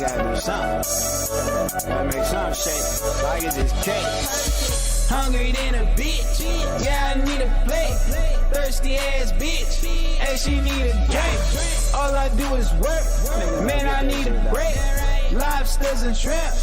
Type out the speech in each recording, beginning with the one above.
gotta do something. Gotta make something shake. So I get this cake. Hungry than a bitch. Yeah, I need a plate. Thirsty ass bitch. Hey, she need a drink. All I do is work. Man, I need a break. Lobsters and shrimp.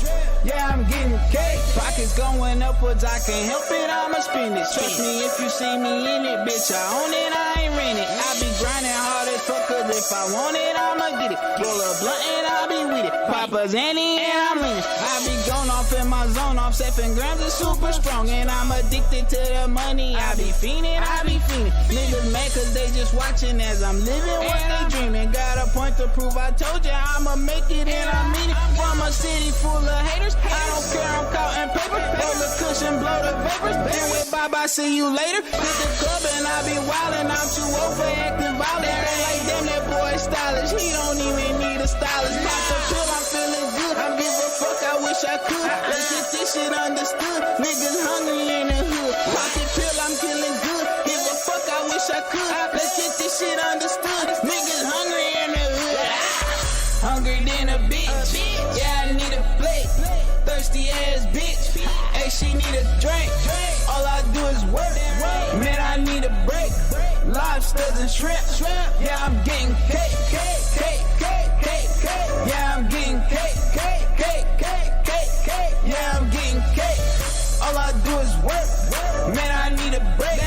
Yeah, I'm getting cake. Pockets going upwards, I can't help it, I'ma spend it. Trust me, if you see me in it, bitch, I own it, I ain't rent it. I be grinding hard as fuck, cause if I want it, I'ma get it. Roll a blunt and I'll be with it. Papa Zanny and I'm leaning. I be gone off in my zone, off 7 grams is super strong. And I'm addicted to the money, I be fiending, I be fiending. Niggas mad cause they just watching as I'm living what they dreaming. Got a point to prove, I told ya I'ma make it and I mean it. From a city full of haters, I don't care, I'm counting paper. Roll the cushion, blow the vapors. Then with bye-bye, see you later. Hit the club and I be wildin', I'm too old for acting violent. They like, damn, that boy stylish, he don't even need a stylist. Pop the pill, I'm feeling good, I give a fuck, I wish I could. Let's get this shit understood, niggas hungry in the hood. Pop the pill, I'm feeling good, give a fuck, I wish I could. Let's get this shit understood, niggas hungry in the hood. Hungry than a bitch, yeah, I need a plate. Thirsty ass bitch, hey, she need a drink. All I do is work, man, I need a break. Lobsters and shrimp, yeah, I'm getting cake. Yeah, I'm getting cake. Yeah, I'm getting cake. All I do is work, man, I need a break.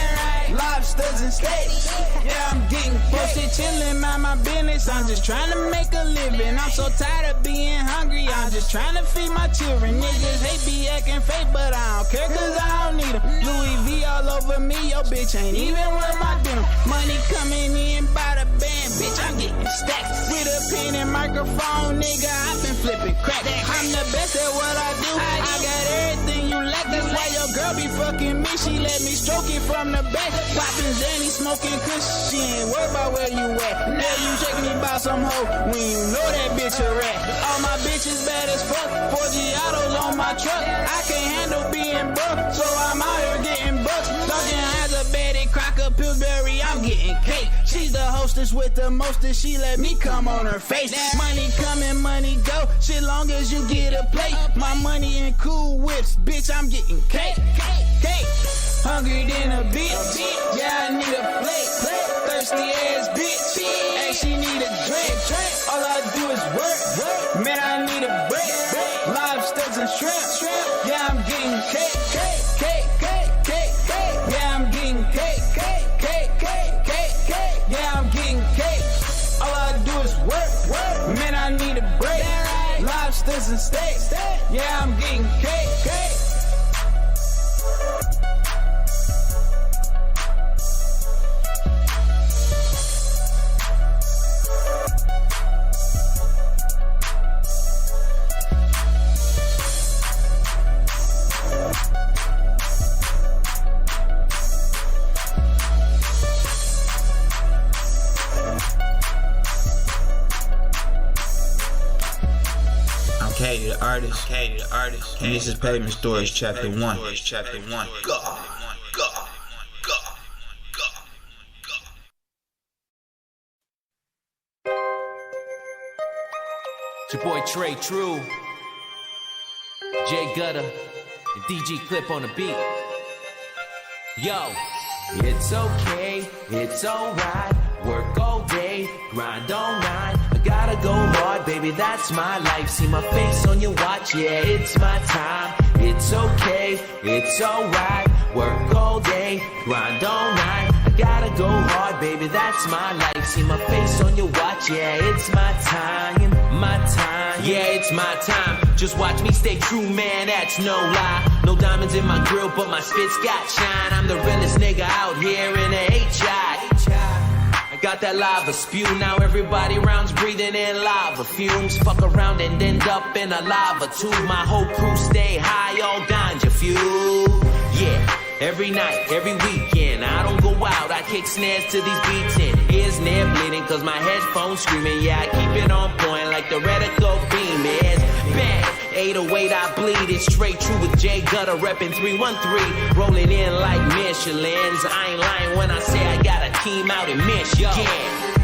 Lobsters and steaks, yeah, I'm getting posted, chillin', mind my business. I'm just trying to make a living. I'm so tired of being hungry, I'm just trying to feed my children. Niggas hate be acting fake, but I don't care cause I don't need them. Louis V all over me, your bitch ain't even worth my denim. Money coming in by the band, bitch, I'm getting stacks. With a pen and microphone, nigga, I've been flipping crack. I'm the best at what I do, I got everything you lack. That's why your girl be fucking me, she let me stroke it from the back. Poppin' Zanny, smoking kush, she ain't worried about where you at. Now you check me by some hoe, when you know that bitch a rat. All my bitches bad as fuck, 4 Giottos on my truck. I can't handle being broke, so I'm out here getting bucks. Talking as a Betty Crocker, Pillsbury, I'm getting cake. She's the hostess with the mostest, she let me come on her face. Money coming, money go, shit long as you get a plate. My money in cool whips, bitch, I'm getting cake. Hungry than a bitch, yeah, I need a plate. Thirsty ass bitch, hey, she need a drink. All I do is work, man, I need a break. Lobsters and shrimp, yeah, I'm getting cake. Yeah, I'm getting cake. Yeah, I'm getting cake. All I do is work, man, I need a break. Lobsters and steaks, yeah, I'm getting cake. K the artist. And this is Pavement Stories, Chapter 1. Go. It's your boy Trey True, Jay Gutter, and DG Clip on the beat. Yo, it's okay, it's alright. Work all day, grind all night. I gotta go hard, baby, that's my life. See my face on your watch, yeah, it's my time. It's okay, it's alright. Work all day, grind all night. I gotta go hard, baby, that's my life. See my face on your watch, yeah, it's my time. Yeah, it's my time. Just watch me stay true, man, that's no lie. No diamonds in my grill, but my spit's got shine. I'm the realest nigga out here in the HI. Got that lava spew, now everybody round's breathing in lava fumes. Fuck around and end up in a lava tube. My whole crew stay high, all ganja fuel. Yeah, every night, every weekend, I don't go out, I kick snares to these beats and ears near bleeding cause my headphones screaming. Yeah, I keep it on point like the reticle beam is. Bang, 808 I bleed, it's straight true with Jay Gutter reppin' 313. Rolling in like Michelin's, I ain't lying when I say I got a team out in Michigan.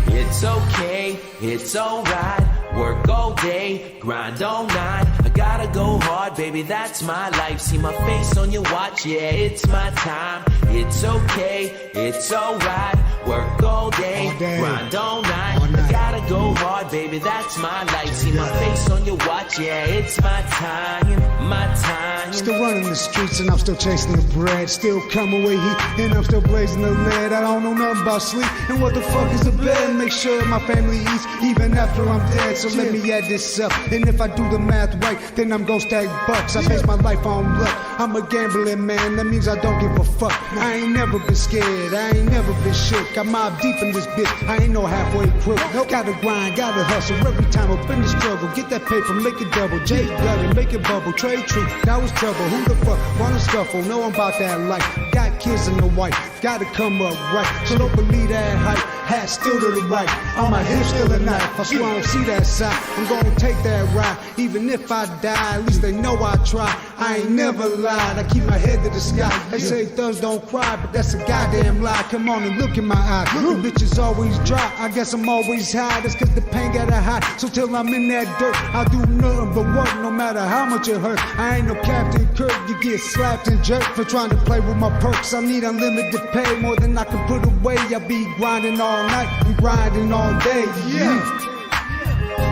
It's okay, it's alright. Work all day, grind all night. I gotta go hard, baby, that's my life. See my face on your watch, yeah, it's my time. It's okay, it's alright. Work all day, grind all night. I gotta go hard, baby, that's my life. See my face on your watch, yeah, it's my time, my time. Still running the streets and I'm still chasing the bread. Still coming with heat and I'm still blazing the lead. I don't know nothing about sleep and what the fuck is a bed. Make sure my family eats even after I'm dead. So let me add this up, and if I do the math right, then I'm gon' stack bucks. I base my life on luck. I'm a gambling man, that means I don't give a fuck. I ain't never been scared, I ain't never been shook. I'm mob deep in this bitch, I ain't no halfway crook. Gotta grind, gotta hustle every time up in the struggle. Get that paper, make it double. J Gutty, make it bubble. Trade truth, that was trouble. Who the fuck wanna scuffle? Know I'm about that life. Got kids and a wife, gotta come up right. So don't believe that hype. Hat still to the right, on my hip still a knife. I swear I don't see that side. I'm gonna take that ride, even if I die. At least they know I try. I ain't never lied. I keep my head to the sky. They say thugs don't cry, but that's a goddamn lie. Come on and look in my eye. The bitch is always dry. I guess I'm always high. That's cause the pain gotta hide. So till I'm in that dirt, I'll do nothing but work, no matter how much it hurt. I ain't no Captain Kirk. You get slapped and jerked for trying to play with my perks. I need unlimited pay, more than I can put away. I be grinding all night and grinding all day. Yeah.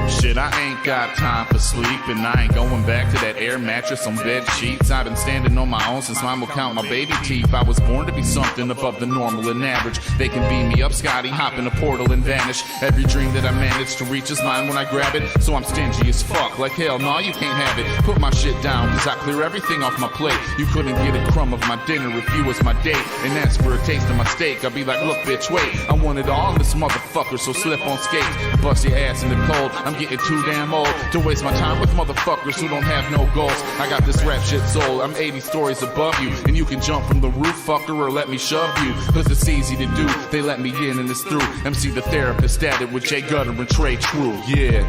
Shit, I ain't got time for sleep, and I ain't going back to that air mattress on bed sheets. I've been standing on my own since mine will count my baby teeth. I was born to be something above the normal and average. They can beam me up, Scotty, hop in a portal and vanish. Every dream that I manage to reach is mine when I grab it. So I'm stingy as fuck, like hell, nah, you can't have it. Put my shit down, cause I clear everything off my plate. You couldn't get a crumb of my dinner if you was my date. And that's for a taste of my steak. I'd be like, look bitch, wait, I want it all in this motherfucker, so slip on skates. Bust your ass in the cold, I'm getting too damn old to waste my time with motherfuckers who don't have no goals. I got this rap shit sold, I'm 80 stories above you, and you can jump from the roof, fucker, or let me shove you, cause it's easy to do. They let me in and it's through. MC the Therapist added with Jay Gutter and Trey True. Yeah.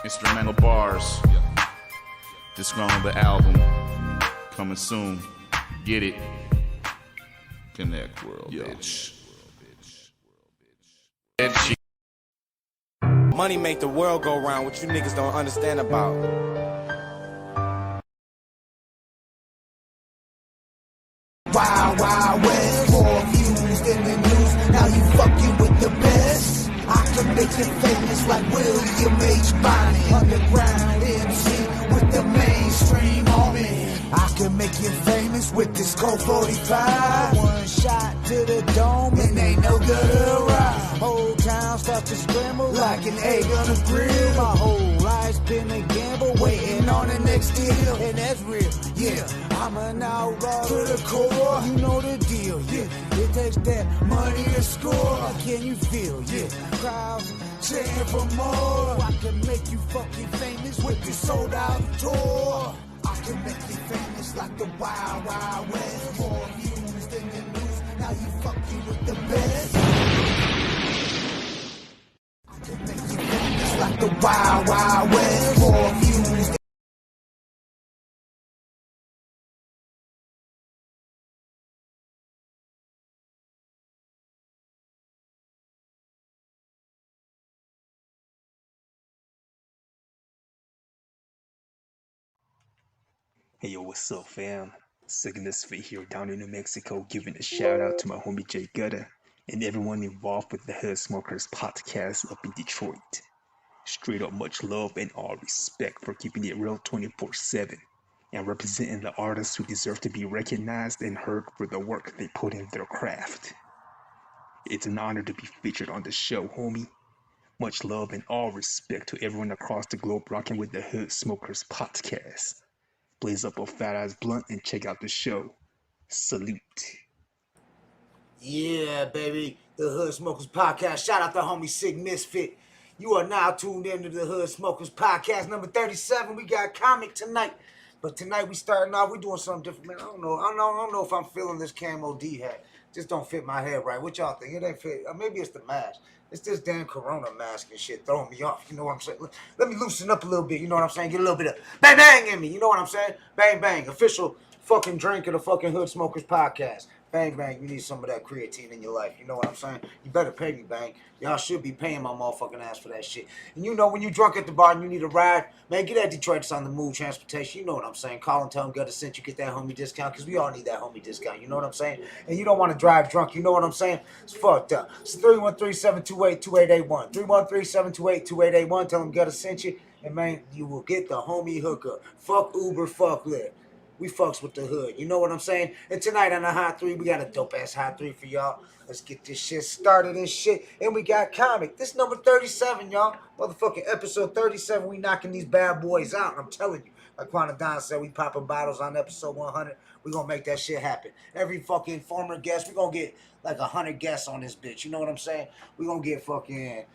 Instrumental bars. Disgruntled the album. Coming soon. Get it. Connect world, bitch. Bitch. Money make the world go round, what you niggas don't understand about. Wild, wild west, more views than the news. Now you fucking with the best. I can make you famous like William H. Bonney. Underground MC with the mainstream homie. I can make you famous with this Colt 45. One shot to the dome and ain't no good ride. Whole town start to scramble like an egg on a grill. My whole life's been a gamble, waiting on the next deal. And that's real, yeah. I'm an outlaw to the core. You know the deal, yeah. It takes that money to score. Can you feel, yeah? Crowds cheering for more. I can make you fucking famous with this sold out tour. I can make you famous like the Wild Wild West. More views than the news. Now you fucking with the best. I can make you famous like the Wild Wild West. More views. Hey yo, what's up fam? Sickness Fit here down in New Mexico, giving a shout out to my homie Jay Gutter and everyone involved with the Thehoodsmokerspotcast podcast up in Detroit. Straight up much love and all respect for keeping it real 24/7 and representing the artists who deserve to be recognized and heard for the work they put in their craft. It's an honor to be featured on the show, homie. Much love and all respect to everyone across the globe rocking with the Thehoodsmokerspotcast podcast. Blaze up a fat ass blunt and check out the show. Salute. Yeah, baby. The Hood Smokers Podcast. Shout out to homie Sig Misfit. You are now tuned into the Hood Smokers Podcast number 37. We got comic tonight. But tonight we starting off, we doing something different, man. I don't know if I'm feeling this camo D hat. Just don't fit my head right. What y'all think? It ain't fit. Maybe it's the mask. It's this damn Corona mask and shit throwing me off. You know what I'm saying? Let me loosen up a little bit. You know what I'm saying? Get a little bit of bang bang in me. You know what I'm saying? Bang bang. Official fucking drink of the fucking Hood Smokers Podcast. Bang, bang, you need some of that creatine in your life. You know what I'm saying? You better pay me, bang. Y'all should be paying my motherfucking ass for that shit. And you know, when you drunk at the bar and you need a ride, man, get at Detroit's on the Move Transportation. You know what I'm saying? Call and tell them Gutter sent you, get that homie discount, because we all need that homie discount. You know what I'm saying? And you don't want to drive drunk. You know what I'm saying? It's fucked up. It's 313-728-2881. 313-728-2881. Tell them Gutter sent you. And, man, you will get the homie hookup. Fuck Uber, fuck Lyft. We fucks with the hood. You know what I'm saying? And tonight on the Hot 3, we got a dope-ass Hot 3 for y'all. Let's get this shit started and shit. And we got Comic. This number 37, y'all. Motherfucking episode 37. We knocking these bad boys out. I'm telling you. Like Quanta Don said, we popping bottles on episode 100. We gonna make that shit happen. Every fucking former guest, we gonna get like 100 guests on this bitch. You know what I'm saying? We gonna get fucking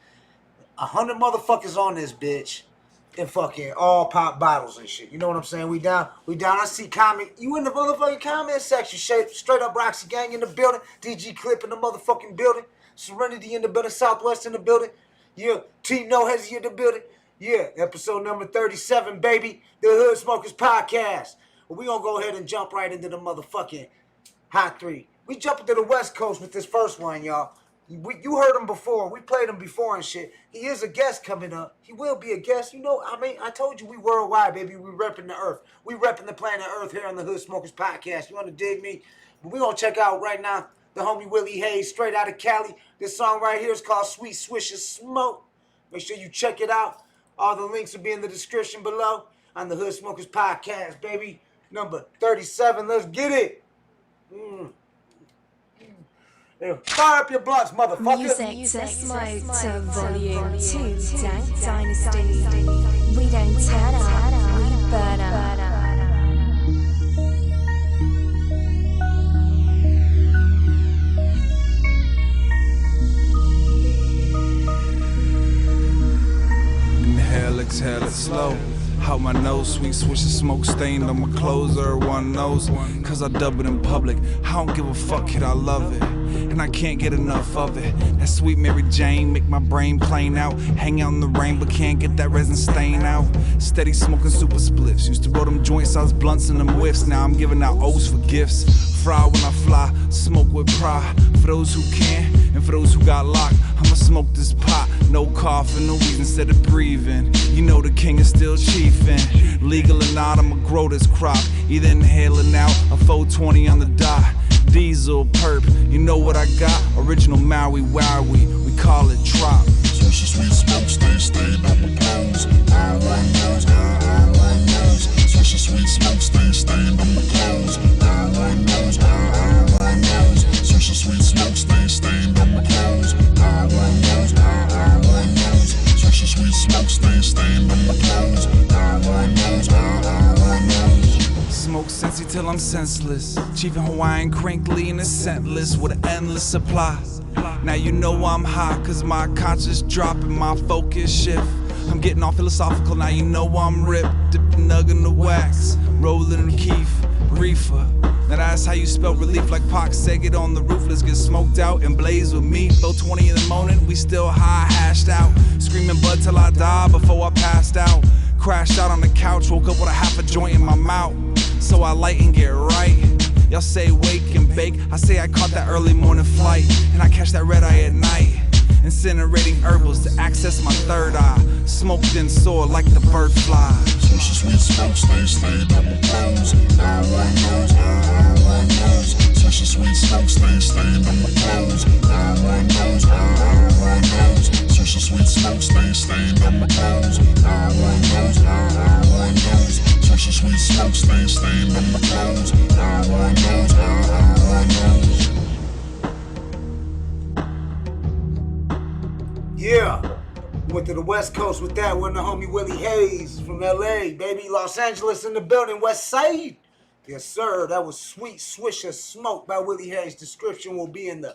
100 motherfuckers on this bitch. And fucking all pop bottles and shit. You know what I'm saying? We down. I see comment. You in the motherfucking comment section. Straight up Roxy Gang in the building. DG Clip in the motherfucking building. Serenity in the building. Southwest in the building. Yeah. T No Hezzy in the building. Yeah. Episode number 37, baby. The Hood Smokers Podcast. Well, we gonna go ahead and jump right into the motherfucking Hot 3. We jumping to the West Coast with this first one, y'all. You heard him before. We played him before and shit. He is a guest coming up. He will be a guest. You know, I mean, I told you we worldwide, baby. We repping the earth. We repping the planet Earth here on the Hood Smokers Podcast. You want to dig me? But we going to check out right now the homie Willie Hayes, straight out of Cali. This song right here is called Sweet Swisher Smoke. Make sure you check it out. All the links will be in the description below on the Hood Smokers Podcast, baby. Number 37. Let's get it. Fire up your blunts, motherfucker. Music to smoke to volume 2, Dank Dynasty. We don't turn up, we burn up. Inhale, exhale it slow. Out my nose, sweet swish of smoke stained on my clothes. Everyone knows, cause I dub it in public. I don't give a fuck, kid, I love it. And I can't get enough of it. That sweet Mary Jane make my brain plain out. Hang out in the rain, but can't get that resin stain out. Steady smoking super spliffs. Used to roll them joint size blunts and them whiffs. Now I'm giving out O's for gifts. Fry when I fly, smoke with pride. For those who can, and for those who got locked, I'ma smoke this pot. No coughing, no wheeze instead of breathing. You know the king is still chiefin'. Legal or not, I'ma grow this crop. Either inhaling out a 420 on the dot. Diesel, perp, you know what I got? Original Maui Wowie, we call it drop. Swisher sweet smoke, stained on my clothes. Everyone knows, everyone knows. Swisher sweet smoke, stained on my clothes. Everyone knows, everyone knows. Swisher sweet smoke, stained on my clothes. Everyone knows, everyone knows. Swisher sweet smoke, stained on my clothes. Everyone knows, everyone knows. Smoke sensey till I'm senseless. Chief and Hawaiian crinkly and it's scentless with an endless supply. Now you know I'm high cause my conscious drop and my focus shift. I'm getting all philosophical, now you know I'm ripped. Dipping nug in the wax, rolling Keith, reefer. Now that's how you spell relief, like Pac said, get on the roof, let's get smoked out and blaze with me. Though 20 in the morning, we still high, hashed out. Screaming bud till I die before I passed out. Crashed out on the couch, woke up with a half a joint in my mouth. So I light and get right. Y'all say wake and bake, I say I caught that early morning flight. And I catch that red eye at night. Incinerating herbals to access my third eye. Smoked and soar like the bird fly. Swisher sweet smoke, stained on my clothes. Everyone knows, everyone knows. Swisher sweet smoke, stained on my clothes. Everyone knows, everyone knows. Swisher sweet smoke, stained on my clothes. Everyone knows, everyone knows. Swisher sweet smoke, stained on my clothes. Everyone knows, everyone knows. Yeah. Went to the West Coast with that one, the homie Willie Hayes from LA, baby. Los Angeles in the building, West Side. Yes, sir. That was Sweet Swisher Smoke by Willie Hayes. Description will be in the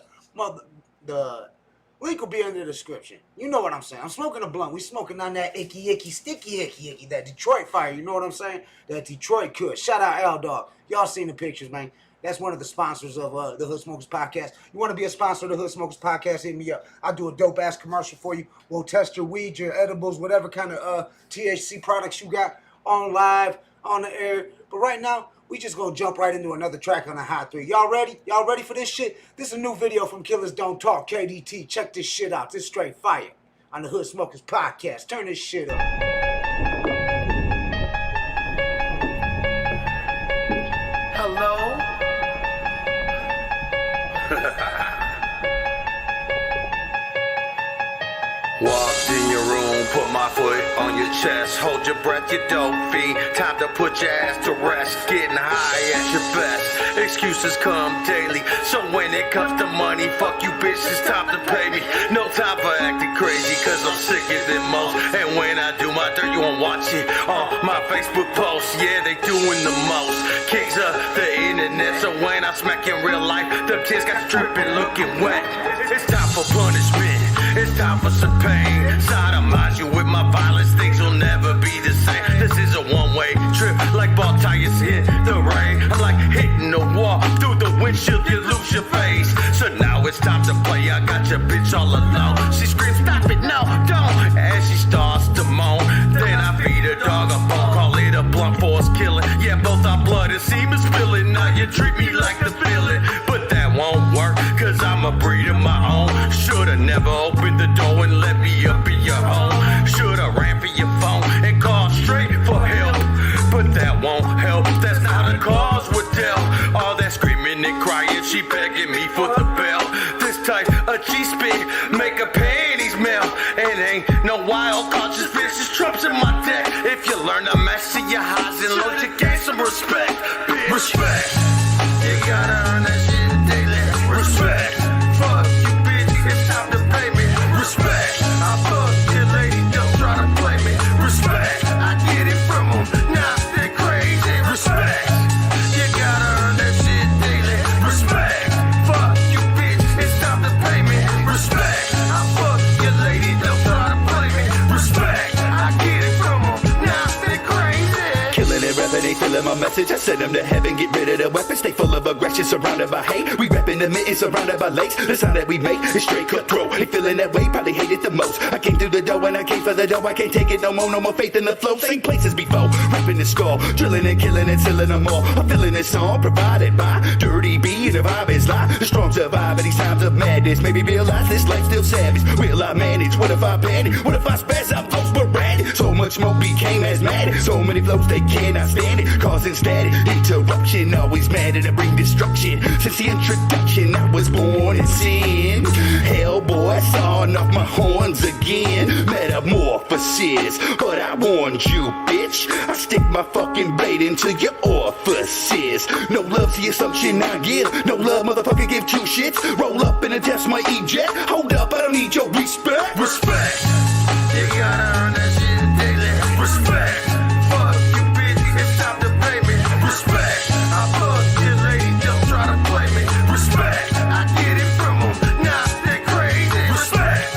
link will be in the description. You know what I'm saying. I'm smoking a blunt. We smoking on that icky, sticky, that Detroit fire. You know what I'm saying? That Detroit Kush. Shout out L Dog. Y'all seen the pictures, man. That's one of the sponsors of the Hood Smokers Podcast. You want to be a sponsor of the Hood Smokers Podcast, hit me up. I'll do a dope-ass commercial for you. We'll test your weed, your edibles, whatever kind of THC products you got on live, on the air. But right now, we just gonna jump right into another track on the Hot 3. Y'all ready? Y'all ready for this shit? This is a new video from Killers Don't Talk, KDT. Check this shit out. This is straight fire on the Hood Smokers Podcast. Turn this shit up. Hello? Walked in your room, put my foot on your chest. Hold your breath, you dope fiend. Time to put your ass to rest. Getting high at your best. Excuses come daily. So when it comes to money, fuck you bitch, it's time to pay me. No time for acting crazy, cause I'm sicker than most. And when I do my dirt, you won't watch it on my Facebook posts. Yeah, they doing the most. Kings of the internet, so when I smack in real life, the kids got dripping, looking wet. It's time for punishment. It's time for some pain. Sodomize you with my violence, things will never be the same. This is a one-way trip, like ball tires hit the rain. I'm like hitting the wall, through the windshield you lose your face. So now it's time to play, I got your bitch all alone. She screams, stop it, no, don't. As she starts to moan, then I feed her dog a bone, call it a blunt force killing. Yeah, both our blood and semen spilling. Now you treat me like the villain, but that won't work, cause I'm a breed of my own. Should've never opened the door and let me up in your home. Should've ran for your phone and called straight for help, but that won't help, that's not a cause with Dell. All that screaming and crying, she begging me for the bell. This type of G-spit make her panties melt. And ain't no wild card, just vicious trumps in my deck. If you learn to master your highs and lows, you gain some respect, bitch. Respect, you gotta earn that shit daily. Respect, fuck you bitch, it's time to pay me. Respect, I fuck your lady, don't try to play me. Respect, I get it from them, now they crazy. Respect, you gotta earn that shit daily. Respect, fuck you bitch, it's time to pay me. Respect, I fuck your lady, don't try to play me. Respect, I get it from them, now they crazy. Killing and rapping, ain't feeling my message. I send them to heaven, get rid of the weapons. Stay full of aggression, surrounded by hate. We rapping the mitten, surrounded by lakes. The sound that we make is straight cutthroat. Ain't feeling that way, probably hate it the most. I came through the door and I came for the dough. I can't take it no more faith in the flow. Same places before, rapping the skull, drilling and killing and tilling them all. I'm feeling this song provided by Dirty B. The vibe is live. The strong survive in these times of madness. Maybe realize this life still savage. Will I manage? What if I panic? What if I spaz? I'm post-sporadic. So much smoke became asthmatic. So many flows they cannot stand it, causing static. Interruption, always mad and bring destruction. Since the introduction, I was born in sin. Hellboy, sawing off my horns again. Metamorphosis, but I warned you, bitch. I stick my fucking blade into your orifices. No love to the assumption I give. No love, motherfucker, give two shits. Roll up and attach my eject. Hold up, I don't need your respect. Respect, you gotta earn that shit daily. Respect, fuck you bitch, it's time to pay me. Respect, I fuck your lady, don't try to play me. Respect, I get it from them, now they crazy. Respect,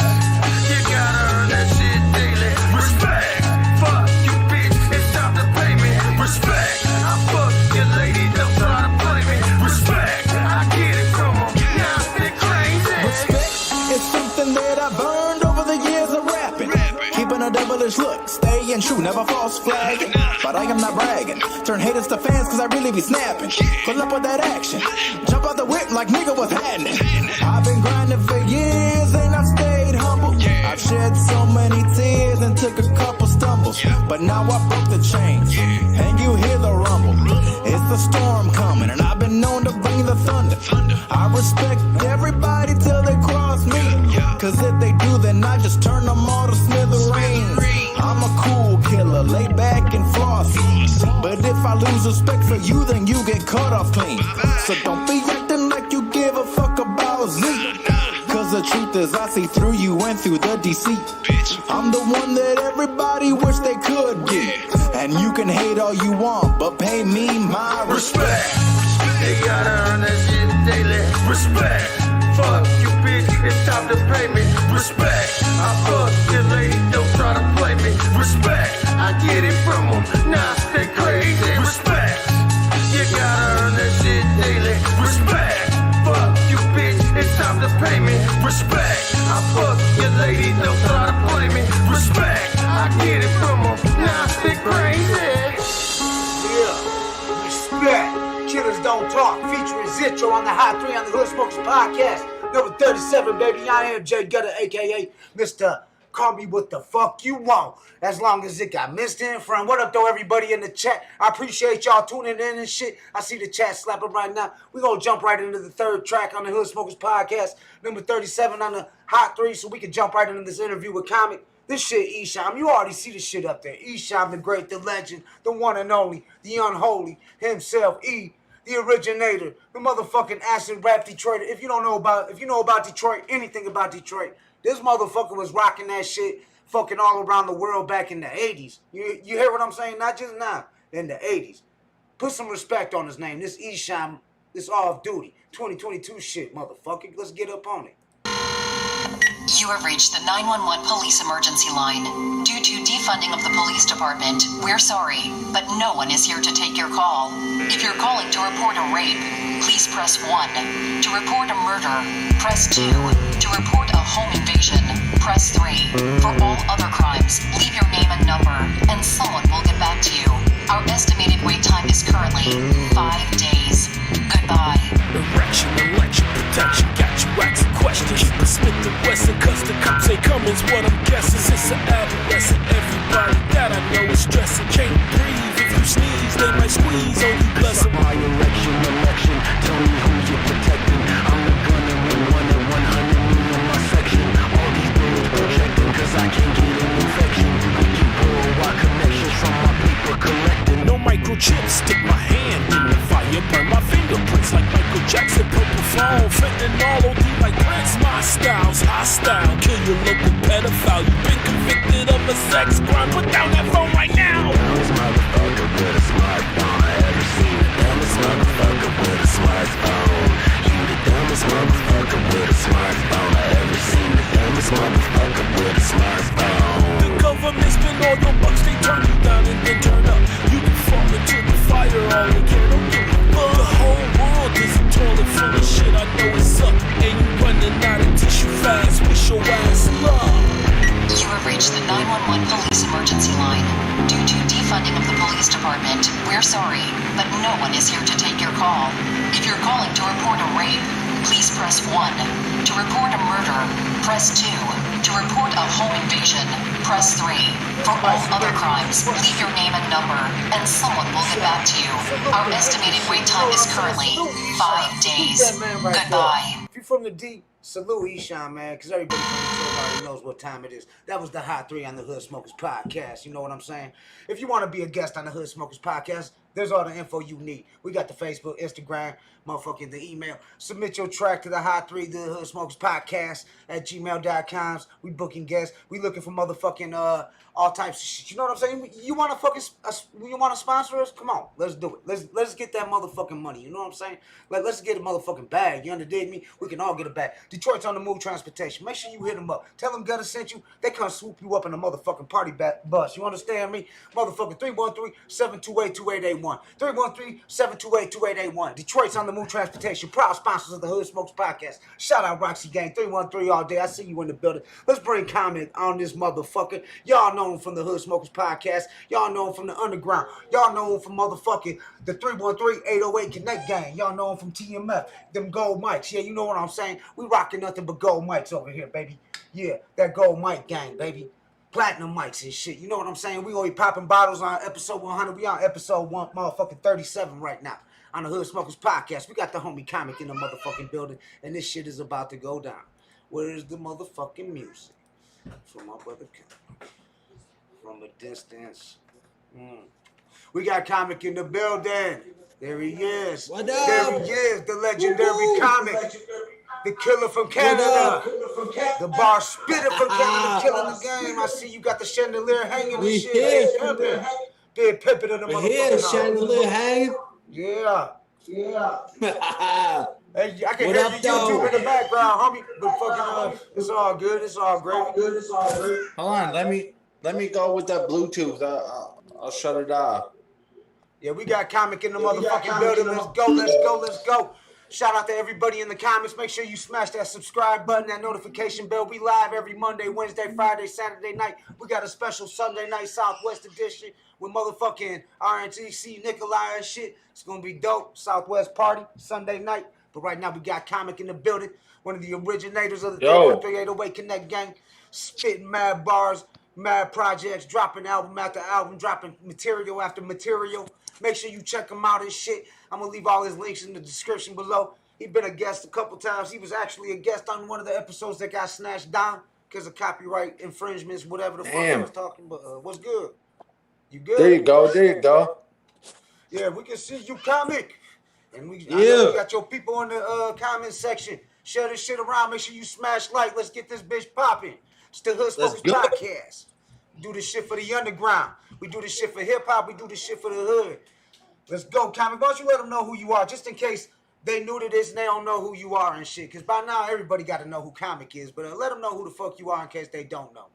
you gotta earn that shit daily. Respect, fuck you bitch, it's time to pay me. Respect, I fuck your lady, don't try to play me. Respect, I get it from them, now they crazy. Respect is something that I've earned over the years of rapping. Keeping a devilish look, staying true, never false flagging. But I am not bragging. Turn haters to fans cause I really be snapping. Pull up with that action. Jump out the whip like nigga was happening. I've been grinding for years and I've stayed humble. I've shed so many tears and took a couple stumbles. But now I broke the chains and you hear the rumble. It's the storm coming and I've been known to bring the thunder. I respect everybody till they cross me. Cause if they do then I just turn them all to smithereens. I'm a cool killer, lay back and flossy. But if I lose respect for you, then you get cut off clean. So don't be acting like you give a fuck about me. Cause the truth is I see through you and through the deceit. I'm the one that everybody wish they could be. And you can hate all you want, but pay me my respect. You gotta earn that shit daily. Respect, fuck you bitch, it's time to pay me. Respect, I fuck your lady, don't try to play me. Respect, I get it from them, now they crazy. Respect, you gotta earn that shit daily. Respect, fuck you bitch, it's time to pay me. Respect, I fuck your lady, don't try to play me. Respect, I get it from them, now they crazy. Yeah, respect. Talk featuring Zitro on the Hot 3 on the Hood Smokers Podcast. Number 37, baby. I am Jay Gutter, a.k.a. Mr. Call me what the fuck you want, as long as it got missed in front. What up, though, everybody in the chat? I appreciate y'all tuning in and shit. I see the chat slapping right now. We're going to jump right into the third track on the Hood Smokers Podcast, number 37 on the Hot 3, so we can jump right into this interview with Comic. This shit, Esham, you already see the shit up there. Esham, the great, the legend, the one and only, the unholy, himself, E, the originator, the motherfucking acid rap Detroiter. If you know about Detroit, anything about Detroit, this motherfucker was rocking that shit fucking all around the world back in the 80s. You hear what I'm saying? Not just now, in the 80s. Put some respect on his name. This Esham, this off-duty, 2022 shit, motherfucker. Let's get up on it. You have reached the 911 police emergency line. Due to defunding of the police department, we're sorry, but no one is here to take your call. If you're calling to report a rape, please press 1. To report a murder, press 2. To report a home invasion, press 3. For all other crimes, leave your name and number, and someone will get back to you. Our estimated wait time is currently 5 days. Goodbye. Erection, election, protection, got you asking questions. Keep it Smith and Wesson, cause the cops ain't coming's what I'm guessing. Since an adolescent, everybody that I know is stressing. Can't breathe, if you sneeze, they might squeeze on you, bless them. My election, tell me who you're protecting. I'm the gunner with 1 and 100 me in my section. All these buildings projecting, cause I can't get an infection. We get worldwide connections from my paper collecting. No microchips, stick my hand in the fire, burn my fingerprints like Michael Jackson. Purple phone, fentanyl, OD like Prince. My style's hostile, kill your local pedophile. You've been convicted of a sex crime, put down that phone right now. Dumbest motherfucker with a smartphone I ever seen. The dumbest motherfucker with a smartphone. You the dumbest motherfucker with a smartphone I ever seen. The dumbest motherfucker with a smartphone. The government spend all your bucks, they turn you down and then turn up. You can fall into the fire, all they care, don't give a fuck. The whole world is a toilet full of shit, I know it's up. And you running out of tissue fast, wish your ass luck. You have reached the 911 police emergency line. Due to defunding of the police department, we're sorry, but no one is here to take your call. If you're calling to report a rape, please press 1. To report a murder, press 2. To report a home invasion, press 3. For all other crimes, leave your name and number, and someone will get back to you. Our estimated wait time is currently 5 days. Goodbye. If you're from the D, salute Esham, man, because everybody from Detroit already knows what time it is. That was the Hot 3 on the Hood Smokers Podcast. You know what I'm saying? If you want to be a guest on the Hood Smokers Podcast, there's all the info you need. We got the Facebook, Instagram, motherfucking the email. Submit your track to the Hot 3, the Hood Smokers Podcast at gmail.com. We booking guests. We looking for motherfucking all types of shit. You know what I'm saying? You want to sponsor us? Come on, let's do it. Let's get that motherfucking money. You know what I'm saying? Let's get a motherfucking bag. You understand me? We can all get a bag. Detroit's on the move transportation. Make sure you hit them up. Tell them Gutter sent you. They come swoop you up in a motherfucking party bus. You understand me? Motherfucking 313-728-2881. 313-728-2881. Detroit's on the move transportation. Proud sponsors of the Hood Smokers Podcast. Shout out Roxy Gang. 313 all day. I see you in the building. Let's bring comment on this motherfucker. Y'all know him from the Hood Smokers Podcast. Y'all know him from the Underground. Y'all know him from motherfucking the 313-808 Connect Gang. Y'all know him from TMF. Them gold mics. Yeah, you know what I'm saying? We rocking nothing but gold mics over here, baby. Yeah, that gold mic gang, baby. Platinum mics and shit. You know what I'm saying? We gonna be popping bottles on episode 100. We on episode 1, motherfucking 37 right now on the Hood Smokers Podcast. We got the homie Comic in the motherfucking building, and this shit is about to go down. Where is the motherfucking music? From my brother Comic. From a distance. We got Comic in the building. There he is. What up? There he is, the legendary Comic. The killer from Canada. The bar spitter from Canada, killing the game. I see you got the chandelier hanging and We shit. here. Hey, Pimpin'. Big Pimpin' in the We're here, motherfucking chandelier hanging. Yeah. Hey, I can What hear up, you though? YouTube in the background, homie. But fucking, it's all good. It's all great. Hold on, let me go with that Bluetooth. I'll shut it off. Yeah, we got Comic in the motherfucking building. Let's go. Shout out to everybody in the comments. Make sure you smash that subscribe button, that notification bell. We live every Monday, Wednesday, Friday, Saturday night. We got a special Sunday night Southwest edition with motherfucking RNTC, Nikolai and shit. It's going to be dope. Southwest party, Sunday night. But right now we got Comic in the building. One of the originators of the 3808 Connect gang. Spitting mad bars, mad projects, dropping album after album, dropping material after material. Make sure you check him out and shit. I'm going to leave all his links in the description below. He's been a guest a couple times. He was actually a guest on one of the episodes that got snatched down because of copyright infringements, whatever the fuck I was talking about. What's good? You good? There you go. Yeah, we can see you, Comic. And I know you got your people in the comment section. Share this shit around. Make sure you smash like. Let's get this bitch popping. It's the Thehoodsmokerspotcast Podcast. We do this shit for the underground. We do this shit for hip-hop. We do this shit for the hood. Let's go, Comic. Why don't you let them know who you are, just in case they new to this and they don't know who you are and shit. Because by now, everybody got to know who Comic is. But let them know who the fuck you are in case they don't know.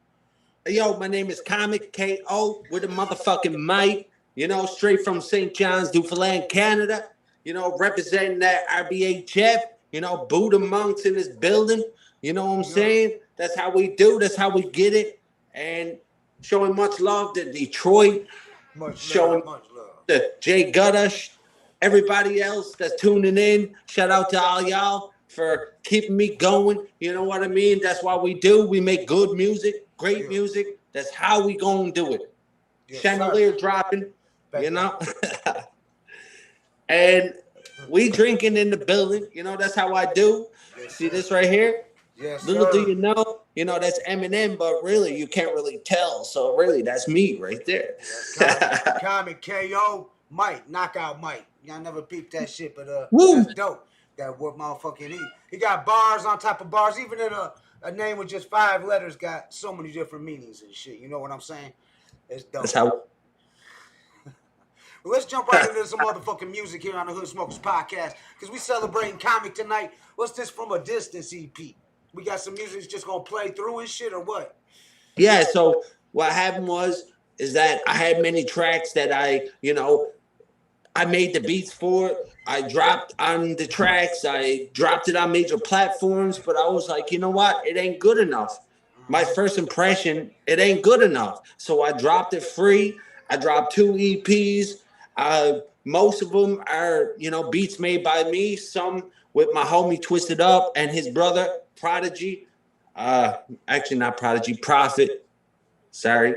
Hey, yo, my name is Comic, K.O. with a motherfucking mic. You know, straight from St. John's, Newfoundland, Canada. You know, representing that RBHF. You know, Buddha monks in this building. You know what I'm saying? That's how we do. That's how we get it. And showing much love to Detroit. Much love. To Jay Gutter, everybody else that's tuning in. Shout out to all y'all for keeping me going. You know what I mean? That's what we do. We make good music, great music. That's how we gonna do it. Chandelier dropping, you know? And we drinking in the building. You know, that's how I do. See this right here? Yes, Little do you know, that's Eminem, but really you can't really tell. So really, that's me right there. Comic KO, Mike, knockout Mike. Y'all never peeped that shit, but that's dope. That what motherfucking he got bars on top of bars. Even in a name with just 5 letters got so many different meanings and shit. You know what I'm saying? It's dope. That's how. Well, let's jump right into some motherfucking music here on the Thehoodsmokers Podcast because we celebrating Comic tonight. What's this From a Distance EP? We got some music that's just gonna play through and shit, or what? Yeah. So what happened is that I had many tracks that I made the beats for. I dropped on the tracks. I dropped it on major platforms, but I was like, you know what? It ain't good enough. My first impression, it ain't good enough. So I dropped it free. I dropped 2 EPs. Most of them are, beats made by me. Some with my homie Twisted Up and his brother Prodigy. Actually not Prodigy, Prophet. Sorry.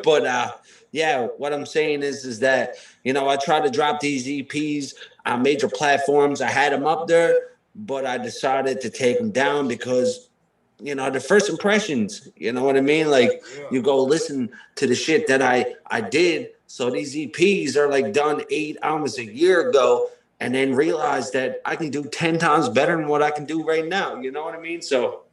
But yeah, what I'm saying is that, I try to drop these EPs on major platforms. I had them up there, but I decided to take them down because, the first impressions, you know what I mean? Like, you go listen to the shit that I did. So these EPs are like done 8 almost a year ago, and then realize that I can do 10 times better than what I can do right now. You know what I mean? So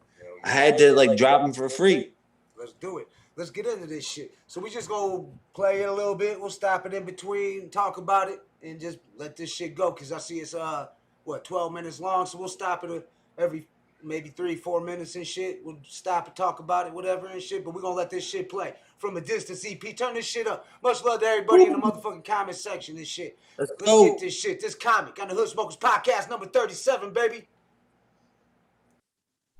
I had to drop them for free. Let's do it. Let's get into this shit. So we just gonna play it a little bit. We'll stop it in between, talk about it, and just let this shit go. Cause I see it's 12 minutes long. So we'll stop it every maybe 3-4 minutes and shit. We'll stop and talk about it, whatever and shit. But we're gonna let this shit play. From a Distance EP. Turn this shit up. Much love to everybody in the motherfucking comment section and shit. Let's get this shit. This Comic on the Thehoodsmokers Podcast number 37, baby.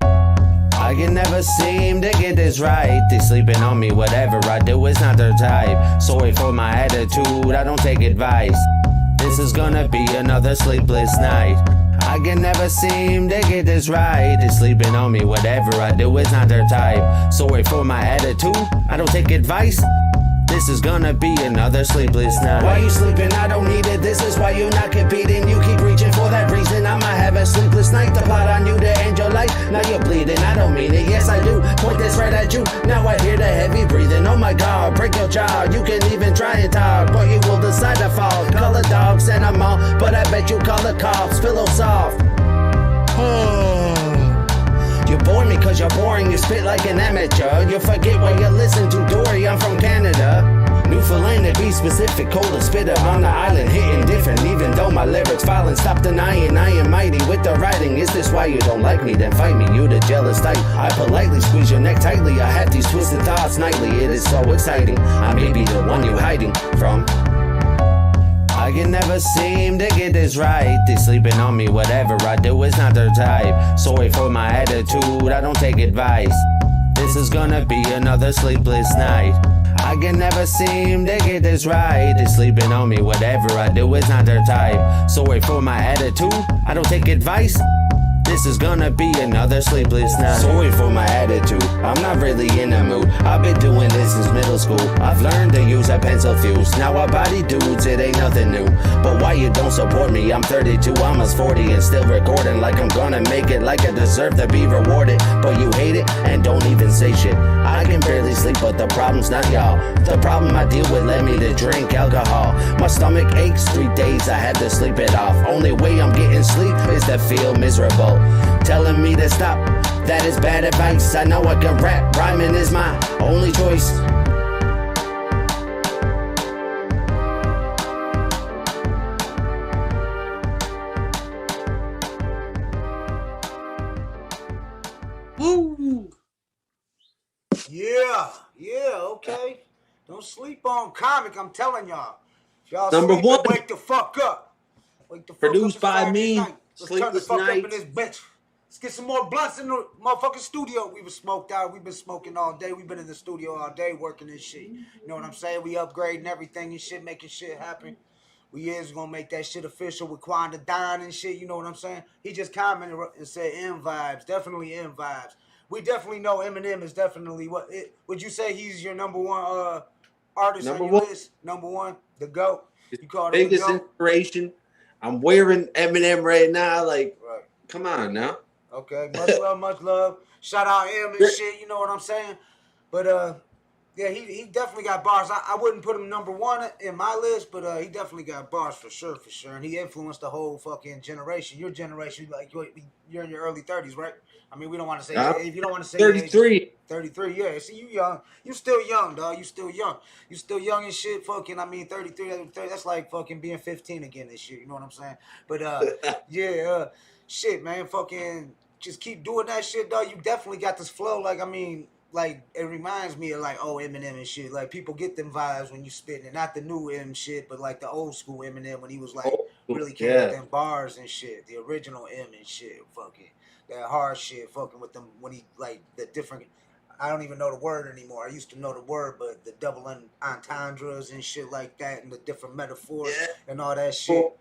I can never seem to get this right. They sleeping on me, whatever I do is not their type. Sorry for my attitude, I don't take advice. This is gonna be another sleepless night. I can never seem to get this right. They sleeping on me, whatever I do is not their type. Sorry for my attitude, I don't take advice. This is gonna be another sleepless night. Why you sleeping? I don't need it. This is why you're not competing. You keep reaching for that reason. I might have a sleepless night. The plot on you to end your life. Now you're bleeding. I don't mean it. Yes, I do. Point this right at you. Now I hear the heavy breathing. Oh my God, break your jaw. You can even try and talk, but you will decide to fall. Call the dogs and I'm all, but I bet you call the cops. Pillow soft. You bore me cause you're boring, you spit like an amateur. You forget what you listen to, Dory, I'm from Canada. Newfoundland to be specific, cold and spit up on the island. Hitting different, even though my lyrics violent. Stop denying I am mighty with the writing. Is this why you don't like me? Then fight me, you the jealous type. I politely squeeze your neck tightly. I have these twisted thoughts nightly. It is so exciting, I may be the one you hiding from. I can never seem to get this right. They sleeping on me, whatever I do is not their type. Sorry for my attitude, I don't take advice. This is gonna be another sleepless night. I can never seem to get this right. They sleeping on me, whatever I do is not their type. Sorry for my attitude, I don't take advice. This is gonna be another sleepless night. Sorry for my attitude, I'm not really in the mood. I've been doing this since middle school. I've learned to use a pencil fuse. Now I body dudes, it ain't nothing new. But why you don't support me? I'm 32, almost 40 and still recording like I'm gonna make it, like I deserve to be rewarded. But you hate it and don't even say shit. I can barely sleep, but the problem's not y'all. The problem I deal with led me to drink alcohol. My stomach aches 3 days, I had to sleep it off. Only way I'm getting sleep is to feel miserable. Telling me to stop, that is bad advice. I know I can rap, rhyming is my only choice. Woo! Yeah, okay. Don't sleep on Comic, I'm telling y'all. If y'all Number sleep, one. wake the fuck up. Wake the fuck Produced up. by me. Let's turn the Sleepless fuck up in nights. this bitch. Let's get some more blunts in the motherfucking studio. We was smoked out. We've been smoking all day. We've been in the studio all day working this shit. You know what I'm saying? We upgrading everything and shit, making shit happen. We is gonna make that shit official with Quanda Don and shit. You know what I'm saying? He just commented and said M vibes. Definitely M vibes. We definitely know Eminem is definitely would you say he's your number one artist on your list? Number one, the GOAT. You call him the Biggest GOAT? inspiration. I'm wearing Eminem right now. Like, right. Come on now. Okay, much love, much love. Shout out M and shit, you know what I'm saying? But yeah, he definitely got bars. I wouldn't put him number one in my list, but he definitely got bars for sure. And he influenced the whole fucking generation. Your generation, like you're in your early 30s, right? I mean, we don't want to say if you don't want to say 33. Age, 33, yeah. See, you young. You still young, dog. You still young. You still young and shit. Fucking, I mean, 33, that's like fucking being 15 again this year. You know what I'm saying? But yeah, shit, man. Fucking just keep doing that shit, dog. You definitely got this flow. Like, I mean, like, it reminds me of, like, Eminem and shit. Like, people get them vibes when you spitting it. Not the new M shit, but, like, the old school Eminem when he was, like, really came with them bars and shit. The original M and shit. Fucking that hard shit. Fucking with them when he, like, the different... I don't even know the word anymore. I used to know the word, but the double entendres and shit like that and the different metaphors and all that shit.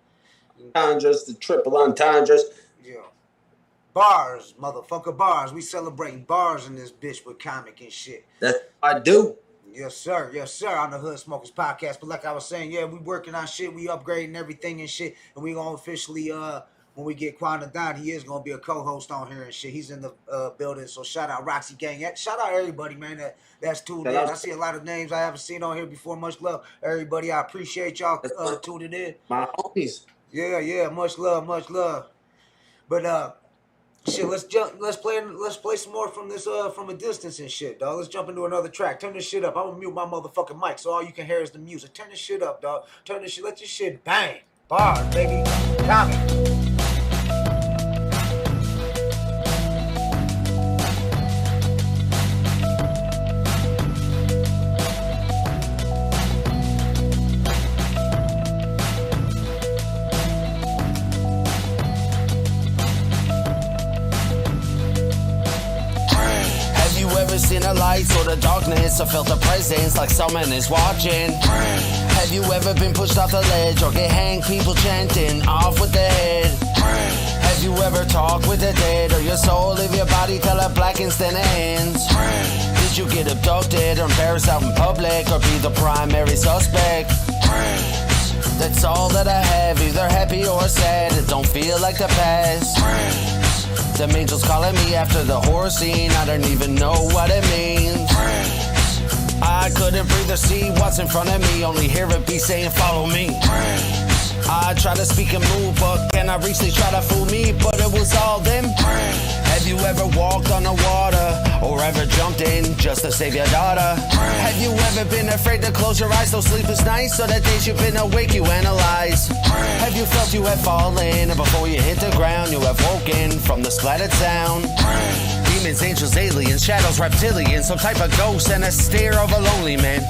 Entendres, the triple entendres. Yeah. Bars, motherfucker, bars. We celebrating bars in this bitch with Comic and shit. That's what I do. Yes, sir. Yes, sir. On the Hood Smokers Podcast. But like I was saying, yeah, we working on shit. We upgrading everything and shit. And we gonna officially, when we get Quanda Don, he is gonna be a co-host on here and shit. He's in the building. So shout out Roxy Gang. Shout out everybody, man. That's tuned in. I see a lot of names I haven't seen on here before. Much love, everybody. I appreciate y'all tuning in. My homies. Yeah. Much love, much love. But shit, let's play some more from this from a distance and shit, dog. Let's jump into another track. Turn this shit up. I'm gonna mute my motherfucking mic so all you can hear is the music. Turn this shit up, dog. Turn this shit. Let this shit bang. Bars, baby. Comic. Seen the lights or the darkness or felt the presence like someone is watching? Have you ever been pushed off the ledge or get hanged, people chanting off with their head? Have you ever talked with the dead or your soul leave your body color black instead of hands? Did you get abducted or embarrassed out in public or be the primary suspect? That's all that I have, either happy or sad. It don't feel like the past. Them angels calling me after the horror scene. I don't even know what it means. I couldn't breathe or see what's in front of me. Only hear it be saying follow me. I try to speak and move, but can I reach? They try to fool me, but it was all them. Have you ever walked on the water or ever jumped in just to save your daughter? Have you ever been afraid to close your eyes? Those sleepless nights, so that days you've been awake, you analyze. Have you felt you have fallen and before you hit the ground, you have woken from the splattered sound? Demons, angels, aliens, shadows, reptilians, some type of ghost and a stare of a lonely man.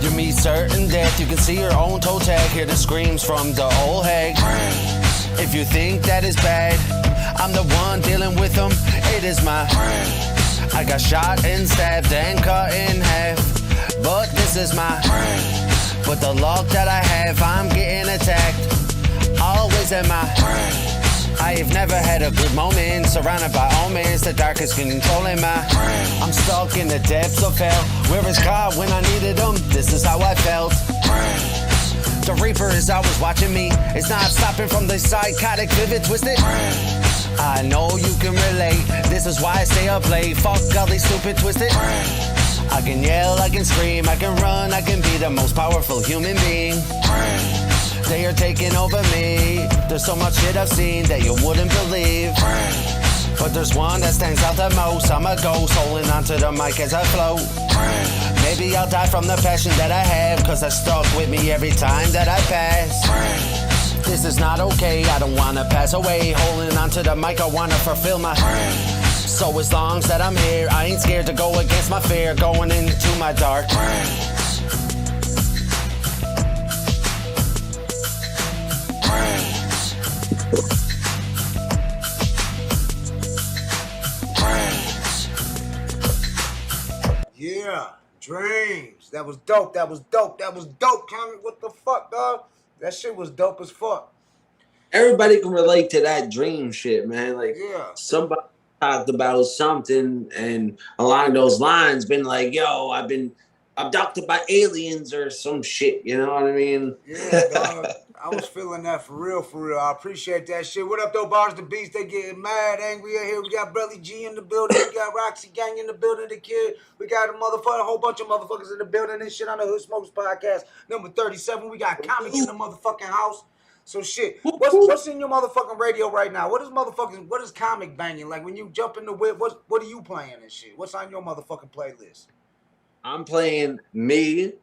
You meet certain death, you can see your own toe tag, hear the screams from the old hag. If you think that is bad, I'm the one dealing with them, it is my. I got shot and stabbed and cut in half, but this is my. But the luck that I have, I'm getting attacked, always am I. I have never had a good moment, surrounded by omens, the dark is controlling my. I'm stuck in the depths of hell, where is God when I needed him? This is how I felt. The Reaper is always watching me, it's not stopping from the psychotic, vivid, twisted. I know you can relate, this is why I stay up late, fuck all these stupid twisted. I can yell, I can scream, I can run, I can be the most powerful human being. They are taking over me, there's so much shit I've seen that you wouldn't believe. But there's one that stands out the most, I'm a ghost holding onto the mic as I float. Maybe I'll die from the passion that I have, cause I stuck with me every time that I pass. This is not okay, I don't wanna pass away, holding onto the mic, I wanna fulfill my. So as long as that I'm here, I ain't scared to go against my fear, going into my dark. Yeah, Dreams. That was dope. That was dope. That was dope, Comic. What the fuck, dog? That shit was dope as fuck. Everybody can relate to that dream shit, man. Like, yeah. Somebody talked about something and along those lines been like, yo, I've been abducted by aliens or some shit, you know what I mean? Yeah, dog. I was feeling that for real, for real. I appreciate that shit. What up, though, Bars the Beast? They getting mad, angry in here. We got Belly G in the building. We got Roxy Gang in the building, the kid. We got a whole bunch of motherfuckers in the building and shit on the Hood Smokers Podcast. Number 37. We got Comic in the motherfucking house. So shit, what's in your motherfucking radio right now? What is Comic banging? Like when you jump in the whip, what are you playing and shit? What's on your motherfucking playlist? I'm playing me.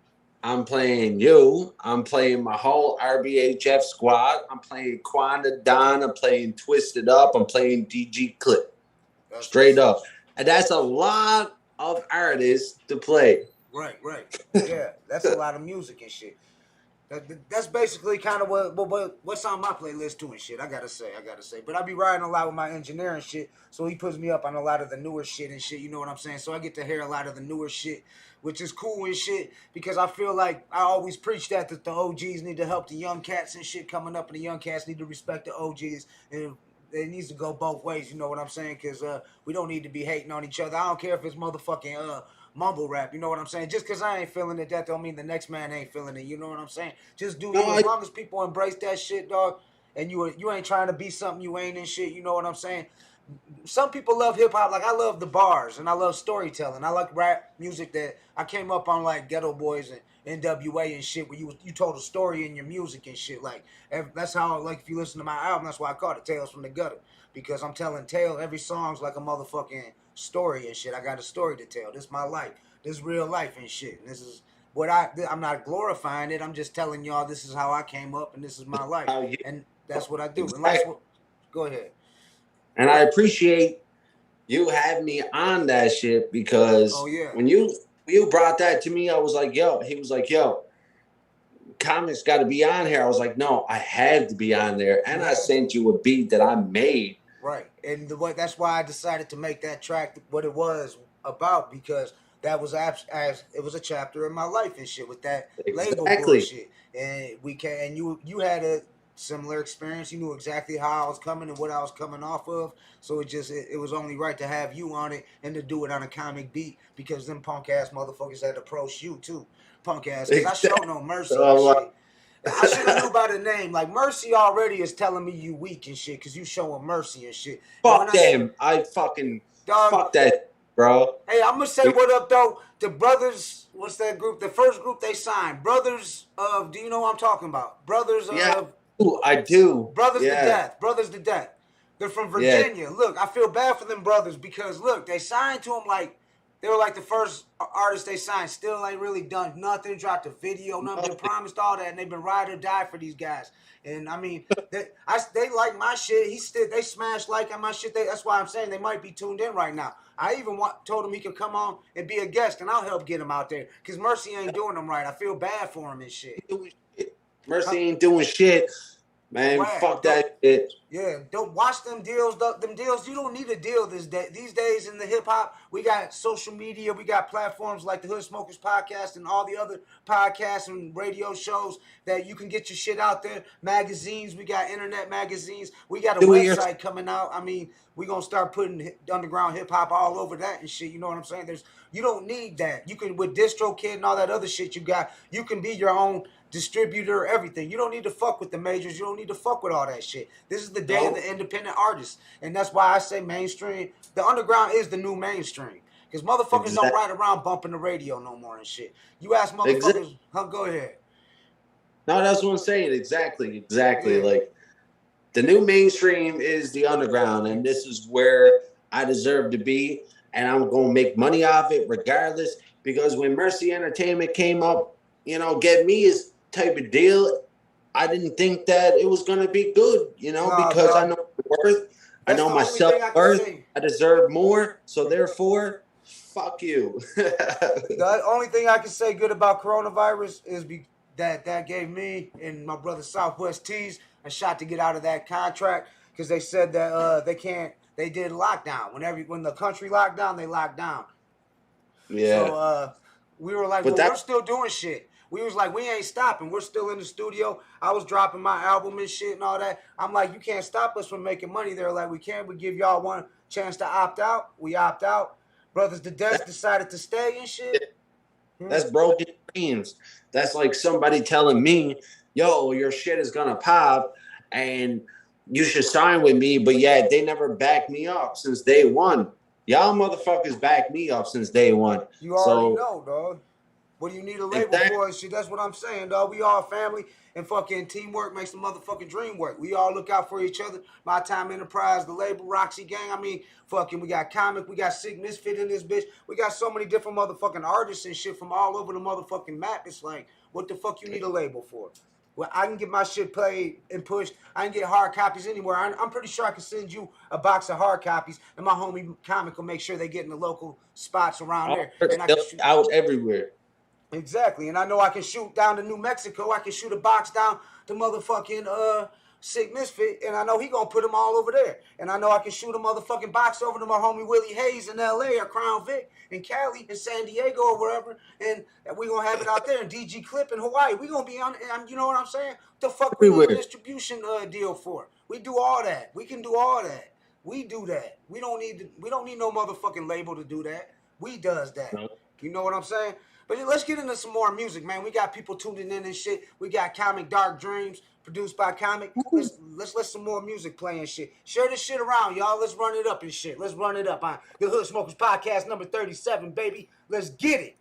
I'm playing you. I'm playing my whole RBHF squad. I'm playing Quanda Don. I'm playing Twisted Up. I'm playing DG Clip. Straight up. And that's a lot of artists to play. Right. Yeah, that's a lot of music and shit. That's basically kind of what's on my playlist too and shit. I gotta say. But I be riding a lot with my engineer and shit, so he puts me up on a lot of the newer shit and shit. You know what I'm saying? So I get to hear a lot of the newer shit, which is cool and shit, because I feel like I always preach that the OGs need to help the young cats and shit coming up, and the young cats need to respect the OGs, and it needs to go both ways. You know what I'm saying? Because we don't need to be hating on each other. I don't care if it's motherfucking mumble rap, you know what I'm saying? Just because I ain't feeling it, that don't mean the next man ain't feeling it, you know what I'm saying? Just do you. As long as people embrace that shit, dog, and you ain't trying to be something you ain't and shit, you know what I'm saying? Some people love hip-hop, like I love the bars, and I love storytelling. I like rap music that I came up on, like Ghetto Boys and NWA and shit, where you told a story in your music and shit. Like, that's how, like, if you listen to my album, that's why I call it Tales from the Gutter, because I'm telling tale. Every song's like a motherfucking story and shit. I got a story to tell. This is my life. This is real life and shit. And this is what I'm not glorifying it. I'm just telling y'all this is how I came up and this is my life. And that's what I do. Exactly. And that's what, go ahead. And I appreciate you having me on that shit, because when you brought that to me, I was like, yo, he was like, yo, Comic's got to be on here. I was like, no, I had to be on there. And I sent you a beat that I made. Right. And that's why I decided to make that track what it was about, because that was it was a chapter in my life and shit with that label bullshit. And you had a similar experience. You knew exactly how I was coming and what I was coming off of. So it was only right to have you on it and to do it on a comic beat, because them punk ass motherfuckers had approached you too. Punk ass. Because I show no mercy and shit. I should have knew by the name. Like, Mercy already is telling me you weak and shit, because you showing mercy and shit. Fuck them. I fucking fuck that, bro. Hey, I'm going to say what up, though. The brothers, what's that group? The first group they signed. Brothers of, do you know what I'm talking about? Brothers of. Yeah, I do. Brothers to Death. Brothers to Death. They're from Virginia. Yeah. Look, I feel bad for them brothers, because, look, they signed to them like They were like the first artist they signed. Still ain't really done nothing. Dropped a video. Nothing. Been promised all that, and they've been ride or die for these guys. And I mean, they like my shit. They smashed liking my shit. That's why I'm saying they might be tuned in right now. I even told him he could come on and be a guest, and I'll help get him out there. Cause Mercy ain't doing them right. I feel bad for him and shit. Mercy ain't doing shit. Man, Right. fuck that shit. Yeah, don't watch them deals. Them deals, you don't need a deal these days in the hip hop. We got social media, we got platforms like the Hood Smokers Podcast and all the other podcasts and radio shows that you can get your shit out there. Magazines, we got internet magazines. We got a website coming out. I mean, we gonna start putting underground hip hop all over that and shit. You know what I'm saying? You don't need that. You can with DistroKid and all that other shit you got. You can be your own distributor, everything. You don't need to fuck with the majors. You don't need to fuck with all that shit. This is the day of the independent artists. And that's why I say mainstream. The underground is the new mainstream. Because motherfuckers don't ride around bumping the radio no more and shit. You ask motherfuckers, go ahead. No, that's what I'm saying. Exactly. Yeah. Like, the new mainstream is the underground, and this is where I deserve to be, and I'm going to make money off it regardless, because when Mercy Entertainment came up, you know, get me his type of deal, I didn't think that it was going to be good, you know, because I know my worth, I know my self-worth, I deserve more, so therefore, fuck you. The only thing I can say good about coronavirus is that gave me and my brother Southwest Tees a shot to get out of that contract, because they said that they did lockdown. When the country locked down, they locked down. Yeah. So we were like, we're still doing shit. We was like, we ain't stopping. We're still in the studio. I was dropping my album and shit and all that. I'm like, you can't stop us from making money. They're like, we can't. We give y'all one chance to opt out. We opt out. Brothers the Desk decided to stay and shit. That's broken dreams. That's like somebody telling me, yo, your shit is going to pop and you should sign with me. But yeah, they never backed me up since day one. Y'all motherfuckers backed me up since day one. You already know, dog. What do you need a label for and shit? That's what I'm saying, dog. We all family, and fucking teamwork makes the motherfucking dream work. We all look out for each other. My Time Enterprise, the label, Roxy Gang. I mean, fucking, we got Comic, we got Sick Misfit in this bitch. We got so many different motherfucking artists and shit from all over the motherfucking map. It's like, what the fuck you need a label for? Well, I can get my shit played and pushed. I can get hard copies anywhere. I'm pretty sure I can send you a box of hard copies, and my homie Comic will make sure they get in the local spots around there. And I can shoot out everywhere. Exactly, and I know I can shoot down to New Mexico. I can shoot a box down to motherfucking Sick Misfit, and I know he gonna put them all over there. And I know I can shoot a motherfucking box over to my homie Willie Hayes in L.A. or Crown Vic in Cali in San Diego or wherever, and we gonna have it out there in DG Clip in Hawaii. We gonna be on, you know what I'm saying? What the fuck we need a distribution deal for? We do all that. We can do all that. We do that. We don't need no motherfucking label to do that. We does that. You know what I'm saying? But let's get into some more music, man. We got people tuning in and shit. We got Comic Dark Dreams, produced by Comic. Let's let some more music play and shit. Share this shit around, y'all. Let's run it up and shit. Let's run it up on the Hood Smokers Podcast number 37, baby. Let's get it.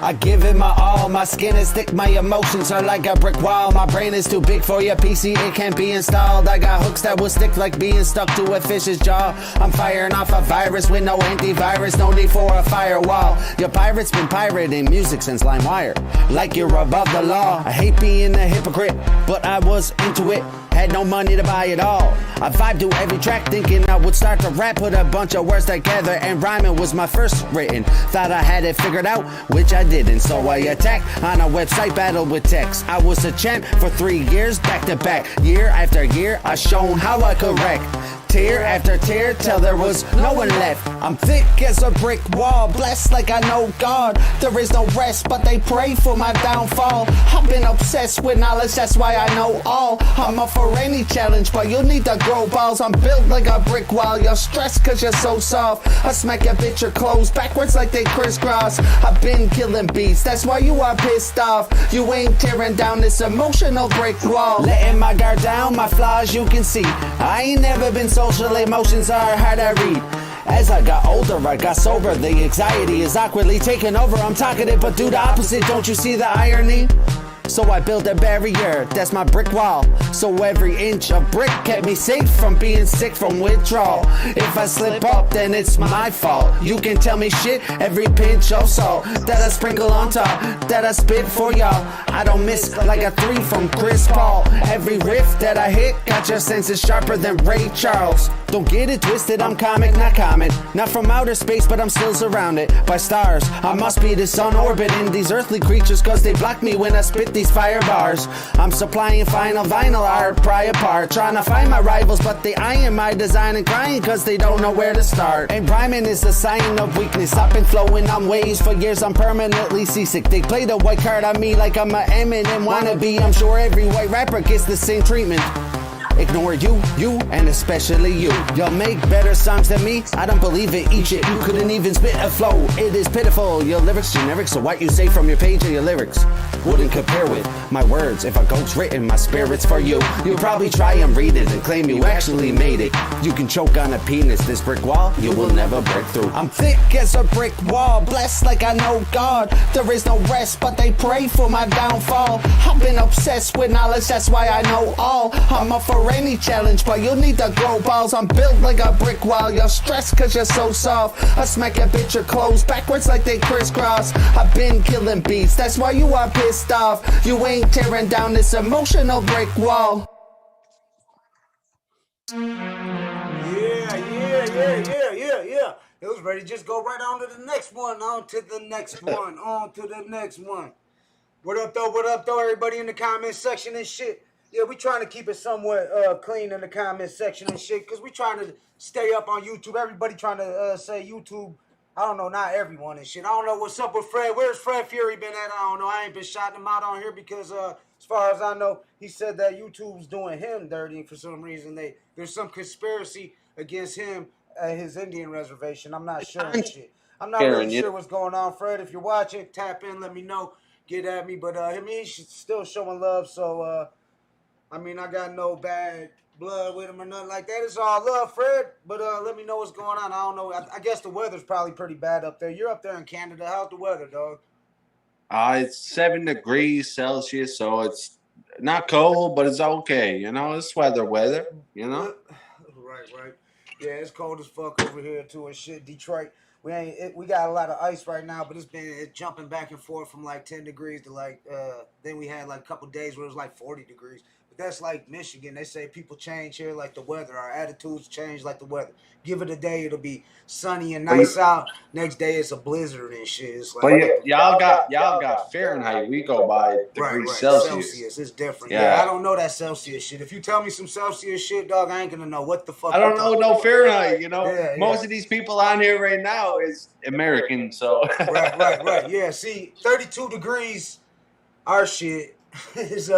I give it my all, my skin is thick, my emotions are like a brick wall. My brain is too big for your PC, it can't be installed. I got hooks that will stick like being stuck to a fish's jaw. I'm firing off a virus with no antivirus, no need for a firewall. Your pirate's been pirating music since LimeWire, like you're above the law. I hate being a hypocrite, but I was into it. Had no money to buy it all. I vibe to every track thinking I would start to rap, put a bunch of words together, and rhyming was my first written. Thought I had it figured out, which I didn't. So I attacked on a website, battled with text. I was a champ for 3 years, back to back. Year after year, I shown how I could wreck. Tear after tear till there was no one left. I'm thick as a brick wall, blessed like I know God. There is no rest, but they pray for my downfall. I've been obsessed with knowledge, that's why I know all. I'm up for any challenge, but you'll need to grow balls. I'm built like a brick wall, you're stressed cause you're so soft. I smack your bitch your clothes backwards like they crisscross. I've been killing beats, that's why you are pissed off. You ain't tearing down this emotional brick wall. Letting my guard down, my flaws you can see. I ain't never been social emotions are hard to read. As I got older, I got sober. The anxiety is awkwardly taking over. I'm talkative, but do the opposite. Don't you see the irony? So I built a barrier, that's my brick wall. So every inch of brick kept me safe from being sick from withdrawal. If I slip up, then it's my fault. You can tell me shit, every pinch of salt that I sprinkle on top, that I spit for y'all. I don't miss like a 3 from Chris Paul. Every riff that I hit got your senses sharper than Ray Charles. Don't get it twisted, I'm comic, not common. Not from outer space, but I'm still surrounded by stars. I must be the sun orbiting these earthly creatures, cause they block me when I spit these fire bars. I'm supplying final vinyl art, prior part. Trying to find my rivals, but they eyeing my design and crying cause they don't know where to start. And rhyming is a sign of weakness. I've been flowing on waves for years, I'm permanently seasick. They play the white card on me like I'm a Eminem wannabe. I'm sure every white rapper gets the same treatment. Ignore you, and especially you. You'll make better songs than me, I don't believe it, eat it. You couldn't even spit a flow, it is pitiful. Your lyrics generic, so what you say from your page or your lyrics wouldn't compare with my words. If a ghost written my spirits for you, you'll probably try and read it and claim you actually made it. You can choke on a penis, this brick wall, you will never break through. I'm thick as a brick wall, blessed like I know God. There is no rest, but they pray for my downfall. I've been obsessed with knowledge, that's why I know all. I'm up for any challenge, but you'll need to grow balls. I'm built like a brick wall, you're stressed cause you're so soft. I smack your bitch your clothes backwards like they crisscross. I've been killing beats, that's why you are pissed off. You ain't tearing down this emotional brick wall. Yeah. It was ready to just go right on to the next one. On to the next one. What up, though? Everybody in the comment section and shit. Yeah, we trying to keep it somewhat clean in the comment section and shit, because we trying to stay up on YouTube. Everybody trying to say YouTube. I don't know, not everyone and shit. I don't know what's up with Fred. Where's Fred Fury been at? I don't know. I ain't been shouting him out on here because, as far as I know, he said that YouTube's doing him dirty for some reason. There's some conspiracy against him at his Indian reservation. I'm not sure and shit. I'm not really sure what's going on, Fred. If you're watching, tap in, let me know. Get at me. But he's still showing love, so I got no bad blood with him or nothing like that. It's all love, Fred. But let me know what's going on. I don't know. I guess the weather's probably pretty bad up there. You're up there in Canada. How's the weather, dog? It's 7 degrees Celsius, so it's not cold, but it's okay. You know, it's weather, you know? Right. Yeah, it's cold as fuck over here, too, and shit. Detroit, we got a lot of ice right now, but it's jumping back and forth from like 10 degrees to like, then we had like a couple days where it was like 40 degrees. But that's like Michigan. They say people change here like the weather. Our attitudes change like the weather. Give it a day, it'll be sunny and nice out. Next day, it's a blizzard and shit. It's like, but y'all got Fahrenheit. We go by degrees Celsius. It's different. Yeah, I don't know that Celsius shit. If you tell me some Celsius shit, dog, I ain't gonna know what the fuck. I don't know no Fahrenheit. You know, most of these people on here right now is American. So right. Yeah, see, 32 degrees, our shit is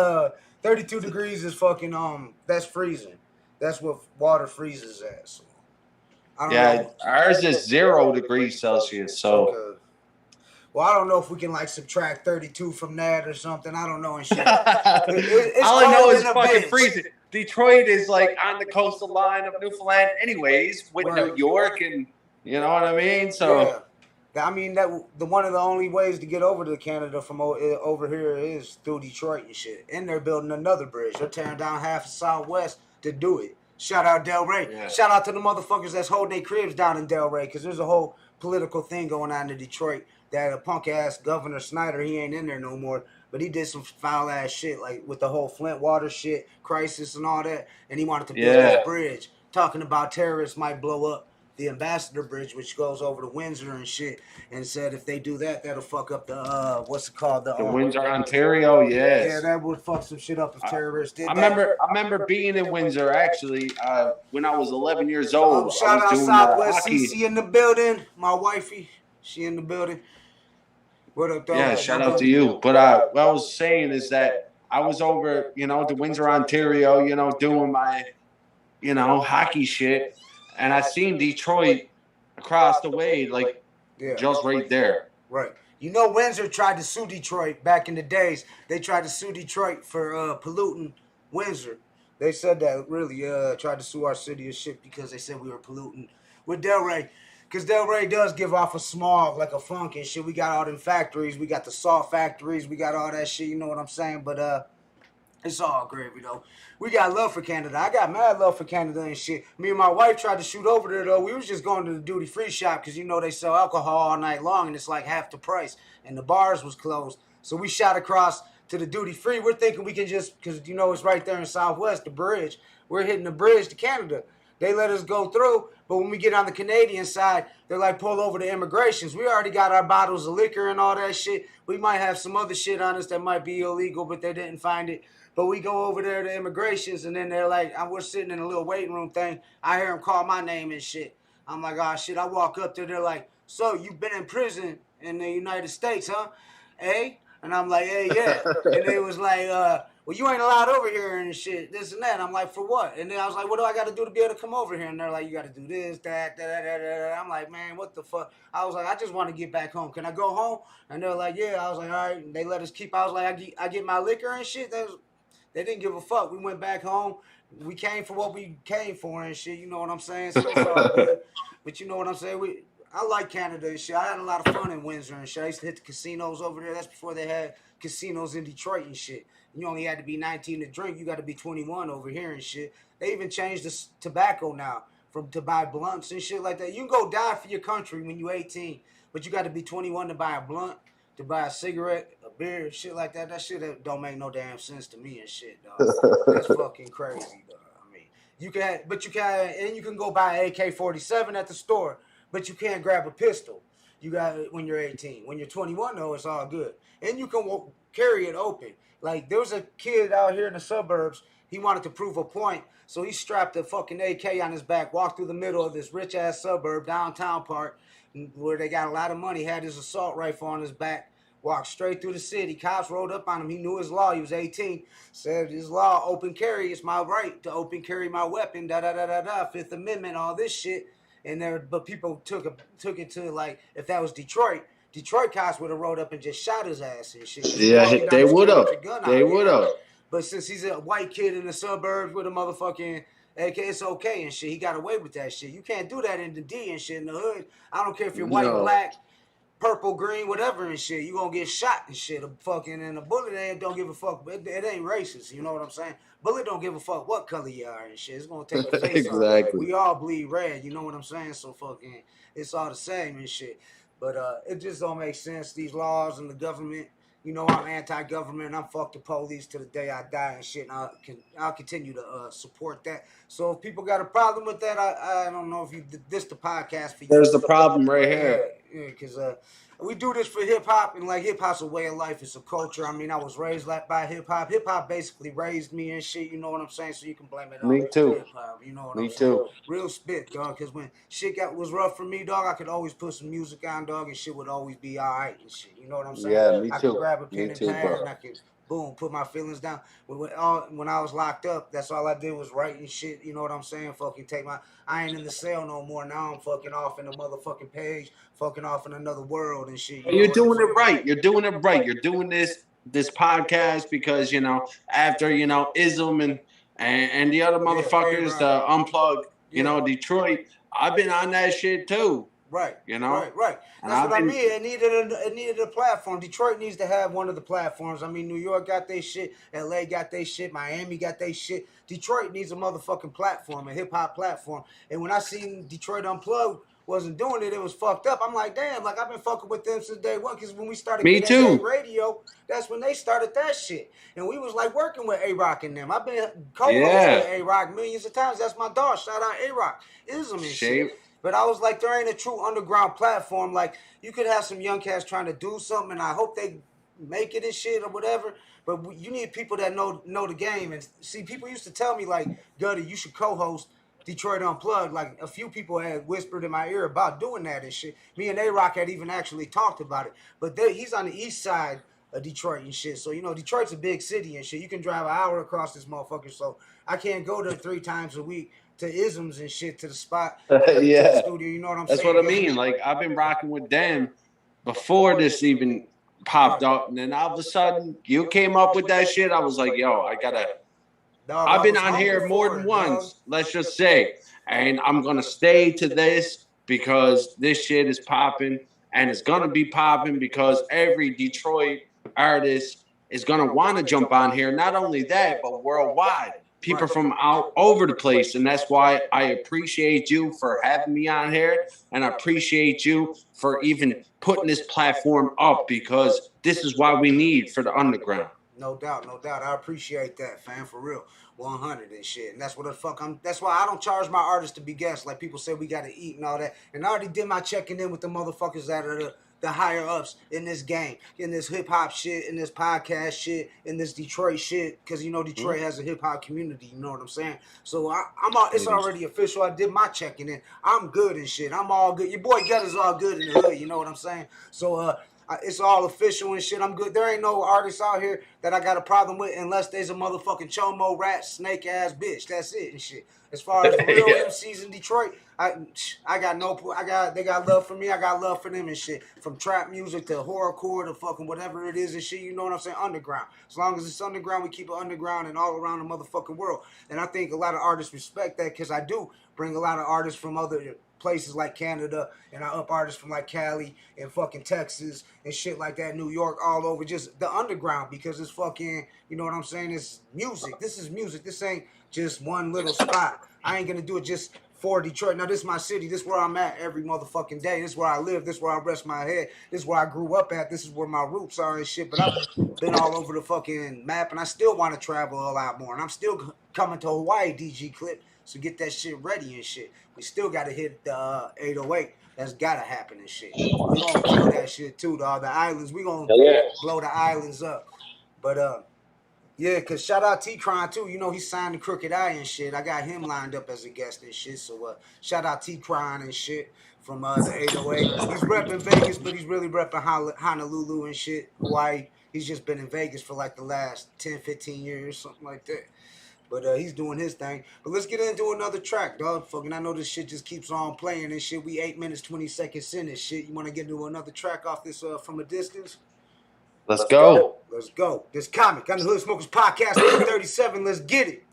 32 degrees is fucking that's freezing. That's what water freezes at. So I don't know. Ours is 0 degrees Celsius. So. Okay. Well, I don't know if we can like subtract 32 from that or something. I don't know and shit. It's all I know is fucking bitch. freezing. Detroit is like on the coastal line of Newfoundland, anyways, with New York, and you know what I mean. So, yeah. I mean that one of the only ways to get over to Canada from over here is through Detroit and shit. And they're building another bridge. They're tearing down half of Southwest to do it. Shout out Delray. Yeah. Shout out to the motherfuckers that's holding their cribs down in Delray, because there's a whole political thing going on in Detroit. That a punk ass Governor Snyder, he ain't in there no more, but he did some foul ass shit, like with the whole Flint water shit crisis and all that, and he wanted to build this bridge, talking about terrorists might blow up the Ambassador Bridge, which goes over to Windsor and shit, and said if they do that, that'll fuck up the what's it called, the Windsor, Ontario. Yeah, that would fuck some shit up if terrorists did. I remember being in Windsor actually when I was 11 years old. Shout out Southwest CC in the building, my wifey, she in the building. What up, dog? Yeah, shout out to you. But what I was saying is that I was over, to Windsor, Ontario, doing my, hockey shit. And I seen Detroit across the way, like just right there. Right. Windsor tried to sue Detroit back in the days. They tried to sue Detroit for polluting Windsor. They said that really tried to sue our city of shit because they said we were polluting with Delray. Because Delray does give off a smog, like a funk and shit. We got all them factories. We got the salt factories. We got all that shit. You know what I'm saying? But it's all gravy, though. We got love for Canada. I got mad love for Canada and shit. Me and my wife tried to shoot over there, though. We was just going to the duty-free shop because, you know, they sell alcohol all night long, and it's like half the price. And the bars was closed. So we shot across to the duty-free. We're thinking we can just, because, you know, it's right there in Southwest, the bridge. We're hitting the bridge to Canada. They let us go through, but when we get on the Canadian side, they're like, pull over to immigrations. We already got our bottles of liquor and all that shit. We might have some other shit on us that might be illegal, but they didn't find it. But we go over there to immigrations, and then they're like, we're sitting in a little waiting room thing. I hear them call my name and shit. I'm like, oh, shit. I walk up there. They're like, so you've been in prison in the United States, huh? Eh? And I'm like, hey, yeah. And they was like, well, you ain't allowed over here and shit, this and that. I'm like, for what? And then I was like, what do I got to do to be able to come over here? And they're like, you got to do this, that. I'm like, man, what the fuck? I was like, I just want to get back home. Can I go home? And they're like, yeah. I was like, all right. And they let us keep. I was like, I get my liquor and shit. They didn't give a fuck. We went back home. We came for what we came for and shit. You know what I'm saying? So it's all good. But you know what I'm saying? I like Canada and shit. I had a lot of fun in Windsor and shit. I used to hit the casinos over there. That's before they had casinos in Detroit and shit. You only had to be 19 to drink. You got to be 21 over here and shit. They even changed the tobacco now to buy blunts and shit like that. You can go die for your country when you're 18, but you got to be 21 to buy a blunt, to buy a cigarette, a beer, shit like that. That shit don't make no damn sense to me and shit, dog. That's fucking crazy, dog. I mean, you can go buy an AK-47 at the store, but you can't grab a pistol. You got it when you're 18. When you're 21, though, it's all good. And you can carry it open. Like, there was a kid out here in the suburbs. He wanted to prove a point, so he strapped a fucking AK on his back, walked through the middle of this rich-ass suburb, downtown part, where they got a lot of money, had his assault rifle on his back, walked straight through the city. Cops rolled up on him. He knew his law. He was 18. Said his law, open carry. It's my right to open carry my weapon, da-da-da-da-da, Fifth Amendment, all this shit. But people took it to, like, if that was Detroit cops would have rolled up and just shot his ass and shit. Yeah, they would have. They would have. But since he's a white kid in the suburbs with a motherfucking AK, it's okay and shit. He got away with that shit. You can't do that in the D and shit in the hood. I don't care if you're white, black, purple, green, whatever and shit. You gonna get shot and shit. And a bullet don't give a fuck. It ain't racist. You know what I'm saying? Bullet don't give a fuck what color you are and shit. It's gonna take your face off. We all bleed red. You know what I'm saying? So fucking, it's all the same and shit. But it just don't make sense. These laws and the government. You know, I'm anti-government. I'm fuck the police to the day I die and shit. And I'll continue to support that. So if people got a problem with that, I don't know if this the podcast for you. There's the problem right here. Yeah, because we do this for hip hop, and like hip hop's a way of life. It's a culture. I mean, I was raised by hip hop. Hip hop basically raised me and shit. You know what I'm saying? So you can blame it on hip hop. You know what I'm saying? Me too. Real spit, dog. Because when shit was rough for me, dog, I could always put some music on, dog, and shit would always be all right and shit. You know what I'm saying? Yeah, me too. I could grab a pen and pad, and I could boom, put my feelings down. When I was locked up, that's all I did was write and shit. You know what I'm saying? Fucking I ain't in the cell no more. Now I'm fucking off in the motherfucking page, fucking off in another world and shit. You're doing it right. You're doing it right. You're doing this podcast because, you know, after, you know, Ism and the other motherfuckers, the Unplug, you know, Detroit, I've been on that shit too. Right. You know? Right. That's what I mean. It needed a platform. Detroit needs to have one of the platforms. I mean, New York got their shit. LA got their shit. Miami got their shit. Detroit needs a motherfucking platform, a hip-hop platform. And when I seen Detroit Unplugged wasn't doing it, it was fucked up. I'm like, damn, like I've been fucking with them since day one. Because when we started getting radio, that's when they started that shit. And we was like working with A-Rock and them. I've been co-hosting with A-Rock millions of times. That's my dog. Shout out A-Rock. Ism and shit. But I was like, there ain't a true underground platform. Like, you could have some young cats trying to do something, and I hope they make it and shit or whatever. But you need people that know the game. And see, people used to tell me, like, Gutty, you should co-host Detroit Unplugged. Like, a few people had whispered in my ear about doing that and shit. Me and A-Rock had even actually talked about it. But he's on the east side of Detroit and shit. So, you know, Detroit's a big city and shit. You can drive an hour across this motherfucker. So I can't go there 3 times a week to Isms and shit to the spot. To the studio, you know what I'm saying? That's what I mean. Like, I've been rocking with them before this even popped up, and then all of a sudden you came up with that shit. I was like, yo, I gotta Dog, I've been I was on here hungry more for than it, once, dog. let's just say. And I'm going to stay to this because this shit is popping. And it's going to be popping because every Detroit artist is going to want to jump on here. Not only that, but worldwide. People from all over the place. And that's why I appreciate you for having me on here. And I appreciate you for even putting this platform up because this is what we need for the underground. No doubt, no doubt. I appreciate that, fam, for real. 100 and shit. And that's what the fuck that's why I don't charge my artists to be guests. Like people say we gotta eat and all that. And I already did my checking in with the motherfuckers that are the higher ups in this game, in this hip hop shit, in this podcast shit, in this Detroit shit. Cause you know Detroit has a hip hop community, you know what I'm saying? So it's already official. I did my checking in. I'm good and shit. I'm all good. Your boy Gutta's all good in the hood, you know what I'm saying? So it's all official and shit. I'm good. There ain't no artists out here that I got a problem with unless there's a motherfucking chomo rat snake ass bitch. That's it and shit. As far as the real MCs in Detroit, they got love for me. I got love for them and shit. From trap music to horrorcore to fucking whatever it is and shit. You know what I'm saying? Underground. As long as it's underground, we keep it underground and all around the motherfucking world. And I think a lot of artists respect that because I do bring a lot of artists from other places like Canada, and I up artists from like Cali and fucking Texas and shit like that, New York, all over, just the underground, because it's fucking, you know what I'm saying, it's music. This is music. This ain't just one little spot. I ain't gonna do it just for Detroit. Now, this is my city. This is where I'm at every motherfucking day. This is where I live. This is where I rest my head. This is where I grew up at. This is where my roots are and shit. But I've been all over the fucking map, and I still want to travel a lot more. And I'm still coming to Hawaii, DG Clip. So get that shit ready and shit. We still got to hit the 808. That's got to happen and shit. We going to kill that shit too, dog. The islands, we going to blow the islands up. But, yeah, because shout out T-Cron too. You know, he signed the Crooked Eye and shit. I got him lined up as a guest and shit. So, shout out T-Cron and shit from the 808. He's repping Vegas, but he's really repping Honolulu and shit, Hawaii. He's just been in Vegas for like the last 10, 15 years, something like that. But he's doing his thing. But let's get into another track, dog. Fucking, I know this shit just keeps on playing and shit. We 8 minutes, 20 seconds in this shit. You want to get into another track off this From a Distance? Let's go. Let's go. This comic on the Hood Smokers Podcast, number 37. Let's get it.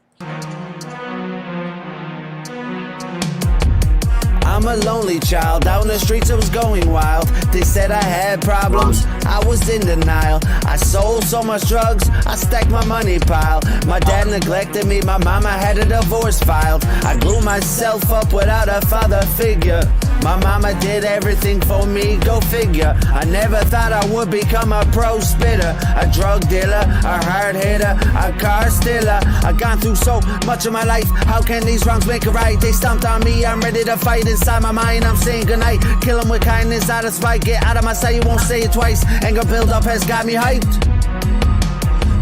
I'm a lonely child, out in the streets I was going wild. They said I had problems, I was in denial. I sold so much drugs, I stacked my money pile. My dad neglected me, my mama had a divorce filed. I grew myself up without a father figure. My mama did everything for me, go figure. I never thought I would become a pro spitter, a drug dealer, a hard hitter, a car stealer. I've gone through so much of my life, how can these wrongs make it right? They stomped on me, I'm ready to fight. Inside my mind, I'm saying goodnight. Kill them with kindness, out of spite. Get out of my sight, you won't say it twice. Anger build up has got me hyped.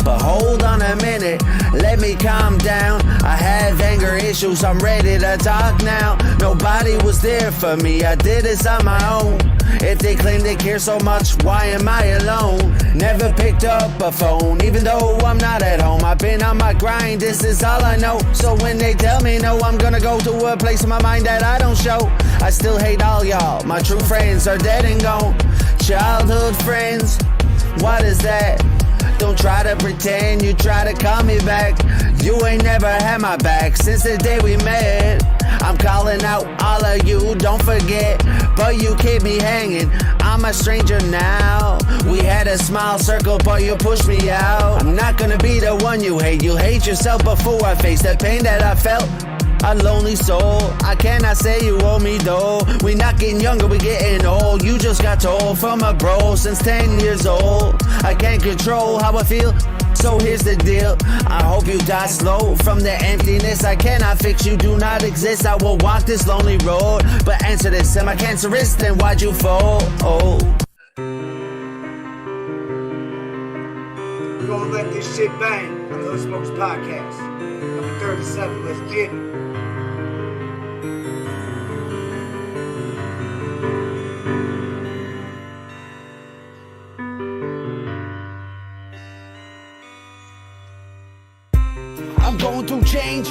But hold on a minute, let me calm down. I have anger issues, I'm ready to talk now. Nobody was there for me, I did this on my own. If they claim they care so much, why am I alone? Never picked up a phone, even though I'm not at home. I've been on my grind, this is all I know. So when they tell me no, I'm gonna go to a place in my mind that I don't show. I still hate all y'all, my true friends are dead and gone. Childhood friends, what is that? Don't try to pretend you try to call me back. You ain't never had my back since the day we met. I'm calling out all of you, don't forget. But you keep me hanging, I'm a stranger now. We had a small circle, but you pushed me out. I'm not gonna be the one you hate yourself before I face the pain that I felt. A lonely soul, I cannot say you owe me though. We not getting younger, we getting old. You just got told from a bro since 10 years old. I can't control how I feel, so here's the deal. I hope you die slow from the emptiness. I cannot fix, you do not exist. I will walk this lonely road, but answer this, am I cancerous? Then why'd you fall? Oh. We're gonna let this shit bang on the Hood Smokers Podcast. Number 37, let's get it. I'm going through change,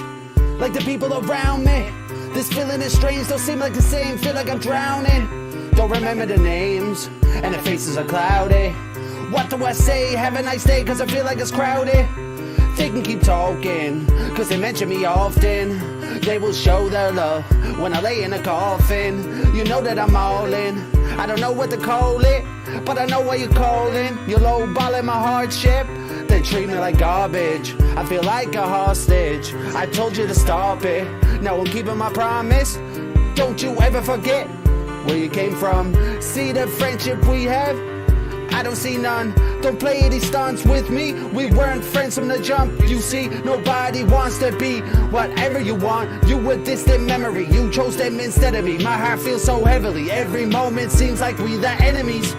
like the people around me. This feeling is strange, don't seem like the same. Feel like I'm drowning, don't remember the names, and the faces are cloudy. What do I say? Have a nice day, cause I feel like it's crowded. They can keep talking, cause they mention me often. They will show their love when I lay in a coffin. You know that I'm all in. I don't know what to call it, but I know what you're calling. You're lowballing my hardship. They treat me like garbage. I feel like a hostage. I told you to stop it. Now I'm keeping my promise. Don't you ever forget where you came from. See the friendship we have? I don't see none. Don't play these stunts with me. We weren't friends from the jump. You see, nobody wants to be whatever you want. You a distant memory. You chose them instead of me. My heart feels so heavily. Every moment seems like we the enemies.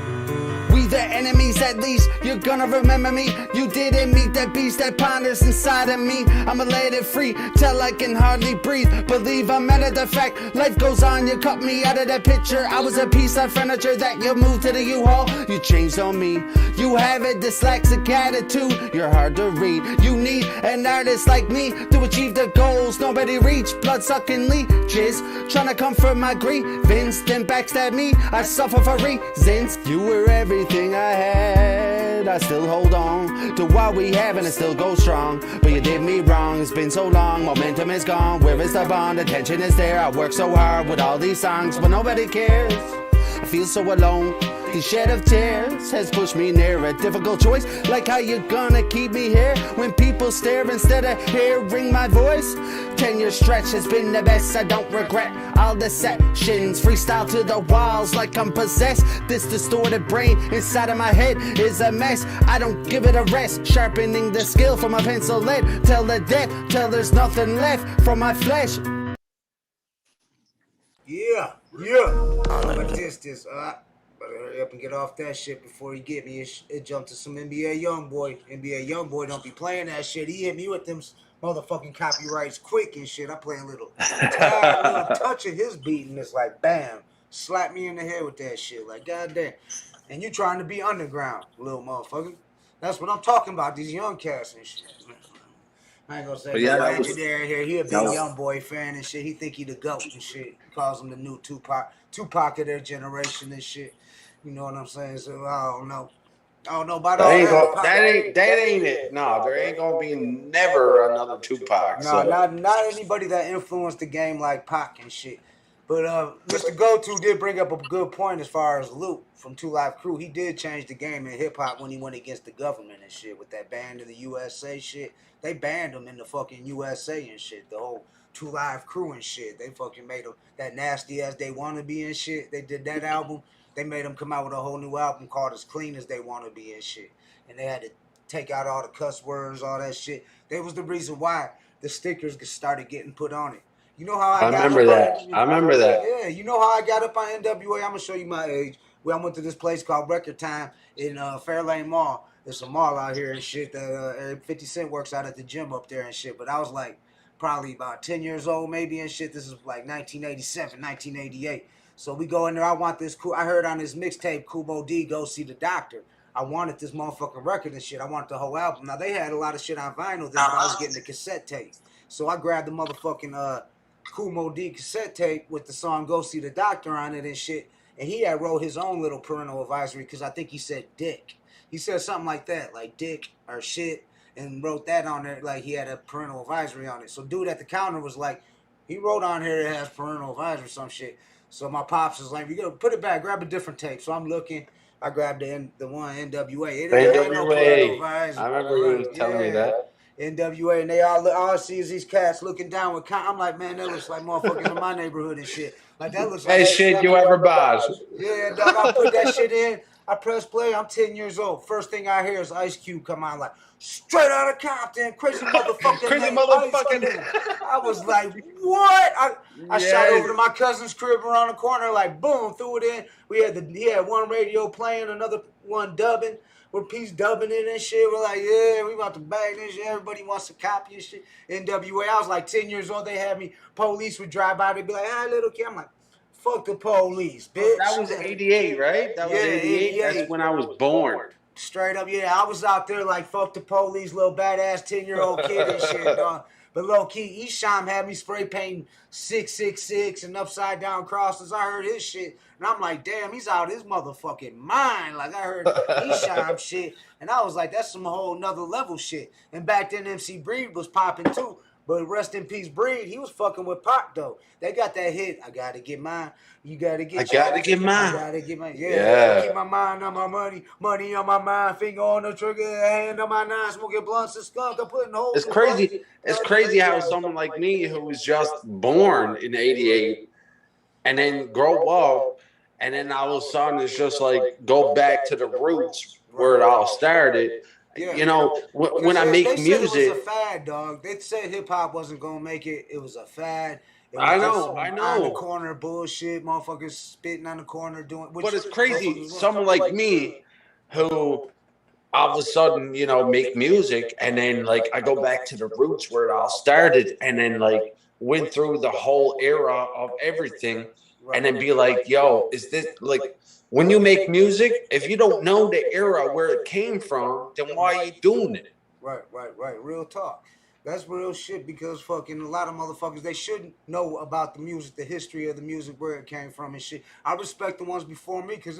We the enemies, at least you're gonna remember me. You didn't meet that beast that ponders inside of me. I'ma let it free till I can hardly breathe. Believe I'm mad at the fact life goes on. You cut me out of that picture. I was a piece of furniture that you moved to the U-Haul. You changed on me. You have a dyslexic attitude. You're hard to read. You need an artist like me to achieve the goals nobody reached. Blood-sucking leeches trying to comfort my grievance, then backstab me. I suffer for reasons. You were everything I had. I still hold on to what we have and it still goes strong. But you did me wrong, it's been so long. Momentum is gone, where is the bond? Attention is there. I work so hard with all these songs, but nobody cares. I feel so alone. The shed of tears has pushed me near a difficult choice. Like how you gonna keep me here when people stare instead of hearing my voice? 10-year stretch has been the best. I don't regret all the sessions. Freestyle to the walls like I'm possessed. This distorted brain inside of my head is a mess. I don't give it a rest. Sharpening the skill from my pencil lead till the death, till there's nothing left from my flesh. Yeah. But this. Better hurry up and get off that shit before he get me. It jumped to some NBA Youngboy. NBA Youngboy don't be playing that shit. He hit me with them motherfucking copyrights quick and shit. I play a little touch of his beat and it's like bam, slap me in the head with that shit. Like goddamn. And you trying to be underground, little motherfucker. That's what I'm talking about. These young cats and shit. I ain't gonna say there here. He a big Youngboy fan and shit. He think he the GOAT and shit. He calls him the new Tupac of their generation and shit. You know what I'm saying? So I don't know about that ain't it. No, there ain't gonna be never another Tupac. No, not anybody that influenced the game like Pac and shit. But Mr. Go-To did bring up a good point as far as Luke from 2 Live Crew. He did change the game in hip hop when he went against the government and shit with that ban of the USA shit. They banned him in the fucking USA and shit. The whole 2 Live Crew and shit. They fucking made him that nasty as they wanna be and shit. They did that album. They made him come out with a whole new album called As Clean as They Wanna Be and shit. And they had to take out all the cuss words, all that shit. That was the reason why the stickers started getting put on it. You know how I remember that. Yeah, you know how I got up on NWA? I'm gonna show you my age. I went to this place called Record Time in Fairlane Mall. There's a mall out here and shit that 50 Cent works out at the gym up there and shit. But I was like probably about 10 years old maybe and shit. This is like 1987, 1988. So we go in there. I want this cool. I heard on his mixtape, Kubo D, Go See the Doctor. I wanted this motherfucking record and shit. I wanted the whole album. Now they had a lot of shit on vinyl then, but I was getting the cassette tape. So I grabbed the motherfucking Kumo D cassette tape with the song Go See the Doctor on it and shit. And he had wrote his own little parental advisory because I think he said dick. He said something like that, like dick or shit, and wrote that on there like he had a parental advisory on it. So dude at the counter was like, he wrote on here it has parental advisory or some shit. So my pops was like, "You gotta put it back, grab a different tape." So I'm looking. I grabbed the one NWA. NWA. I remember you telling me that. NWA, and they all I see is these cats looking down with. I'm like, man, that looks like motherfuckers in my neighborhood and shit. Like that looks like. Hey, shit, you ever buy? Yeah, dog. I put that shit in. I press play. I'm 10 years old. First thing I hear is Ice Cube come on like, straight out of Compton, crazy motherfucking crazy motherfucking. I was like, what? I shot over to my cousin's crib around the corner, like boom, threw it in. He had one radio playing, another one dubbing. With Peace dubbing it and shit. We're like, yeah, we about to bag this shit. Everybody wants to copy and shit. NWA. I was like 10 years old. They had me. Police would drive by. They'd be like, ah, little kid. I'm like, fuck the police, bitch. That was 88, right? That was 88. That's when I was born. Straight up, yeah. I was out there like, fuck the police, little badass 10-year-old kid and shit, dog. But low key, Esham had me spray painting 666 and upside down crosses. I heard his shit, and I'm like, damn, he's out of his motherfucking mind. Like I heard Esham shit, and I was like, that's some whole nother level shit. And back then, MC Breed was popping too. But rest in peace, Breed. He was fucking with Pac though. They got that hit. I gotta get mine. You gotta get. I gotta get mine. I gotta get mine. Yeah. Keep my mind on my money, money on my mind, finger on the trigger, hand on my nine, smoking blunts and skunk. I'm putting holes. It's crazy. It's crazy how someone like me, who was just born in '88, and then grow up, and then all of a sudden it's just like go back to the roots where it all started. Yeah. You know, when I make they music, said it was a fad, dog. They said hip hop wasn't gonna make it. It was a fad. It was I just know. On the corner bullshit, motherfuckers spitting on the corner doing. But it's crazy. Someone like me, who all of a sudden, you know, make music, and then like I go back to the roots where it all started, and then like went through the whole era of everything, and then be like, yo, is this like? When you make music, if you don't know the era where it came from, then why are you doing it? Right. Real talk. That's real shit because fucking a lot of motherfuckers, they shouldn't know about the music, the history of the music, where it came from and shit. I respect the ones before me because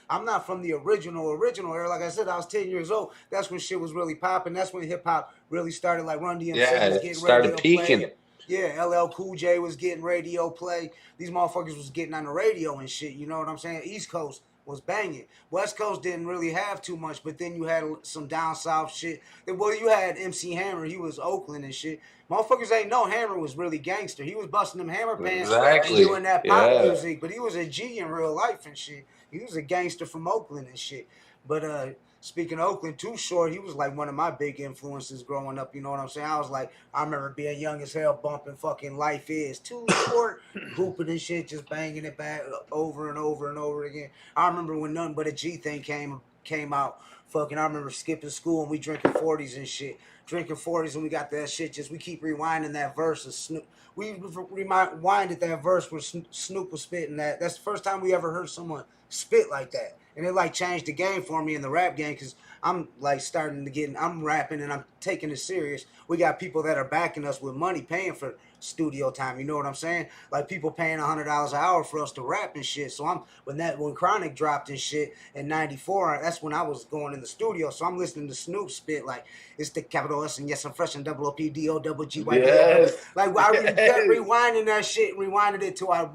I'm not from the original era. Like I said, I was 10 years old. That's when shit was really popping. That's when hip hop really started. Like Run DMC was getting started peaking. Play. Yeah, LL Cool J was getting radio play. These motherfuckers was getting on the radio and shit. You know what I'm saying? East Coast was banging. West Coast didn't really have too much, but then you had some down south shit. Well, you had MC Hammer. He was Oakland and shit. Motherfuckers ain't know Hammer was really gangster. He was busting them hammer pants and doing that pop music, but he was a G in real life and shit. He was a gangster from Oakland and shit. But speaking of Oakland, Too Short, he was like one of my big influences growing up. You know what I'm saying? I remember being young as hell, bumping fucking Life Is Too Short, hooping and shit, just banging it back over and over and over again. I remember when Nothing But a G Thing came out. Fucking, I remember skipping school and we drinking 40s and shit. Drinking 40s and we got that shit. Just we keep rewinding that verse of Snoop. We rewinded that verse where Snoop was spitting that. That's the first time we ever heard someone spit like that. And it like changed the game for me in the rap game because I'm like I'm rapping and I'm taking it serious. We got people that are backing us with money paying for studio time. You know what I'm saying? Like people paying $100 an hour for us to rap and shit. So when Chronic dropped and shit in '94, that's when I was going in the studio. So I'm listening to Snoop spit like it's the capital S and yes I'm fresh and double OPDO double GY. Yes. Like I kept rewinding that shit, rewinded it till I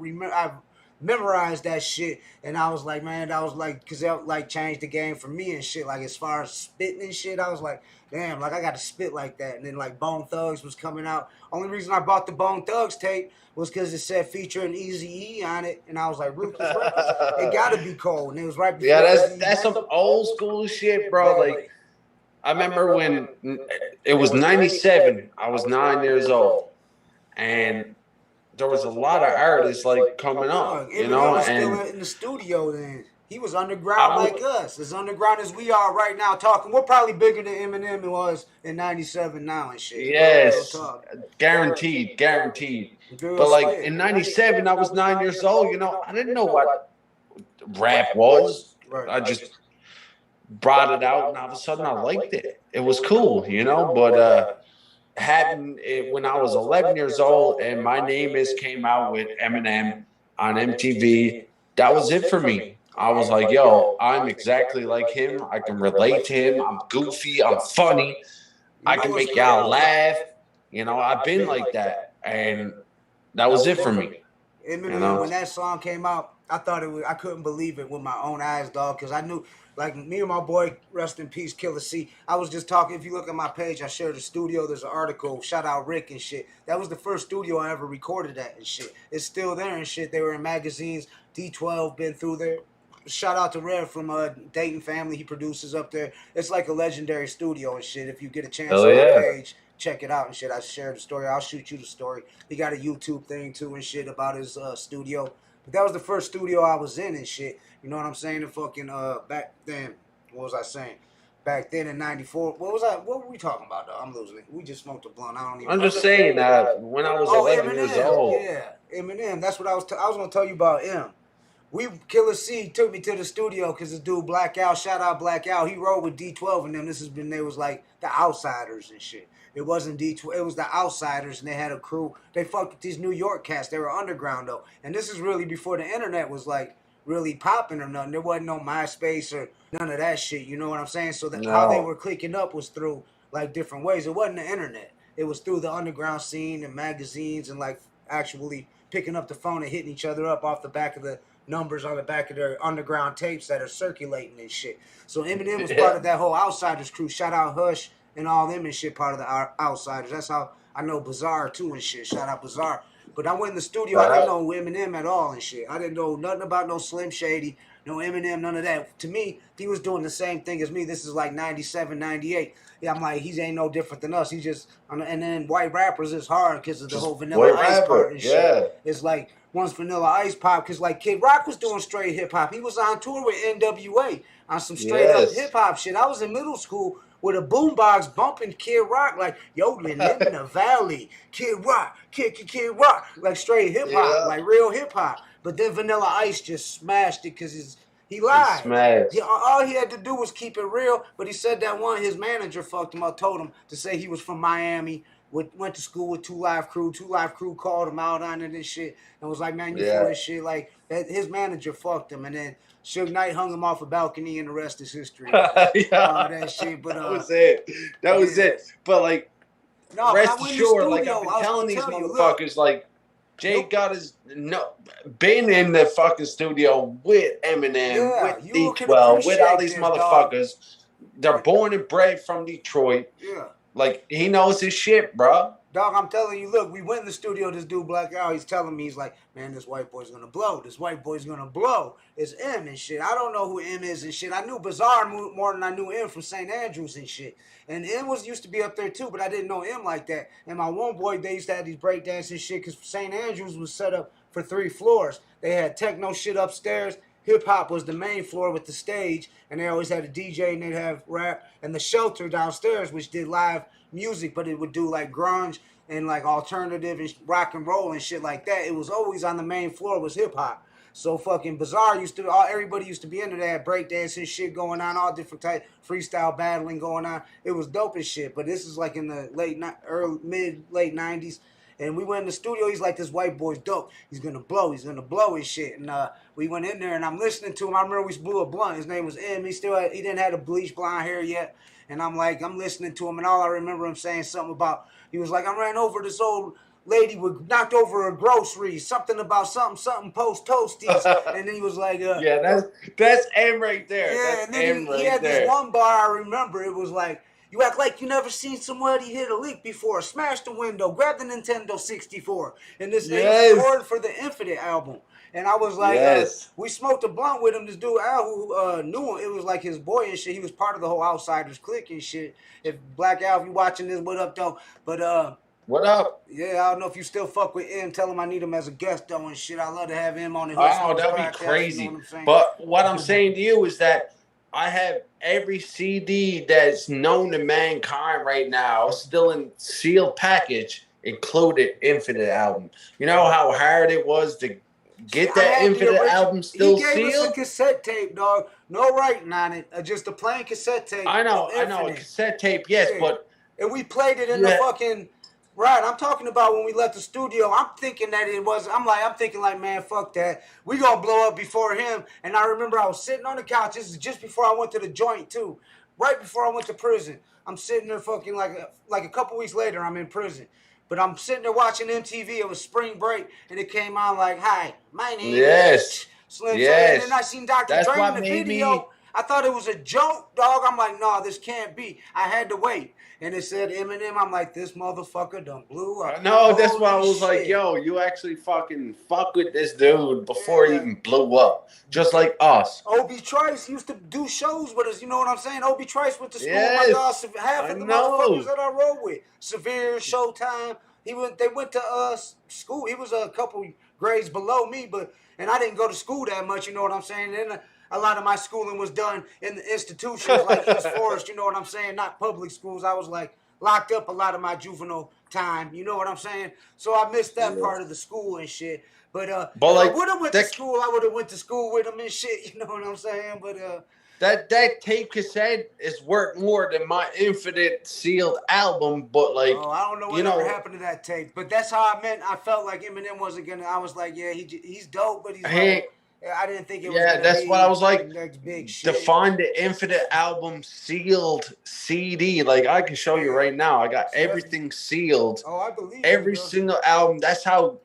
memorized that shit, and I was like, man, that was like, cause that like changed the game for me and shit. Like as far as spitting and shit, I was like, damn, like I got to spit like that. And then like Bone Thugs was coming out. Only reason I bought the Bone Thugs tape was because it said featuring Eazy-E on it, and I was like, Ruthless Records, it got to be cold. And it was right before. Yeah, that's some old school shit, bro. Like I remember when it was '97. I was 9 years old, and there was a lot of artists like coming up, you know, was and still in the studio then. He was underground like us, as underground as we are right now talking. We're probably bigger than Eminem was in '97 now and shit. yes, guaranteed. But like in '97, I was 9 years old. You know, I didn't know what rap was. I just brought it out, and all of a sudden I liked it. It was cool, you know. But having it when I was 11 years old and My Name Is came out with Eminem on MTV, that was it for me. I was like, yo, I'm exactly like him. I can relate to him. I'm goofy. I'm funny. I can make y'all laugh. You know, I've been like that. And that was it for me. Eminem, when that song came out, I couldn't believe it with my own eyes, dog, because I knew, like, me and my boy, rest in peace, Killer C, I was just talking, if you look at my page, I shared the studio, there's an article, shout out Rick and shit. That was the first studio I ever recorded at and shit. It's still there and shit. They were in magazines, D12 been through there. Shout out to Red from Dayton Family, he produces up there. It's like a legendary studio and shit. If you get a chance on my page, check it out and shit. I shared the story. I'll shoot you the story. He got a YouTube thing too and shit about his studio. But that was the first studio I was in and shit. You know what I'm saying? And fucking back then, what was I saying? Back then in '94, what were we talking about though? I'm losing it. We just smoked a blunt. I don't even. I'm just saying that when I was 11 years old. Yeah, Eminem. That's what I was gonna tell you about M. Killer C took me to the studio because this dude Blackout, shout out Blackout, he rode with D12 and them. They was like the Outsiders and shit. It wasn't D12, it was the Outsiders, and they had a crew. They fucked with these New York cats. They were underground though, and this is really before the internet was like really popping or nothing. There wasn't no MySpace or none of that shit. You know what I'm saying? So how they were clicking up was through like different ways. It wasn't the internet. It was through the underground scene and magazines and like actually picking up the phone and hitting each other up off the back of the numbers on the back of their underground tapes that are circulating and shit. So Eminem was part of that whole Outsiders crew. Shout out Hush and all them and shit, part of the Outsiders. That's how I know Bizarre too and shit. Shout out Bizarre. But I went in the studio, I didn't know Eminem at all and shit. I didn't know nothing about no Slim Shady, no Eminem, none of that. To me, he was doing the same thing as me. This is like 97, 98. Yeah, I'm like, he ain't no different than us. He just, and then white rappers is hard because of the whole Vanilla Ice part and shit. It's like, once Vanilla Ice pop, because like Kid Rock was doing straight hip hop. He was on tour with NWA on some straight up hip hop shit. I was in middle school with a boombox bumping Kid Rock, like yodeling in the valley. Kid Rock, Kid Rock, like straight hip hop, like real hip hop. But then Vanilla Ice just smashed it because he lied. All he had to do was keep it real. But he said that his manager fucked him up, told him to say he was from Miami. Went to school with 2 Live Crew. 2 Live Crew called him out on it and shit. And was like, man, you full of shit. Like, his manager fucked him. And then Suge Knight hung him off a balcony and the rest is history. That shit. But, that was it. That was it. But, like, rest assured, like, I've been telling these motherfuckers, like, Jay got his been in the fucking studio with Eminem, with D12, with all these motherfuckers. They're born and bred from Detroit. Yeah. Like, he knows his shit, bro. Dog, I'm telling you, look, we went in the studio, this dude Blackout, he's telling me, he's like, man, this white boy's gonna blow. This white boy's gonna blow. It's M and shit. I don't know who M is and shit. I knew Bizarre more than I knew M from St. Andrews and shit. And M used to be up there too, but I didn't know M like that. And my one boy, they used to have these breakdance and shit, because St. Andrews was set up for 3 floors. They had techno shit upstairs. Hip-hop was the main floor with the stage, and they always had a DJ, and they'd have rap. And the Shelter downstairs, which did live music, but it would do like grunge and like alternative and rock and roll and shit like that. It was always on the main floor was hip-hop. So fucking Bizarre everybody used to be into that, breakdancing shit going on, all different type freestyle battling going on. It was dope as shit, but this is like in the late 90s. And we went in the studio. He's like, this white boy's dope. He's going to blow. He's going to blow his shit. And we went in there, and I'm listening to him. I remember we blew a blunt. His name was M. He didn't have the bleach blonde hair yet. And I'm like, I'm listening to him, and all I remember him saying something about, he was like, I ran over this old lady knocked over her groceries, something about something post toasties. And then he was like, that's M right there. Yeah, that's and then he had this one bar, I remember. It was like, you act like you never seen somebody hit a leak before. Smash the window. Grab the Nintendo 64. And this thing recorded for the Infinite album. And I was like, we smoked a blunt with him. This dude, Al, who knew him. It was like his boy and shit. He was part of the whole Outsiders clique and shit. If Black Al, if you watching this, what up, though? But, what up? Yeah, I don't know if you still fuck with him. Tell him I need him as a guest, though, and shit. I love to have him on the Oh, that'd be crazy. You know but what I'm saying to you is that I have every CD that's known to mankind right now still in sealed package, included Infinite album. You know how hard it was to get that Infinite album still sealed? He gave us a cassette tape, dog. No writing on it. Just a plain cassette tape. I know, a cassette tape, yes, but... And we played it in the fucking... Right, I'm talking about when we left the studio. I'm thinking that it was, I'm thinking like, man, fuck that. We gonna blow up before him. And I remember I was sitting on the couch. This is just before I went to the joint, too. Right before I went to prison. I'm sitting there fucking like a couple weeks later, I'm in prison. But I'm sitting there watching MTV. It was spring break. And it came on like, hi, my name is Slim Shady. And then I seen Dr. Dre in the video. I thought it was a joke, dog. I'm like, no, this can't be. I had to wait. And it said Eminem. I'm like, this motherfucker done blew up. No, that's why I was like, yo, you actually fucking fuck with this dude before he even blew up. Just like us. Obi Trice used to do shows with us. You know what I'm saying? Obi Trice went to school with my dog. Half of the motherfuckers that I rode with. Severe, Showtime. They went to school. He was a couple grades below me, and I didn't go to school that much. You know what I'm saying? And a lot of my schooling was done in the institutions like East Forest, you know what I'm saying? Not public schools. I was like locked up a lot of my juvenile time. You know what I'm saying? So I missed that part of the school and shit. But if I would have went to school, I would have went to school with him and shit. You know what I'm saying? But that tape cassette is worth more than my Infinite sealed album. But like, I don't know whatever happened to that tape. But that's how I felt like Eminem wasn't gonna. I was like, yeah, he's dope, but he's like, I didn't think it was. Yeah, that's what I was like. Next big To shit. find the Infinite album sealed CD, like I can show you right now. I got everything sealed. Oh, I believe every single album. That's how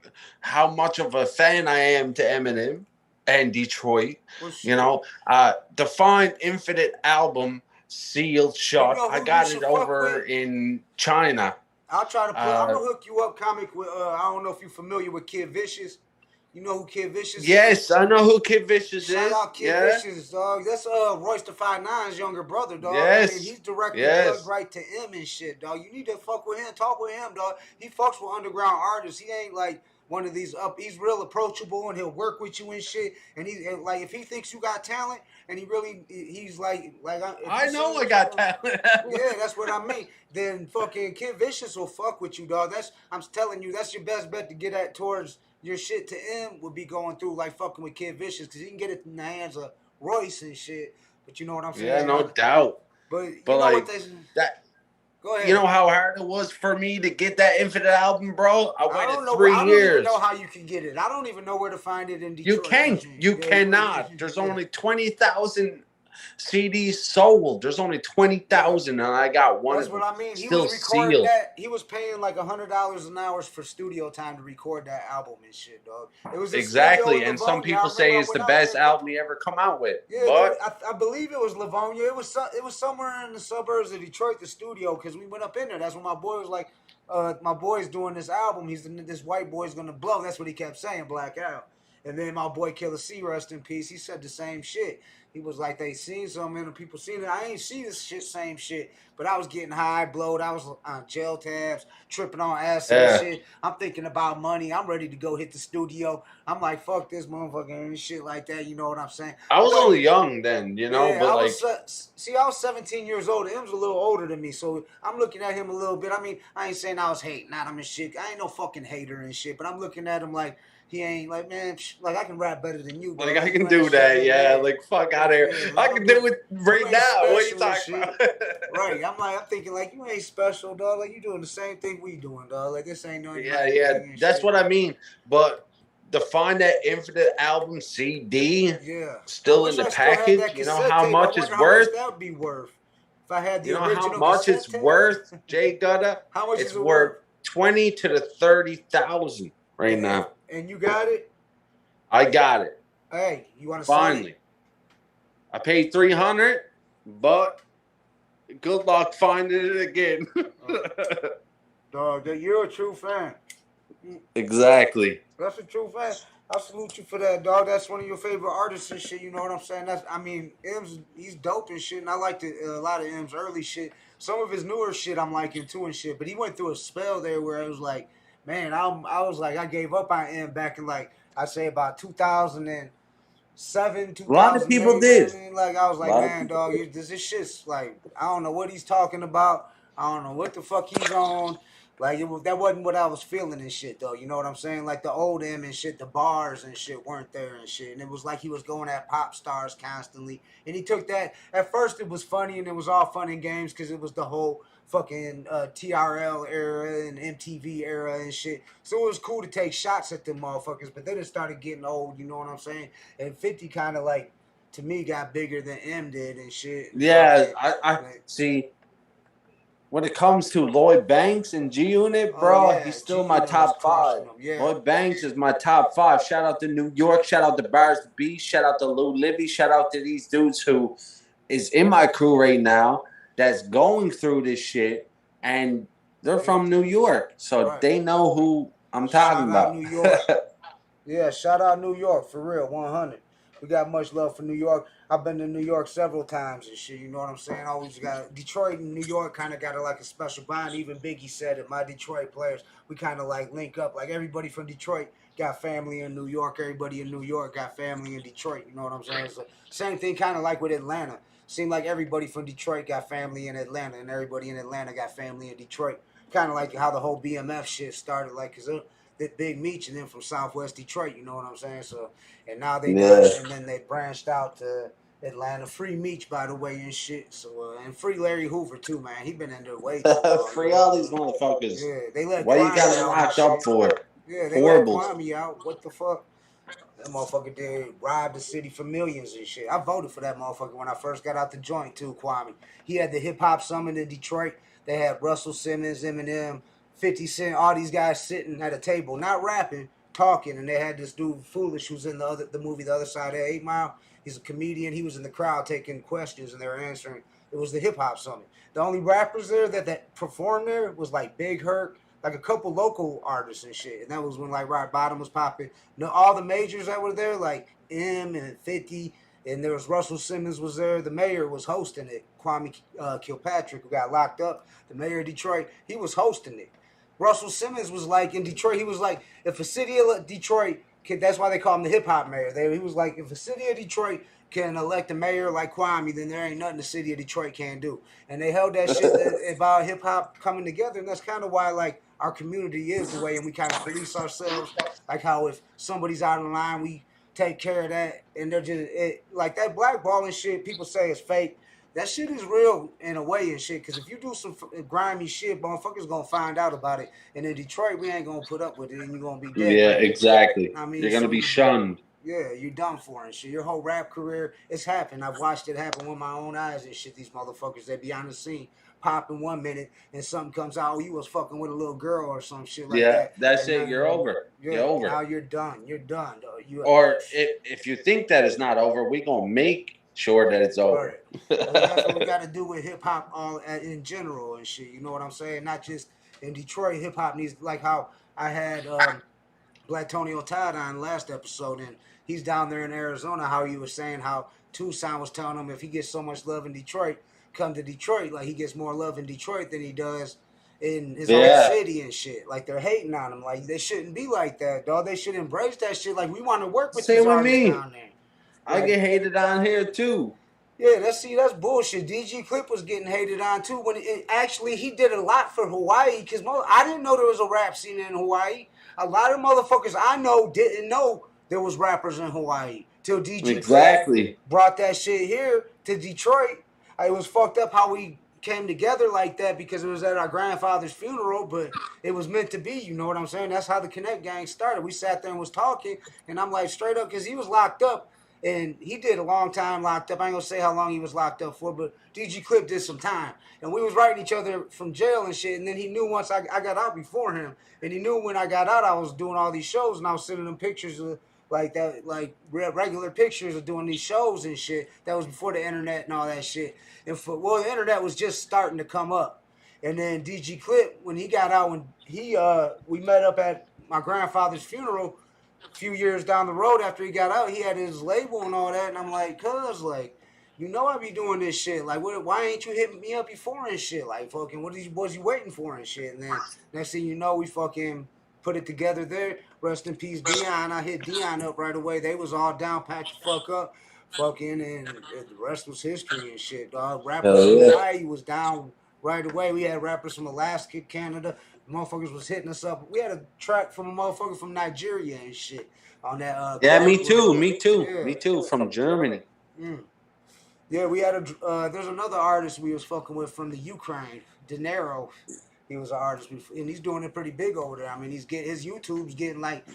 much of a fan I am to Eminem and Detroit. You know, to find Infinite album sealed shut. I got it over in China. I'll try to put. I'm gonna hook you up, comic. With I don't know if you're familiar with Kid Vicious. You know who Kid Vicious is? Yes, I know who Kid Vicious is. Shout out Kid Vicious, dog. That's Royce the 5'9's younger brother, dog. Yes. I mean, he's directly plugged right to M and shit, dog. You need to fuck with him, talk with him, dog. He fucks with underground artists. He ain't like one of these He's real approachable and he'll work with you and shit. And he like if he thinks you got talent and he's like I know I got talent. Yeah, that's what I mean. Then fucking Kid Vicious will fuck with you, dog. I'm telling you, that's your best bet to get at towards your shit to M would be going through like fucking with Kid Vicious because he can get it in the hands of Royce and shit. But you know what I'm saying? Yeah, no doubt. But you know like that. Go ahead. You know how hard it was for me to get that Infinite album, bro? I waited 3 years. I don't even know how you can get it. I don't even know where to find it in Detroit. You cannot. There's only 20,000 CDs sold. There's only 20,000, and I got one. That's what I mean. He still was recording sealed. that. He was paying like $100 an hour for studio time to record that album and shit, dog. It was exactly, and some people say it's the best album he ever come out with. Yeah, but I believe it was Livonia. It was somewhere in the suburbs of Detroit, the studio, because we went up in there. That's when my boy was like, my boy's doing this album. This white boy's gonna blow. That's what he kept saying, Blackout. And then my boy Killer C, rest in peace, he said the same shit. He was like, they seen something and people seen it. I ain't see this shit, same shit. But I was getting high, blowed. I was on jail tabs, tripping on acid and shit. I'm thinking about money. I'm ready to go hit the studio. I'm like, fuck this motherfucker and shit like that. You know what I'm saying? I was only young then, you know. Yeah, but I like, was, I was 17 years old. Him's a little older than me, so I'm looking at him a little bit. I mean, I ain't saying I was hating at him and shit. I ain't no fucking hater and shit. But I'm looking at him like, he ain't like, man, like I can rap better than you, bro. Like I can do that, yeah. Like fuck out of here. Yeah, I can do it right now. What are you talking about? Right. I'm thinking like you ain't special, dog. Like you doing the same thing we doing, dog. Like this ain't no. Yeah. That's what I mean. But to find that Infinite album CD, still in the package, you know how much it's worth. That would be worth. If I had the you know original how much it's worth, Jay Gutta? How much it's is it worth? 20 to 30,000 right now. And you got it? I got it. Hey, you want to finally? I paid $300, but good luck finding it again. Dog, you're a true fan. Exactly. That's a true fan. I salute you for that, dog. That's one of your favorite artists and shit. You know what I'm saying? He's dope and shit, and I liked a lot of M's early shit. Some of his newer shit I'm liking too and shit. But he went through a spell there where it was like, man, I was like, I gave up on M back in like, I'd say about 2007, 2008. A lot of people did. I mean, like, I was like, man, dog, this shit's like, I don't know what he's talking about. I don't know what the fuck he's on. Like, that wasn't what I was feeling and shit, though. You know what I'm saying? Like, the old M and shit, the bars and shit weren't there and shit. And it was like he was going at pop stars constantly. And he took that. At first, it was funny and it was all fun and games because it was the whole fucking TRL era and MTV era and shit. So it was cool to take shots at them motherfuckers. But then it started getting old, you know what I'm saying? And 50 kind of like, to me, got bigger than M did and shit. Yeah, I see. When it comes to Lloyd Banks and G Unit, bro, he's still my top 5. Lloyd Banks is my top 5. Shout out to New York. Shout out to Bars the Beast. Shout out to Lou Libby. Shout out to these dudes who is in my crew right now that's going through this shit, and they're from New York, so they know who I'm talking about. New York. Yeah, shout out New York, for real, 100. We got much love for New York. I've been to New York several times and shit. You know what I'm saying? Always got Detroit and New York kind of got like a special bond. Even Biggie said it. My Detroit players, we kind of like link up. Like everybody from Detroit got family in New York. Everybody in New York got family in Detroit. You know what I'm saying? So same thing, kind of like with Atlanta. Seemed like everybody from Detroit got family in Atlanta, and everybody in Atlanta got family in Detroit. Kind of like how the whole BMF shit started. Like, cause that Big Meech and them from Southwest Detroit. You know what I'm saying? So, and now they done, and then they branched out to Atlanta. Free Meech, by the way, and shit. So, and free Larry Hoover too, man. He been in there way too long. Free all these motherfuckers. Yeah, they let Why you Kwame got him out locked and up shit. for? Yeah, they Horrible. let Kwame out. What the fuck? That motherfucker did rob the city for millions and shit. I voted for that motherfucker when I first got out the joint too, Kwame. He had the hip hop summit in Detroit. They had Russell Simmons, Eminem, 50 Cent, all these guys sitting at a table, not rapping, talking, and they had this dude Foolish who's in the movie The Other Side of 8 Mile. He's a comedian. He was in the crowd taking questions and they were answering. It was the hip hop summit. The only rappers there that performed there was like Big Herc, like a couple local artists and shit. And that was when like Rock Bottom was popping. No, all the majors that were there, like M and 50, and there was Russell Simmons was there. The mayor was hosting it. Kwame Kilpatrick, who got locked up, the mayor of Detroit, he was hosting it. Russell Simmons was like in Detroit. He was like, if a city of Detroit, that's why they call him the hip hop mayor. He was like, if a city of Detroit can elect a mayor like Kwame, then there ain't nothing the city of Detroit can do. And they held that shit about hip hop coming together, and that's kind of why like our community is the way, and we kind of police ourselves. Like how if somebody's out of line, we take care of that, and they're just like that blackballing shit. People say it's fake. That shit is real in a way and shit. Because if you do some grimy shit, motherfuckers gonna find out about it. And in Detroit, we ain't gonna put up with it, and you're gonna be dead. Yeah, exactly. I mean, you're gonna be shunned. Yeah, you're done for and shit. Your whole rap career, it's happened. I've watched it happen with my own eyes and shit. These motherfuckers, they be on the scene, popping 1 minute, and something comes out, oh, you was fucking with a little girl or some shit like that. Yeah, that's and it. You're over. Yeah, you're over. Now you're done. You're done. Or if you think that it's not over, we gonna make sure that it's over. Well, that's what we got to do with hip hop all in general and shit. You know what I'm saying? Not just in Detroit. Hip hop needs, like how I had Black Tony Otad on last episode, and he's down there in Arizona. How he was saying how Tucson was telling him if he gets so much love in Detroit, come to Detroit. Like he gets more love in Detroit than he does in his own city and shit. Like they're hating on him. Like they shouldn't be like that, dog. They should embrace that shit. Like we want to work with these artists down there. I get hated on here too. Yeah, that's bullshit. DG Clip was getting hated on too. When actually he did a lot for Hawaii, because I didn't know there was a rap scene in Hawaii. A lot of motherfuckers I know didn't know there was rappers in Hawaii till DG Clip brought that shit here to Detroit. It was fucked up how we came together like that because it was at our grandfather's funeral, but it was meant to be. You know what I'm saying? That's how the Connect gang started. We sat there and was talking, and I'm like straight up because he was locked up. And he did a long time locked up. I ain't gonna say how long he was locked up for, but DG Clip did some time. And we was writing each other from jail and shit. And then he knew once I got out before him. And he knew when I got out, I was doing all these shows and I was sending him pictures of like that, like regular pictures of doing these shows and shit. That was before the internet and all that shit. And the internet was just starting to come up. And then DG Clip, when he got out, when we met up at my grandfather's funeral, few years down the road after he got out, he had his label and all that, and I'm like, cuz, like, you know I be doing this shit. Like, why ain't you hitting me up before and shit? Like, fucking, was you waiting for and shit? And then next thing you know, we fucking put it together there. Rest in peace, Dion. I hit Dion up right away. They was all down, patch the fuck up, fucking, and the rest was history and shit, dog. Rappers from Hawaii was down right away. We had rappers from Alaska, Canada. Motherfuckers was hitting us up. We had a track from a motherfucker from Nigeria and shit on that. Me too. From Germany. Yeah, we had there's another artist we was fucking with from the Ukraine, De Niro. He was an artist, and he's doing it pretty big over there. I mean, his YouTube's getting like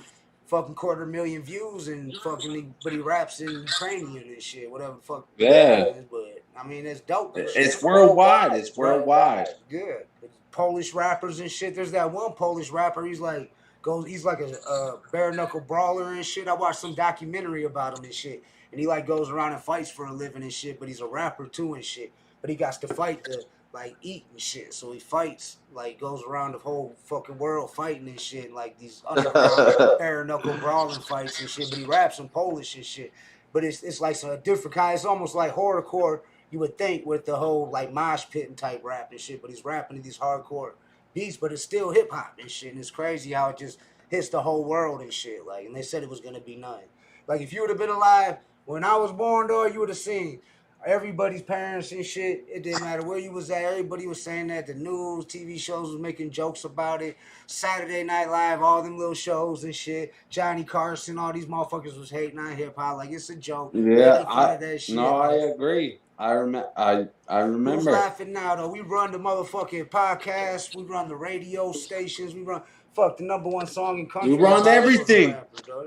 fucking 250,000 views and fucking, but he raps in Ukrainian and shit, whatever the fuck. Yeah. But I mean, it's dope. It's worldwide. It's worldwide. Good. Polish rappers and shit. There's that one Polish rapper. He's like a bare knuckle brawler and shit. I watched some documentary about him and shit. And he like goes around and fights for a living and shit. But he's a rapper too and shit. But he got to fight to like eat and shit. So he fights, like goes around the whole fucking world fighting and shit. Like these underground bare knuckle brawling fights and shit. But he raps in Polish and shit. but it's like a different kind. It's almost like horrorcore. You would think with the whole like mosh pitting type rap and shit, but he's rapping to these hardcore beats, but it's still hip hop and shit. And it's crazy how it just hits the whole world and shit. Like, and they said it was gonna be nothing. Like, if you would have been alive when I was born, though, you would have seen everybody's parents and shit. It didn't matter where you was at. Everybody was saying that. The news, TV shows was making jokes about it. Saturday Night Live, all them little shows and shit. Johnny Carson, all these motherfuckers was hating on hip hop. Like, it's a joke. Yeah, Making fun of that shit. I agree. I remember. Who's laughing now, though? We run the motherfucking podcast. We run the radio stations. We run the #1 song in country. You run everything.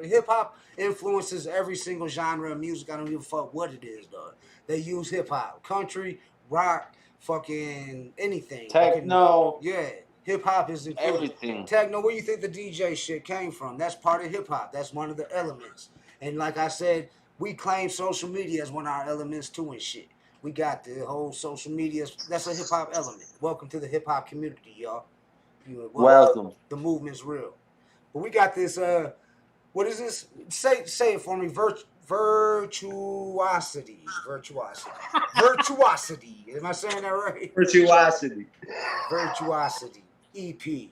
Hip hop influences every single genre of music. I don't give a fuck what it is, though. They use hip hop, country, rock, fucking anything. Techno. Yeah, hip hop is included. Everything. Techno. Where you think the DJ shit came from? That's part of hip hop. That's one of the elements. And like I said, we claim social media as one of our elements too and shit. We got the whole social media. That's a hip hop element. Welcome to the hip hop community, y'all. Welcome. The movement's real. But we got this. What is this? Say it for me. Virtuosity. Virtuosity. Am I saying that right? Virtuosity. Virtuosity. EP.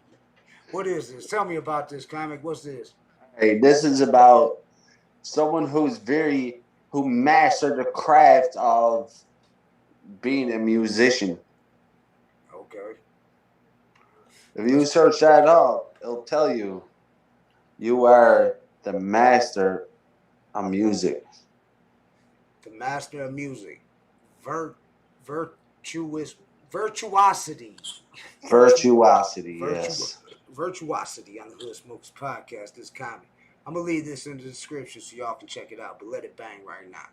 What is this? Tell me about this comic. What's this? Hey, this is about someone who mastered the craft of being a musician. Okay. If you search that up, it'll tell you you are the master of music. The master of music. Virtuosity. Virtuosity, yes. Virtuosity on the Hood Smokers Podcast, this comic. I'm going to leave this in the description so y'all can check it out, but let it bang right now.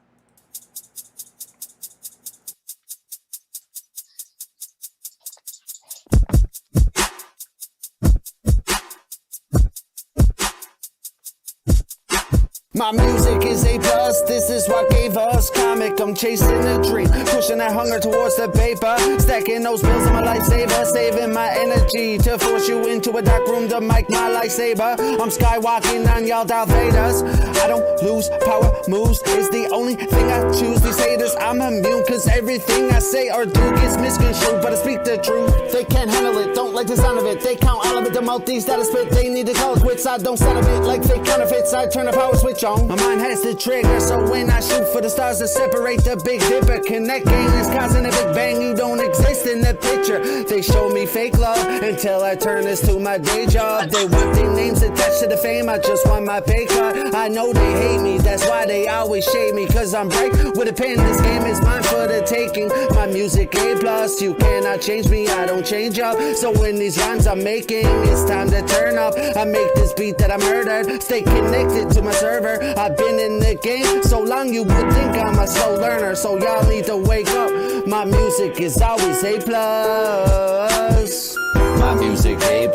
My music is A+, this is what gave us comic. I'm chasing a dream, pushing that hunger towards the paper, stacking those bills on my lifesaver, saving my energy to force you into a dark room to make my lightsaber. I'm skywalking on y'all Darth Vaders. I don't lose, power moves is the only thing I choose. These haters, I'm immune, cause everything I say or do gets misconstrued, but I speak the truth. They can't handle it, don't like the sound of it. They count all of it, the mouthpiece that I spit. They need to call it quits, I don't sound of it like fake counterfeits. I turn the power switch on. My mind has the trigger, so when I shoot for the stars to separate the Big Dipper, connecting is causing a big bang. You don't exist in the picture. They show me fake love until I turn this to my day job. They want their names attached to the fame. I just want my pay cut. I know they hate me, that's why they always shade me, cause I'm bright with a pen. This game is mine for the taking. My music A+, you cannot change me, I don't change up. So when these rhymes I'm making, it's time to turn up. I make this beat that I murdered, stay connected to my server. I've been in the game so long you would think I'm a slow learner, so y'all need to wake up. My music is always A+. My music A+,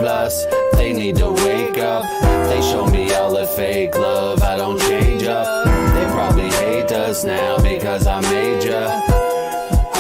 they need to wake up. They show me all the fake love, I don't change up. They probably hate us now because I made ya.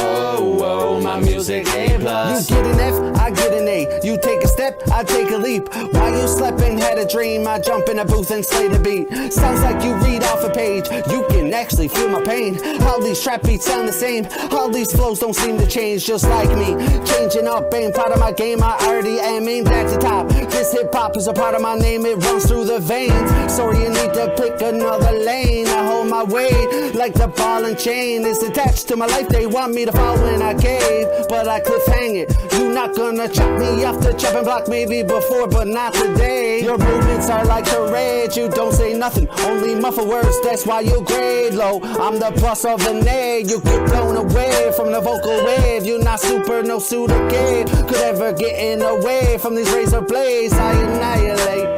Oh, my music A+. You get an F, I get an A. You take a step, I take a leap. While you slept and had a dream, I jump in a booth and slay the beat. Sounds like you read off a page, you can actually feel my pain. All these trap beats sound the same, all these flows don't seem to change, just like me. Changing up, ain't part of my game, I already am aimed at the top. This hip hop is a part of my name, it runs through the veins. So you need to pick another lane. I hold my weight like the ball and chain is attached to my life. They want me to fall when I cave, but I cliffhang it. You not gonna chop me off the chopping block, maybe before, but not today. Your movements are like charades, you don't say nothing, only muffle words, that's why you grade low. I'm the boss of the nade, you get blown away from the vocal wave. You're not super, no suit or cave, could ever get in the way from these razor blades I annihilate.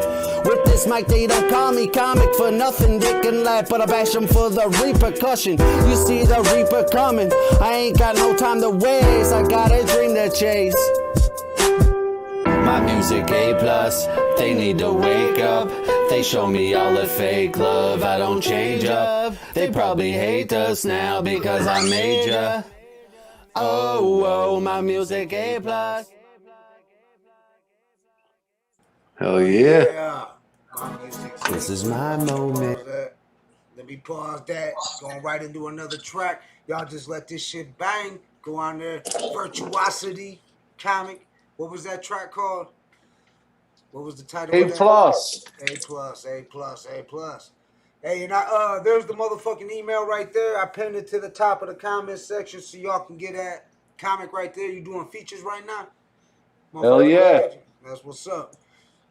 With this mic, they don't call me comic for nothing. They can laugh, but I bash them for the repercussion. You see the reaper coming. I ain't got no time to waste. I got a dream to chase. My music A+, they need to wake up. They show me all the fake love, I don't change up. They probably hate us now because I made ya. Oh, my music A+. Hell yeah. This is my moment. The let me pause that. Going right into another track. Y'all just let this shit bang. Go on there. Virtuosity Comic. What was that track called? What was the title of that? A plus, A plus, A plus. Hey, and there's the motherfucking email right there. I pinned it to the top of the comment section so y'all can get that comic right there. You doing features right now? Hell yeah. That's what's up.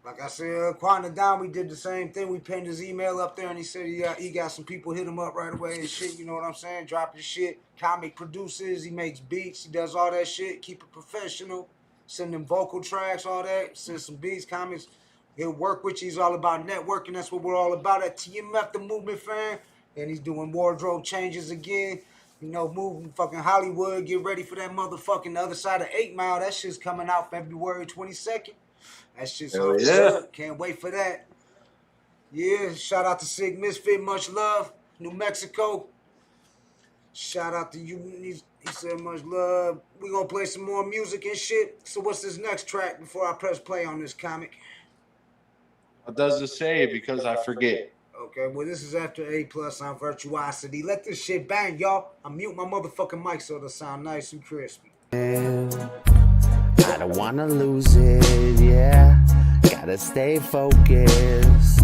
Like I said, Quanta Down, we did the same thing. We pinned his email up there, and he said he got some people hit him up right away and shit. You know what I'm saying? Drop his shit. Comic produces. He makes beats. He does all that shit. Keep it professional. Send them vocal tracks, all that. Send some beats, comics. He'll work with you. He's all about networking. That's what we're all about at TMF, the Movement Fan. And he's doing wardrobe changes again. You know, moving fucking Hollywood. Get ready for that motherfucking Other Side of 8 Mile. That shit's coming out February 22nd. That shit's Hell yeah. Can't wait for that. Yeah, shout out to Sig Misfit. Much love. New Mexico. Shout out to you. He said much love. We gonna play some more music and shit. So what's this next track before I press play on this comic? What does it say? Because I forget. Okay, well, this is after A plus on Virtuosity. Let this shit bang, y'all. I mute my motherfucking mic so it'll sound nice and crispy. I don't wanna lose it, yeah. Gotta stay focused.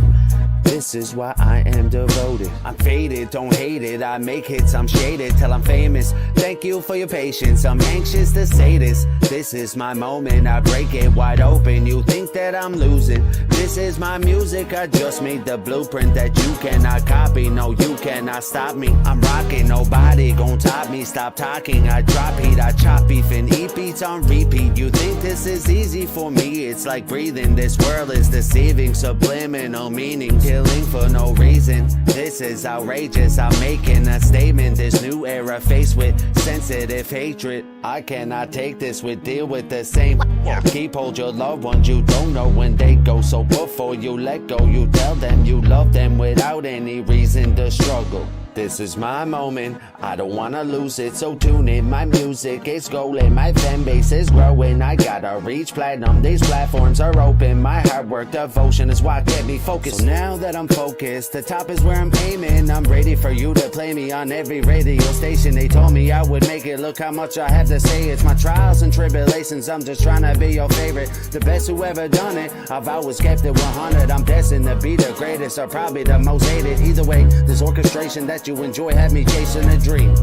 This is why I am devoted. I'm faded, don't hate it. I make hits, I'm shaded till I'm famous. Thank you for your patience. I'm anxious to say this. This is my moment. I break it wide open. You think that I'm losing. This is my music. I just made the blueprint that you cannot copy. No, you cannot stop me. I'm rocking. Nobody gon' top me. Stop talking. I drop heat. I chop beef and eat beats on repeat. You think this is easy for me? It's like breathing. This world is deceiving. Subliminal meaning. Killing for no reason. This is outrageous. I'm making a statement. This new era faced with sensitive hatred. I cannot take this with deal with the same. Keep hold your loved ones. You don't know when they go. So before you let go, you tell them you love them without any reason to struggle. This is my moment, I don't wanna lose it. So tune in, my music is golden. My fan base is growing, I gotta reach platinum. These platforms are open, my hard work, devotion is what kept me focused. So now that I'm focused, the top is where I'm aiming. I'm ready for you to play me on every radio station. They told me I would make it, look how much I have to say. It's my trials and tribulations, I'm just trying to be your favorite. The best who ever done it, I've always kept it 100. I'm destined to be the greatest, or probably the most hated. Either way, this orchestration that you enjoy had me chasing a dream.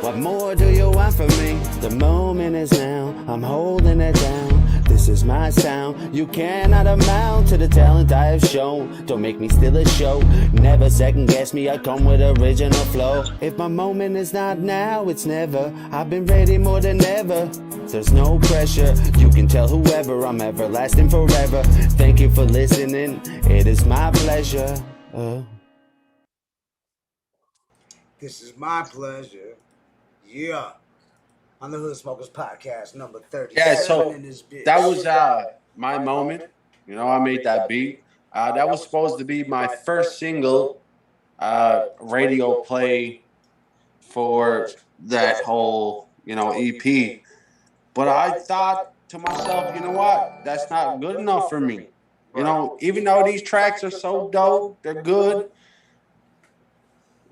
What more do you want from me? The moment is now, I'm holding it down. This is my sound, you cannot amount to the talent I have shown. Don't make me steal a show, never second guess me, I come with original flow. If my moment is not now, it's never. I've been ready more than ever. There's no pressure, you can tell whoever I'm everlasting forever. Thank you for listening, it is my pleasure. This is my pleasure. Yeah. On the Hood Smokers Podcast, number 37 Yeah, so in this bitch. that was my moment. You know, I made that beat. That was supposed to be my first single radio play for that whole, EP. But I thought to myself, you know what? That's not good enough for me. You know, even though these tracks are so dope, they're good.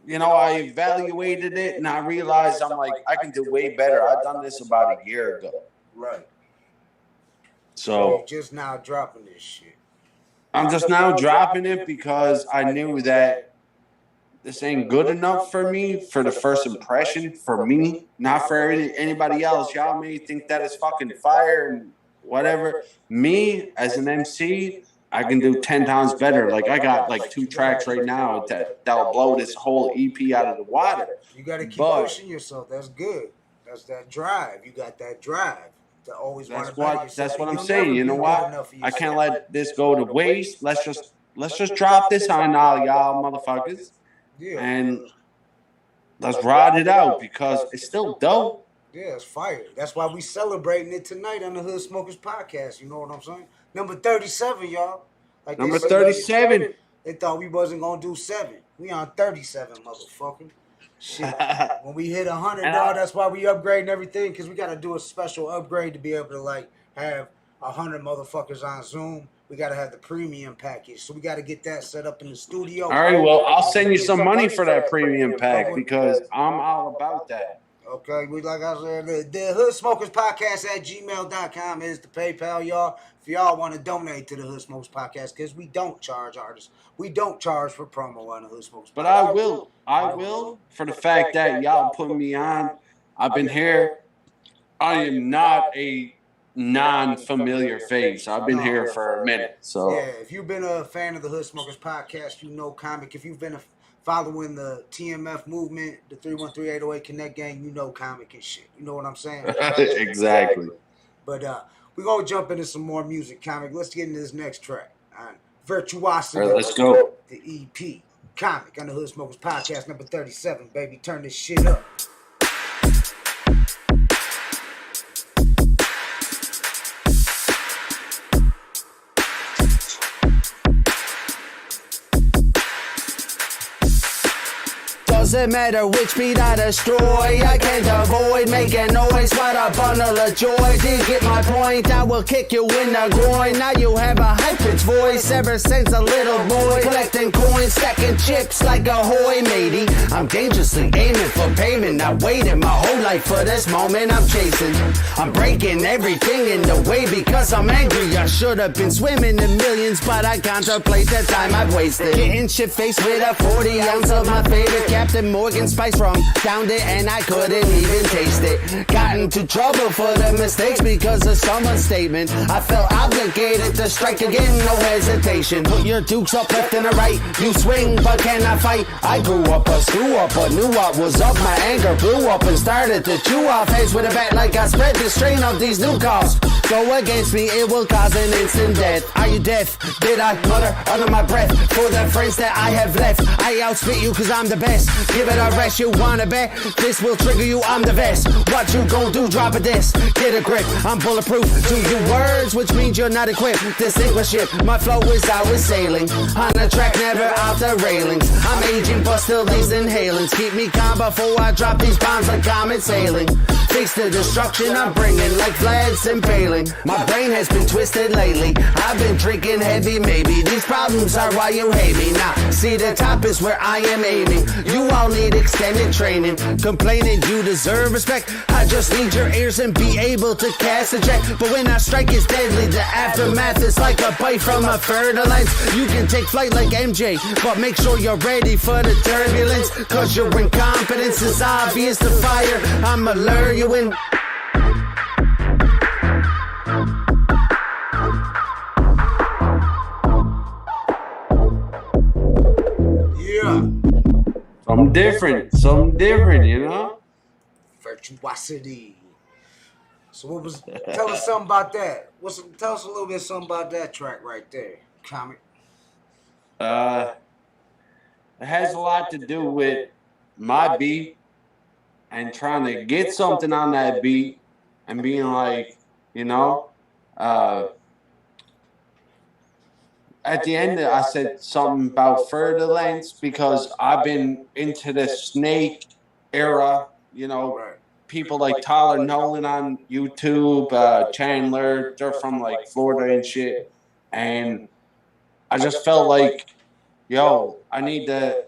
You know, I evaluated it and I realized I'm like, I can do way better. I've done this about a year ago. Right. So you're just now dropping this shit. I'm just now dropping it because I knew that this ain't good enough for me for the first impression, for me, not for anybody else. Y'all may think that it's fucking fire and whatever. Me, as an MC, I can do 10 times better. Like, I got like 2 tracks right now that'll blow this whole EP out of the water. You got to keep pushing yourself. That's good. That's that drive. You got that drive to always want to better yourself. That's what I'm saying. You know what? I can't let this go to waste. Let's just drop this on all y'all motherfuckers. Yeah. And let's ride it out because it's still dope. Yeah, it's fire. That's why we celebrating it tonight on the Hood Smokers Podcast. You know what I'm saying? Number 37, y'all. Like number 37. They thought we wasn't going to do 7. We on 37, motherfucker. Shit. When we hit 100, dog, that's why we upgrading everything, because we got to do a special upgrade to be able to, like, have 100 motherfuckers on Zoom. we gotta have the premium package. So we gotta get that set up in the studio. All right, well, I'll send you some money for that premium pack because I'm all about that. Okay, we like I said, the Hood Smokers Podcast at gmail.com is the PayPal, y'all. If y'all want to donate to the Hood Smokers Podcast, because we don't charge artists. We don't charge for promo on the Hood Smokers Podcast. But I will, for the fact that y'all put me on. I've been here. I am not a non-familiar face. I've been here for a minute. So yeah, if you've been a fan of the Hood Smokers Podcast, you know Comic. If you've been following the TMF movement, the 313-808 Connect Gang, you know Comic and shit. You know what I'm saying? Exactly. But we're going to jump into some more music, Comic. Let's get into this next track. Virtuosity. All right, let's go. The EP. Comic on the Hood Smokers Podcast, number 37, baby. Turn this shit up. Doesn't matter which beat I destroy, I can't avoid making noise. What a bundle of joy. Did you get my point? I will kick you in the groin. Now you have a high-pitched voice ever since a little boy. Collecting coins, stacking chips like a hoy matey. I'm dangerously aiming for payment. I waited my whole life for this moment I'm chasing. I'm breaking everything in the way because I'm angry. I should have been swimming in millions, but I contemplate the time I've wasted. Getting shit-faced with a 40 ounce of my favorite Captain Morgan spice rum. Downed it and I couldn't even taste it. Got into trouble for the mistakes because of someone's statement. I felt obligated to strike again, no hesitation. Put your dukes up left and right. You swing but cannot fight. I grew up a screw up but knew what was up. My anger blew up and started to chew off heads with a bat like I spread the strain of these new calls. Go against me, it will cause an instant death. Are you deaf? Did I mutter under my breath? For the friends that I have left, I outspit you cause I'm the best. Give it a rest, you wanna bet? This will trigger you, I'm the best. What you gon' do? Drop a disc, get a grip. I'm bulletproof to your words, which means you're not equipped. Distinguish it, my flow is always sailing. On the track, never out the railings. I'm aging, but still these inhalants keep me calm before I drop these bombs like comet sailing. Face the destruction I'm bringing like Vlad's impaling. My brain has been twisted lately. I've been drinking heavy, maybe these problems are why you hate me. Now, see the top is where I am aiming. You all need extended training. Complaining you deserve respect. I just need your ears and be able to cast a jet. But when I strike it's deadly. The aftermath is like a bite from a fertilizer. You can take flight like MJ, but make sure you're ready for the turbulence. Cause your incompetence is obvious to fire. I'ma lure you in. Something different, you know? Virtuosity. So what was, tell us something about that. Tell us a little bit something about that track right there, Comic. It has a lot to do with my beat and trying to get something on that beat and being like, you know, at the end, I said something about further lengths because I've been into the Snake era, you know, people like Tyler Nolan on YouTube, Chandler, they're from like Florida and shit. And I just felt like, yo, I need to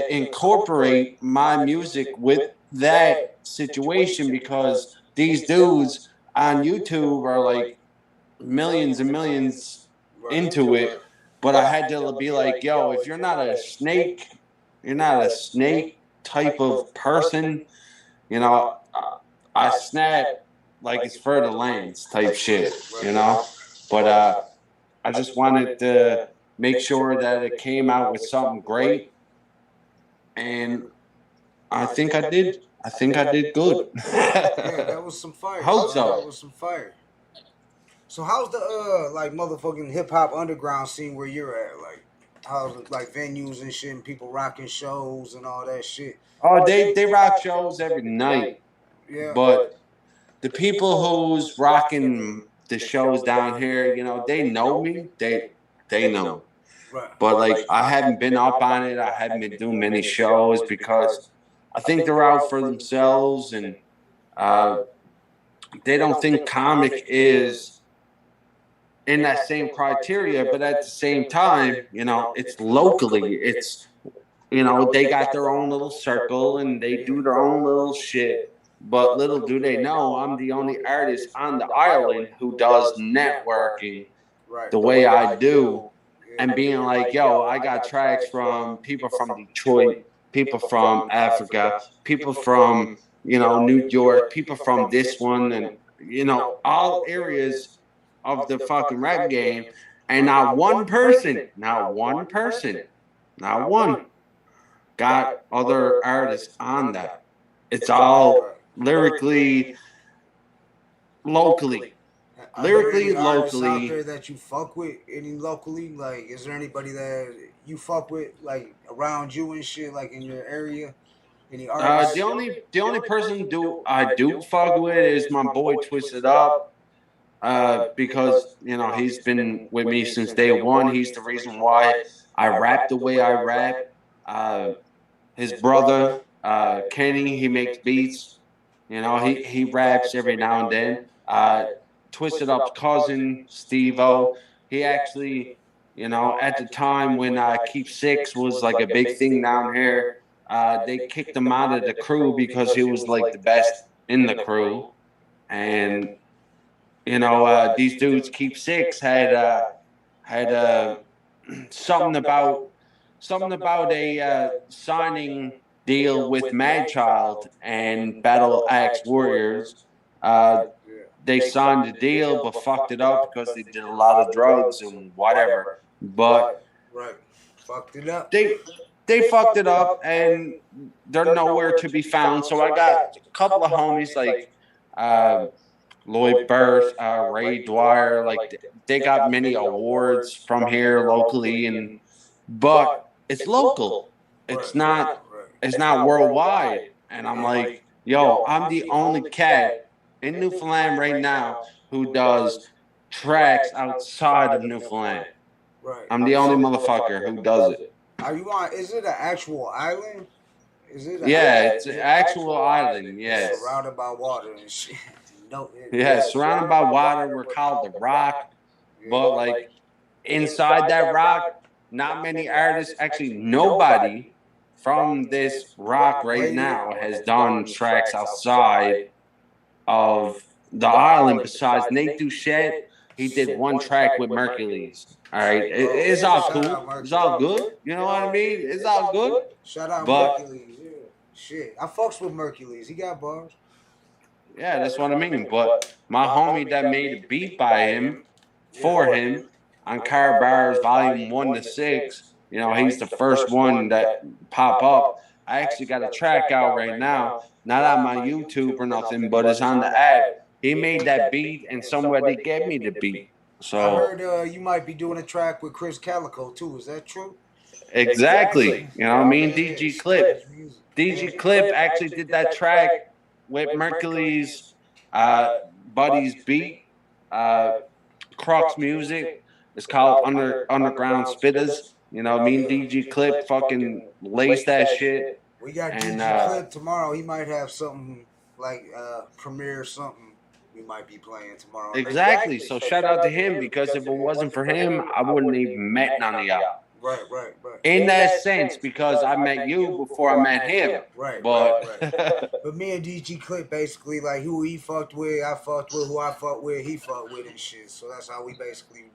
incorporate my music with that situation because these dudes on YouTube are like millions and millions into it, but I had to be like, yo, if you're not a snake type of person, you know, I snap like it's for the lands type shit, you know. But I just wanted to make sure that it came out with something great, and I think I did. I think I did good. Yeah, that was some fire. Hope so. That was some fire. So how's the like motherfucking hip hop underground scene where you're at? Like how's it, like venues and shit and people rocking shows and all that shit? Oh, they rock shows every night. Yeah. But the people who's rocking the shows down here, you know, they know me. They know. Right. But like I haven't been up on it. I haven't been doing many shows because I think they're out for themselves and they don't think comic is in that same criteria, but at the same time, it's locally. It's, they got their own little circle and they do their own little shit. But little do they know, I'm the only artist on the island who does networking the way I do. And being like, yo, I got tracks from people from Detroit, people from Africa, people from, New York, people from this one, and, all areas of the fucking rap game. And not one person got other artists on that. It's all lyrically, locally. Are there any artists out there that you fuck with? Any locally? Like, is there anybody that you fuck with, like around you and shit, like in your area? Any artists? The only person I do fuck with is my boy Twisted Up. Because he's been with me since day one. He's the reason why I rap the way I rap. His brother Kenny, he makes beats. He raps every now and then. Twisted Up's cousin Steve-O, he actually, at the time when Keep Six was like a big thing down here, they kicked him out of the crew because he was like the best in the crew. And these dudes, Keep Six, had something about a signing deal with Madchild and Battle Axe Warriors. They signed the deal but fucked it up because they did a lot of drugs and whatever. But fucked it up. They fucked it up and they're nowhere to be found. So I got a couple of homies like Lloyd Burth, Ray Dwyer, like they got many awards from here locally, but it's local. It's not worldwide. And I'm like, yo, I'm the only cat in Newfoundland right now who does tracks outside of Newfoundland. I'm the only motherfucker who does it. Are you on? Is it an actual island? Is it? It's an actual island. Yes. Surrounded by water and shit. Surrounded by water. We're called the Rock, but like inside that rock, not many artists. Actually, nobody from this rock right now has done tracks outside of the island besides Nate Duchette. He did one track with Mercules. All right, it's all cool. It's all good. You know what I mean? It's all good. Shout out Mercules. Yeah. Shit, I fucks with Mercules. He got bars. Yeah, that's what I mean. But my homie that made a beat by him, for him, on Car Bars Volume 1 to 6, he's the first one that pop up. I actually got a track out right now, not on my YouTube or nothing, but it's on the app. He made that beat, and somebody gave me the beat. So I heard you might be doing a track with Chris Calico too. Is that true? Exactly. Me and DG Clip. DG Clip actually did that track with Mercules, Buddy's beat, Crux Music. It's called Underground Spitters. Me and DG Clip fucking laced that shit. We got DG Clip tomorrow. He might have something like premiere something. We might be playing tomorrow. Exactly. So shout out to him, because if it wasn't for him, I wouldn't even met none of y'all. Right. In that sense, because I met you before I met him. Right. But but me and DG Clip basically like who he fucked with, I fucked with, who I fucked with, he fucked with and shit. So that's how we basically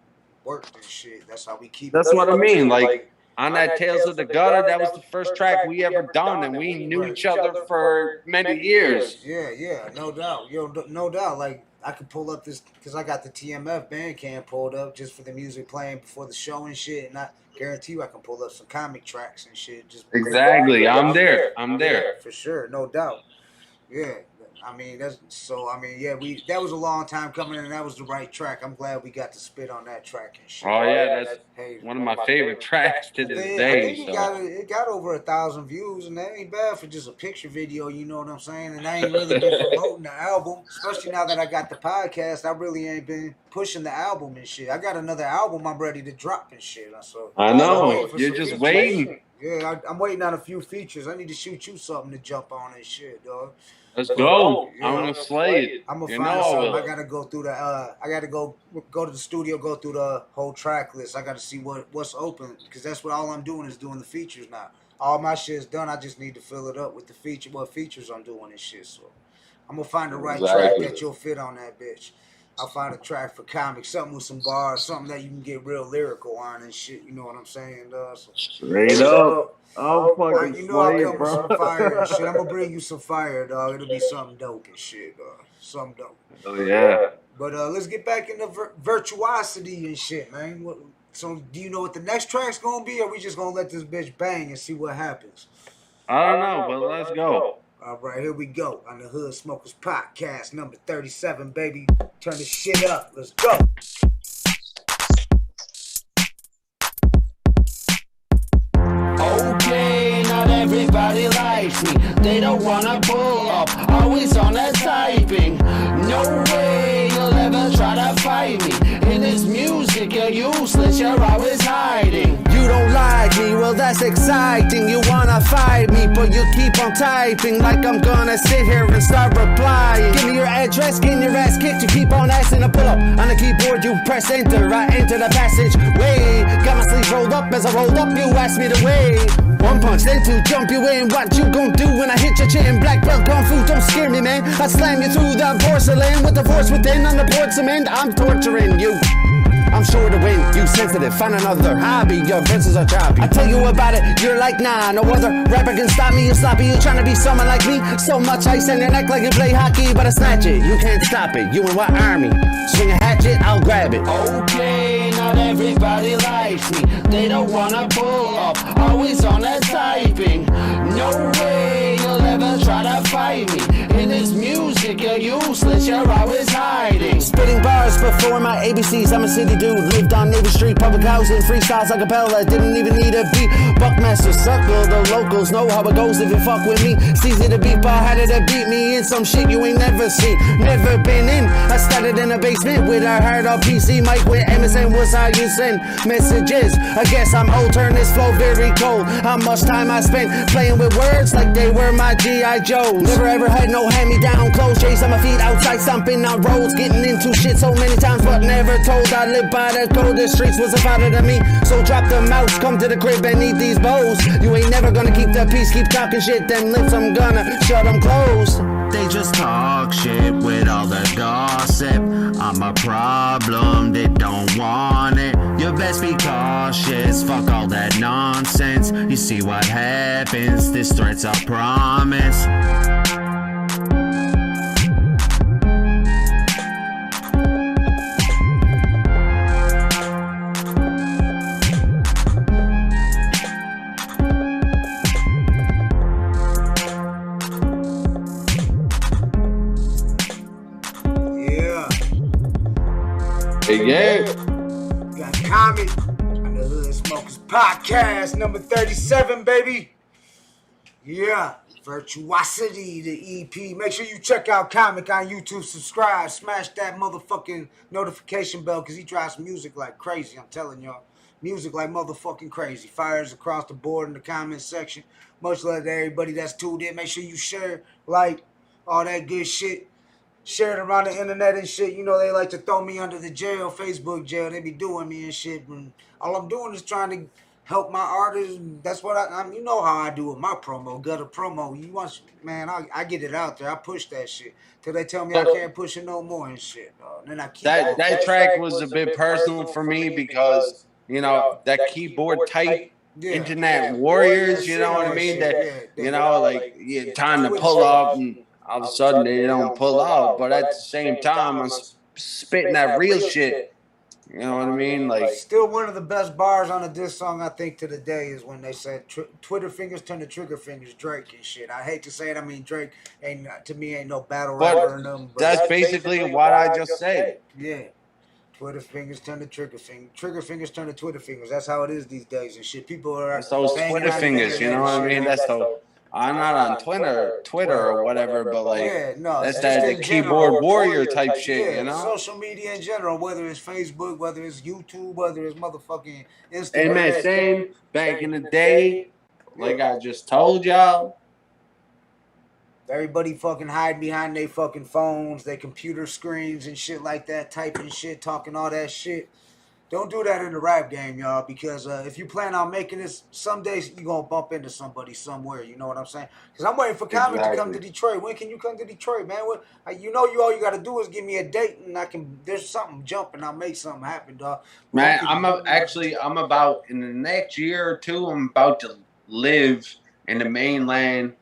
worked and shit. That's how we keep. That's what I mean. Like on that Tales of the Gutter, that was the first track we ever done, and we knew each other for many years. Yeah, no doubt. No doubt. Like, I could pull up this, because I got the TMF Bandcamp pulled up just for the music playing before the show and shit, and I guarantee you I can pull up some comic tracks and shit. Exactly. I'm there. For sure, no doubt. Yeah. That was a long time coming, and that was the right track. I'm glad we got to spit on that track and shit. Oh yeah, that's one of my favorite tracks to this day. I think it got over 1,000 views, and that ain't bad for just a picture video. You know what I'm saying? And I ain't really been promoting the album, especially now that I got the podcast. I really ain't been pushing the album and shit. I got another album I'm ready to drop and shit. So I know you're just waiting. Yeah, I'm waiting on a few features. I need to shoot you something to jump on and shit, dog. Let's go. I'm gonna slay it. I'm gonna You find know I something. will. I gotta go through the. I gotta go to the studio, go through the whole track list. I gotta see what's open because that's what all I'm doing is doing the features now. All my shit's done. I just need to fill it up with the feature. What features I'm doing and shit. So I'm gonna find the right track that you'll fit on that bitch. I'll find a track for comics, something with some bars, something that you can get real lyrical on and shit. You know what I'm saying? So, Straight up. I'll fucking you know I'll slay come it, with some bro. fire and shit. I'm gonna bring you some fire, dog. It'll be something dope and shit, dog. Something dope. Oh yeah. But let's get back into virtuosity and shit, man. So, do you know what the next track's gonna be, or we just gonna let this bitch bang and see what happens? I don't know, but let's go. All right, here we go on the Hood Smokers Podcast, number 37, baby. Turn the shit up. Let's go. Okay, not everybody likes me. They don't wanna pull up, always on that typing. No way you'll ever try to fight me. In this music, you're useless, you're always hiding. You don't like me, well that's exciting. You wanna fight me, but you keep on typing like I'm gonna sit here and start replying. Give me your address, getting your ass kicked. You keep on asking to pull up on the keyboard. You press enter, I enter the passage way. Got my sleeves rolled up as I rolled up. You asked me to wait. One punch, then two, jump you in. What you gon' do when I hit your chin? Black belt kung fu, don't scare me, man. I slam you through the porcelain with the force within on the port cement. I'm torturing you. I'm sure to win, you sensitive, find another hobby, your verses are choppy. I tell you about it, you're like, nah, no other rapper can stop me, you're sloppy, you trying to be someone like me. So much ice in your neck like you play hockey, but I snatch it, you can't stop it, you in what army? Swing a hatchet, I'll grab it. Okay, not everybody likes me, they don't wanna pull up, always on that typing. No way you'll ever try to fight me. In this music, you're useless, you're always hiding. Spitting bars before my ABCs, I'm a city dude. Lived on Navy Street, public housing, freestyles a cappella. Didn't even need a beat. Buckmaster suckle, the locals know how it goes if you fuck with me. It's easy to beat, but harder to beat me in some shit you ain't never seen. Never been in. I started in a basement with a hard up PC mic with MSN was how you send messages. I guess I'm old, turn this flow very cold. How much time I spent playing with words like they were my G.I. Joes. Never ever had no hand-me-down clothes, chase on my feet outside, stomping on roads, getting into shit so many times, but never told. I live by the code, the streets was a father to me. So drop the mouse, come to the crib and eat these bows. You ain't never gonna keep the peace, keep talking shit, them lips I'm gonna shut them closed. They just talk shit with all the gossip. I'm a problem, they don't want it. You best be cautious, fuck all that nonsense. You see what happens, this threat's a promise. Yeah. Got Comic on the Hood Smokers Podcast, number 37, baby. Yeah. Virtuosity, the EP. Make sure you check out Comic on YouTube. Subscribe. Smash that motherfucking notification bell because he drops music like crazy. I'm telling y'all. Music like motherfucking crazy. Fires across the board in the comment section. Much love to everybody that's tuned in. Make sure you share, like, all that good shit. Share it around the internet and shit. You know, they like to throw me under the jail, Facebook jail. They be doing me and shit. And all I'm doing is trying to help my artists. That's what I'm, you know how I do with my promo. Gutter promo. You want, man, I get it out there. I push that shit. Till they tell me I can't push it no more and shit. And then I keep that track was a bit personal for me because, you know, that keyboard type internet warriors, you know what I mean? That, you know, like, yeah, time to pull up and all of a sudden they don't pull out, but at the same time I'm spitting that real shit. You know what I mean? Like, still one of the best bars on a diss song I think to the day is when they said Twitter fingers turn to trigger fingers, Drake and shit. I hate to say it, I mean Drake ain't to me ain't no battle rapper or nothing. But that's basically what I just said. Yeah. Twitter fingers turn to trigger fingers. Trigger fingers turn to Twitter fingers. That's how it is these days and shit. People are that's those Twitter fingers, you know what I mean? That's the I'm not on Twitter or whatever, but like that's that the keyboard warrior type shit, you know? Social media in general, whether it's Facebook, whether it's YouTube, whether it's motherfucking Instagram. Hey man, same back in the day, like I just told y'all, Everybody fucking hide behind their fucking phones, their computer screens and shit like that, typing shit, talking all that shit. Don't do that in the rap game, y'all, because if you plan on making this, some days you're going to bump into somebody somewhere, you know what I'm saying? Because I'm waiting for Comic to come to Detroit. When can you come to Detroit, man? You know all you got to do is give me a date, and there's something jumping, I'll make something happen, dog. Man, I'm about, in the next year or two, I'm about to live in the mainland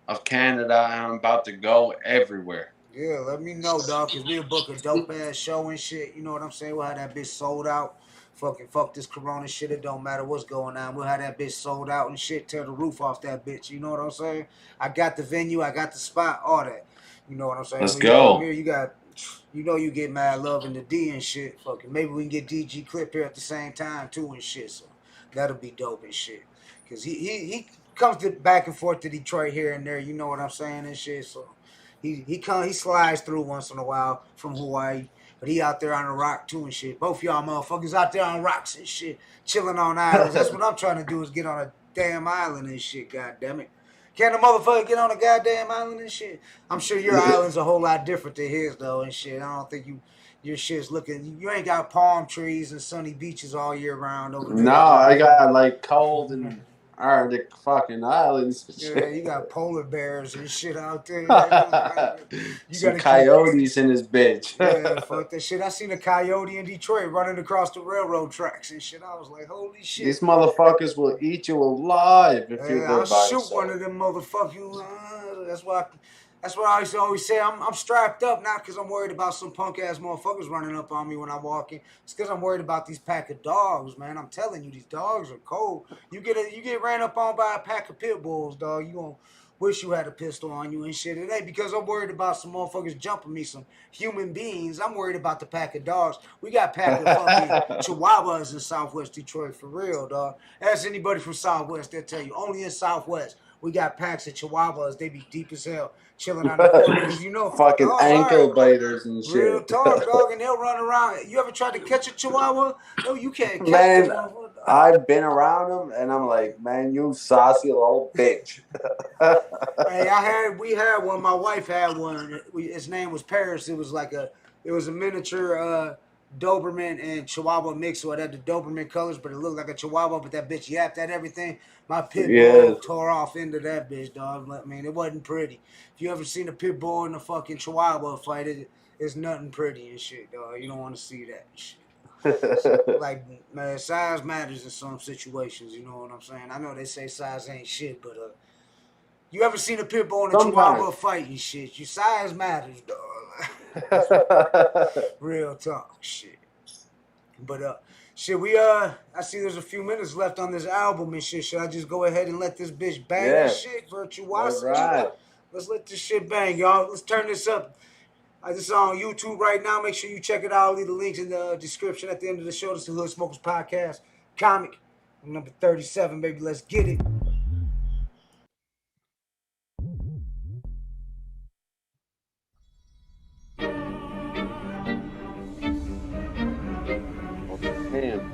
of Canada, and I'm about to go everywhere. Yeah, let me know, dog, because we'll book a dope-ass show and shit. You know what I'm saying? We'll have that bitch sold out. Fuck this corona shit. It don't matter what's going on. We'll have that bitch sold out and shit. Tear the roof off that bitch. You know what I'm saying? I got the venue. I got the spot. All that. You know what I'm saying? Let's go. Here, you get Mad Love in the D and shit. Fucking maybe we can get DG Clip here at the same time, too, and shit. So that'll be dope and shit. Because he comes back and forth to Detroit here and there. You know what I'm saying? And shit. So he slides through once in a while from Hawaii, but he out there on the rock too and shit. Both y'all motherfuckers out there on rocks and shit, chilling on islands. That's what I'm trying to do is get on a damn island and shit. God damn it, can the motherfucker get on a goddamn island and shit? I'm sure your island's a whole lot different than his though and shit. I don't think your shit's looking. You ain't got palm trees and sunny beaches all year round over there. No, I got like cold and Arctic fucking islands. Yeah, you got polar bears and shit out there. You Some coyotes in this bitch. Yeah, fuck that shit. I seen a coyote in Detroit running across the railroad tracks and shit. I was like, holy shit. These motherfuckers will eat you alive if you're I'll by shoot yourself. one of them motherfuckers. That's what I always say. I'm strapped up not because I'm worried about some punk ass motherfuckers running up on me when I'm walking. It's because I'm worried about these pack of dogs, man. I'm telling you, these dogs are cold. You get ran up on by a pack of pit bulls, dog. You gonna wish you had a pistol on you and shit. It ain't because I'm worried about some motherfuckers jumping me, some human beings. I'm worried about the pack of dogs. We got pack of fucking chihuahuas in Southwest Detroit for real, dog. Ask anybody from Southwest, they'll tell you. Only in Southwest. We got packs of chihuahuas. They be deep as hell, chilling on the corners, you know. Fucking ankle biters and shit. Real talk, dog, and they'll run around. You ever tried to catch a chihuahua? No, you can't catch Man, them. I've been around them, and I'm like, man, you saucy little bitch. Hey, we had one. My wife had one. His name was Paris. It was a miniature Doberman and Chihuahua mix. So it had the Doberman colors, but it looked like a Chihuahua. But that bitch yapped at everything. My pit bull tore off into that bitch, dog. I mean, it wasn't pretty. If you ever seen a pit bull in a fucking Chihuahua fight, it's nothing pretty and shit, dog. You don't want to see that shit. Like, man, size matters in some situations, you know what I'm saying? I know they say size ain't shit, but you ever seen a pit bull and a Chihuahua fight and shit? Your size matters, dog. Real talk, shit. But shit, I see there's a few minutes left on this album and shit. Should I just go ahead and let this bitch bang and shit? Virtuosity. Right. Let's let this shit bang, y'all. Let's turn this up. This is on YouTube right now. Make sure you check it out. I'll leave the links in the description at the end of the show. This is the Hood Smokers Podcast Comic. Number 37, baby. Let's get it. Damn.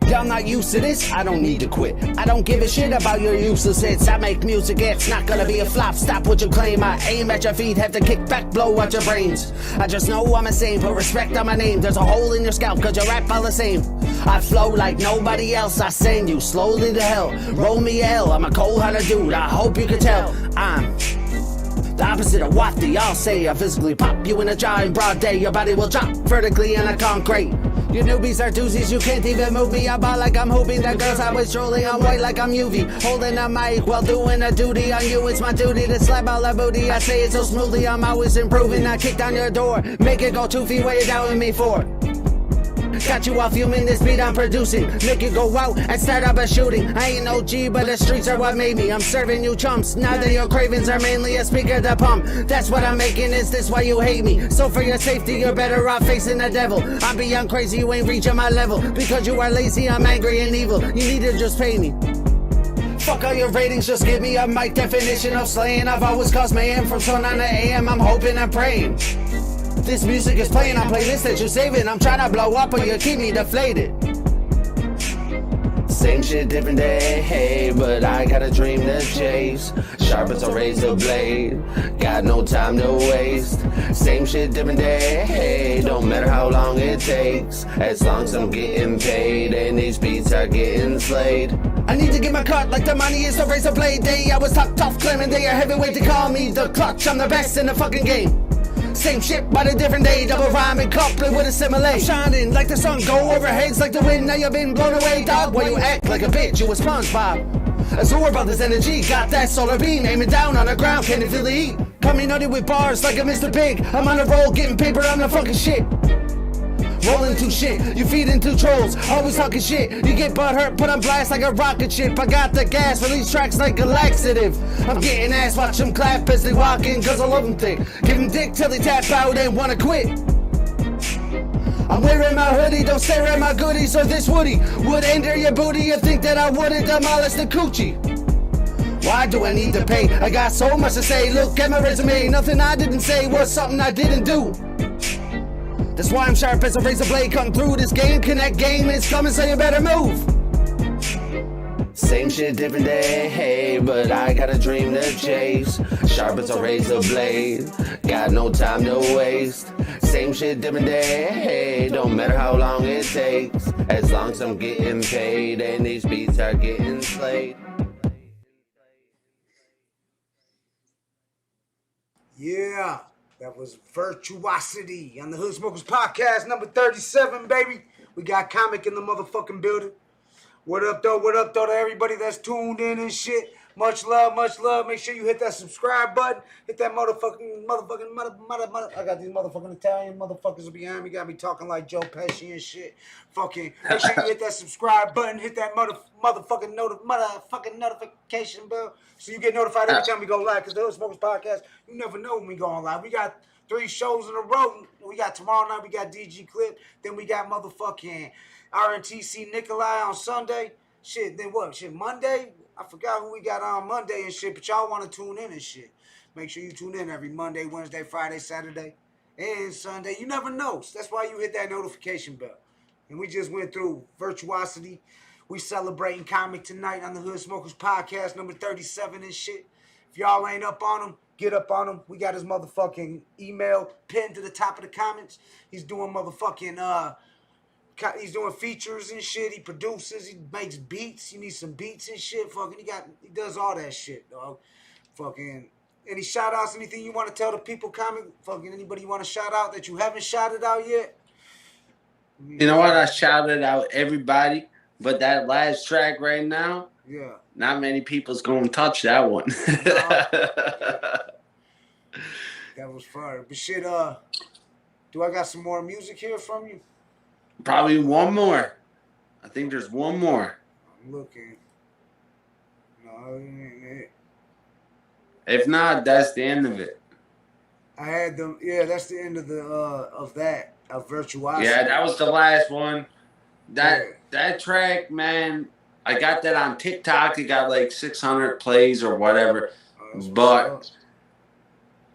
Y'all not used to this? I don't need to quit. I don't give a shit about your useless hits. I make music, it's not gonna be a flop. Stop what you claim. I aim at your feet, have to kick back, blow out your brains. I just know I'm insane, put respect on my name. There's a hole in your scalp, cause your rap all the same. I flow like nobody else, I send you slowly to hell. Roll me a L, I'm a cold-hearted dude, I hope you can tell. I'm the opposite of what the y'all say. I physically pop you in a jar in broad day. Your body will drop vertically in a concrete. You newbies are doozies, you can't even move me. I ball like I'm hooping, that girl's always trolling. I'm white like I'm UV, holding a mic while doing a duty on you. It's my duty to slap all that booty. I say it so smoothly, I'm always improving. I kick down your door, make it go 2 feet, what you doubting me for? Got you all fuming, this beat I'm producing. Make you go out and start up a shooting. I ain't OG, but the streets are what made me. I'm serving you chumps, now that your cravings are mainly a speaker to pump. That's what I'm making, is this why you hate me? So for your safety, you're better off facing the devil. I'm beyond crazy, you ain't reaching my level. Because you are lazy, I'm angry and evil. You need to just pay me. Fuck all your ratings, just give me a mic definition of slaying. I've always caused mayhem from sundown to AM. I'm hoping and praying. This music is playing on playlists that you're saving. I'm trying to blow up, but you keep me deflated. Same shit, different day, hey, but I got a dream to chase. Sharp as a razor blade, got no time to waste. Same shit, different day, hey, don't matter how long it takes. As long as I'm getting paid and these beats are getting slayed. I need to get my cut like the money is the razor blade. They I was top tough, claiming they are heavyweight. They call me the clutch, I'm the best in the fucking game. Same shit, but a different day. Double rhyme and couplet with a simile. I'm shining like the sun, go over heads like the wind. Now you've been blown away, dog. Why you act like a bitch? You a SpongeBob. Azure about this energy, got that solar beam. Aiming down on the ground, can you feel the heat? Coming nutty with bars like a Mr. Big. I'm on a roll, getting paper, I'm the fucking shit. Rolling through shit, you feed into trolls, always talking shit. You get butthurt, put on blast like a rocket ship. I got the gas for these tracks like a laxative. I'm getting ass, watch them clap as they walk in, cause I love them thick. Give them dick till they tap out and wanna quit. I'm wearing my hoodie, don't stare at my goodies, or this woody would enter your booty. You think that I wouldn't demolish the coochie? Why do I need to pay? I got so much to say, look at my resume. Nothing I didn't say was something I didn't do. That's why I'm sharp as a razor blade cutting through this game. Connect game is coming, so you better move. Same shit, different day, hey, but I got a dream to chase. Sharp as a razor blade, got no time to waste. Same shit, different day, hey, don't matter how long it takes. As long as I'm getting paid and these beats are getting slayed. Yeah. That was Virtuosity on the Hood Smokers Podcast, number 37, baby. We got Comic in the motherfucking building. What up, though? What up, though, to everybody that's tuned in and shit. Much love, much love. Make sure you hit that subscribe button. Hit that mother. I got these motherfucking Italian motherfuckers behind me. Got me talking like Joe Pesci and shit. Fucking, make sure you hit that subscribe button. Hit that motherfucking notification bell so you get notified every time we go live. Because the Hood Smokers Podcast, you never know when we go on live. We got 3 shows in a row. We got tomorrow night, we got DG Clip. Then we got motherfucking RNTC Nikolai on Sunday. Shit, then what? Shit, Monday? I forgot who we got on Monday and shit, but y'all want to tune in and shit. Make sure you tune in every Monday, Wednesday, Friday, Saturday, and Sunday. You never know. So that's why you hit that notification bell. And we just went through Virtuosity. We celebrating Comic tonight on the Hood Smokers Podcast, number 37 and shit. If y'all ain't up on him, get up on him. We got his motherfucking email pinned to the top of the comments. He's doing motherfucking, he's doing features and shit. He produces. He makes beats. You need some beats and shit. Fucking, he does all that shit, dog. Fucking, any shout outs? Anything you want to tell the people? Comic? Fucking, anybody you want to shout out that you haven't shouted out yet? You know what? I shouted out everybody, but that last track right now, yeah, not many people's gonna touch that one. That was fire. But shit, do I got some more music here from you? Probably one more. I think there's one more. I'm looking. No, it ain't it. If not, that's the end of it. I had them. Yeah, that's the end of the of Virtuosity. Yeah, that was the last one. That track, man, I got that on TikTok. It got like 600 plays or whatever. But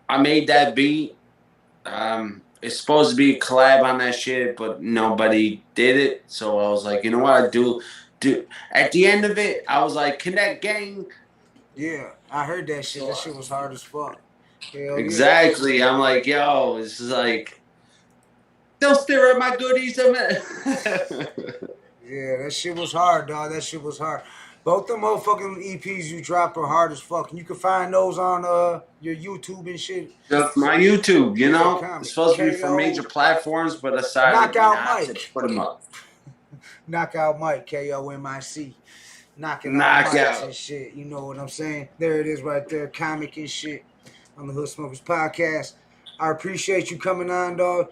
I made that beat. It's supposed to be a collab on that shit, but nobody did it. So I was like, you know what I do? At the end of it, I was like, Connect Gang. Yeah, I heard that shit. That shit was hard as fuck. Hell Exactly. Yeah. I'm like, yo, it's like, don't stare at my goodies. Yeah, that shit was hard, dog. That shit was hard. Both the motherfucking EPs you dropped are hard as fuck. And you can find those on your YouTube and shit. Just my YouTube, you know? It's supposed to be for major platforms, but aside Knockout to Mike. put them up. Knockout Mike, KOMIC. Knocking out Knockout. mics and shit. You know what I'm saying? There it is right there. Comic and shit on the Hood Smokers Podcast. I appreciate you coming on, dog.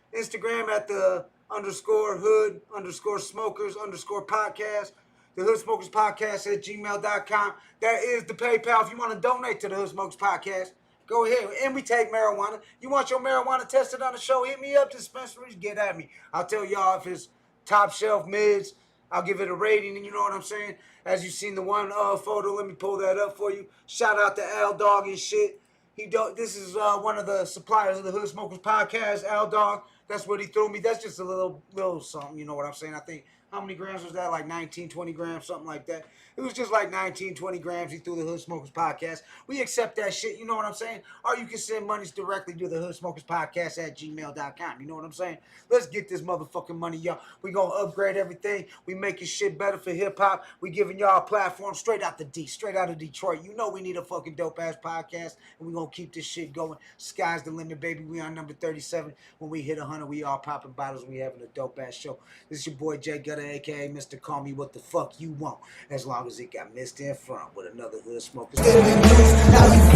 Instagram at the _hood_smokers_podcast. The Hood Smokers Podcast at gmail.com. That is the PayPal. If you want to donate to the Hood Smokers Podcast, go ahead. And we take marijuana. You want your marijuana tested on the show? Hit me up, dispensaries. Get at me. I'll tell y'all if it's top shelf mids. I'll give it a rating, and you know what I'm saying? As you seen the one photo, let me pull that up for you. Shout out to Al Dog and shit. This is one of the suppliers of the Hood Smokers Podcast, Al Dog. That's what he threw me. That's just a little something, you know what I'm saying? I think, how many grams was that? Like 19, 20 grams, something like that. It was just like 19, 20 grams. He threw the Hood Smokers Podcast. We accept that shit, you know what I'm saying? Or you can send monies directly to the Hood Smokers Podcast at gmail.com. You know what I'm saying? Let's get this motherfucking money, y'all. We gonna upgrade everything. We making shit better for hip-hop. We giving y'all a platform straight out of Detroit. You know we need a fucking dope-ass podcast, and we gonna keep this shit going. Sky's the limit, baby. We on number 37. When we hit 100, we all popping bottles. We having a dope-ass show. This is your boy, Jay Gutter, a.k.a. Mr. Call Me What the Fuck You Want, as long as it got missed in front with another Hood Smokers. Now you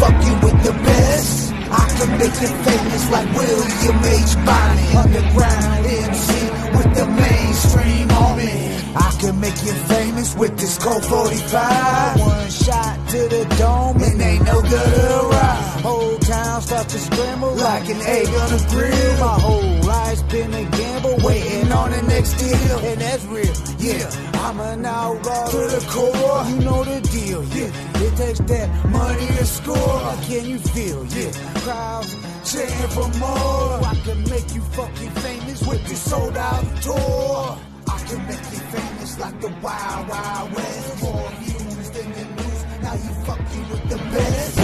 fucking with the best. I can make you famous like William H. Bonney. Underground MC with the mainstream on me. I can make you famous with this Colt 45. One shot to the dome and ain't no good ride. Whole town starts to scramble like an egg on a grill. My whole life's been a gamble, waiting on the next deal. And that's real, yeah. I'm an outlaw to the core. You know the deal, yeah. It takes that money to score. Can you feel, yeah? Crowds cheering for more. I can make you fucking famous with this sold out tour. I can make you famous like the Wild Wild West. More views than the news. Now you fucking with the best.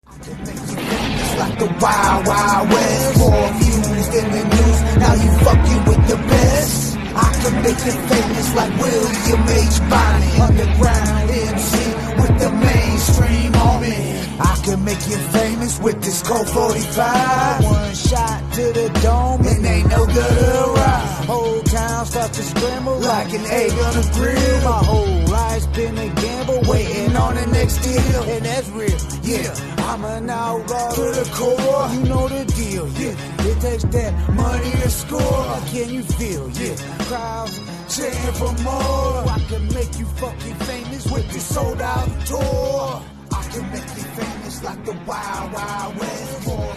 I can make you famous like the Wild Wild West. More views than the news. Now you fucking with the best. I can make you famous like William H. Bonney. Underground MC with the mainstream on me. I can make you famous with this Colt 45. One shot to the dome and ain't no good ride. Whole town starts to scramble like an egg on a grill. My whole life's been a gamble, waiting on the next deal. And that's real, yeah. I'm an outlaw to the core. You know the deal, yeah. It takes that money to score. Can you feel, yeah? Crowds cheering for more. I can make you fucking famous with this sold out tour. I can make you famous like the Wild Wild West. More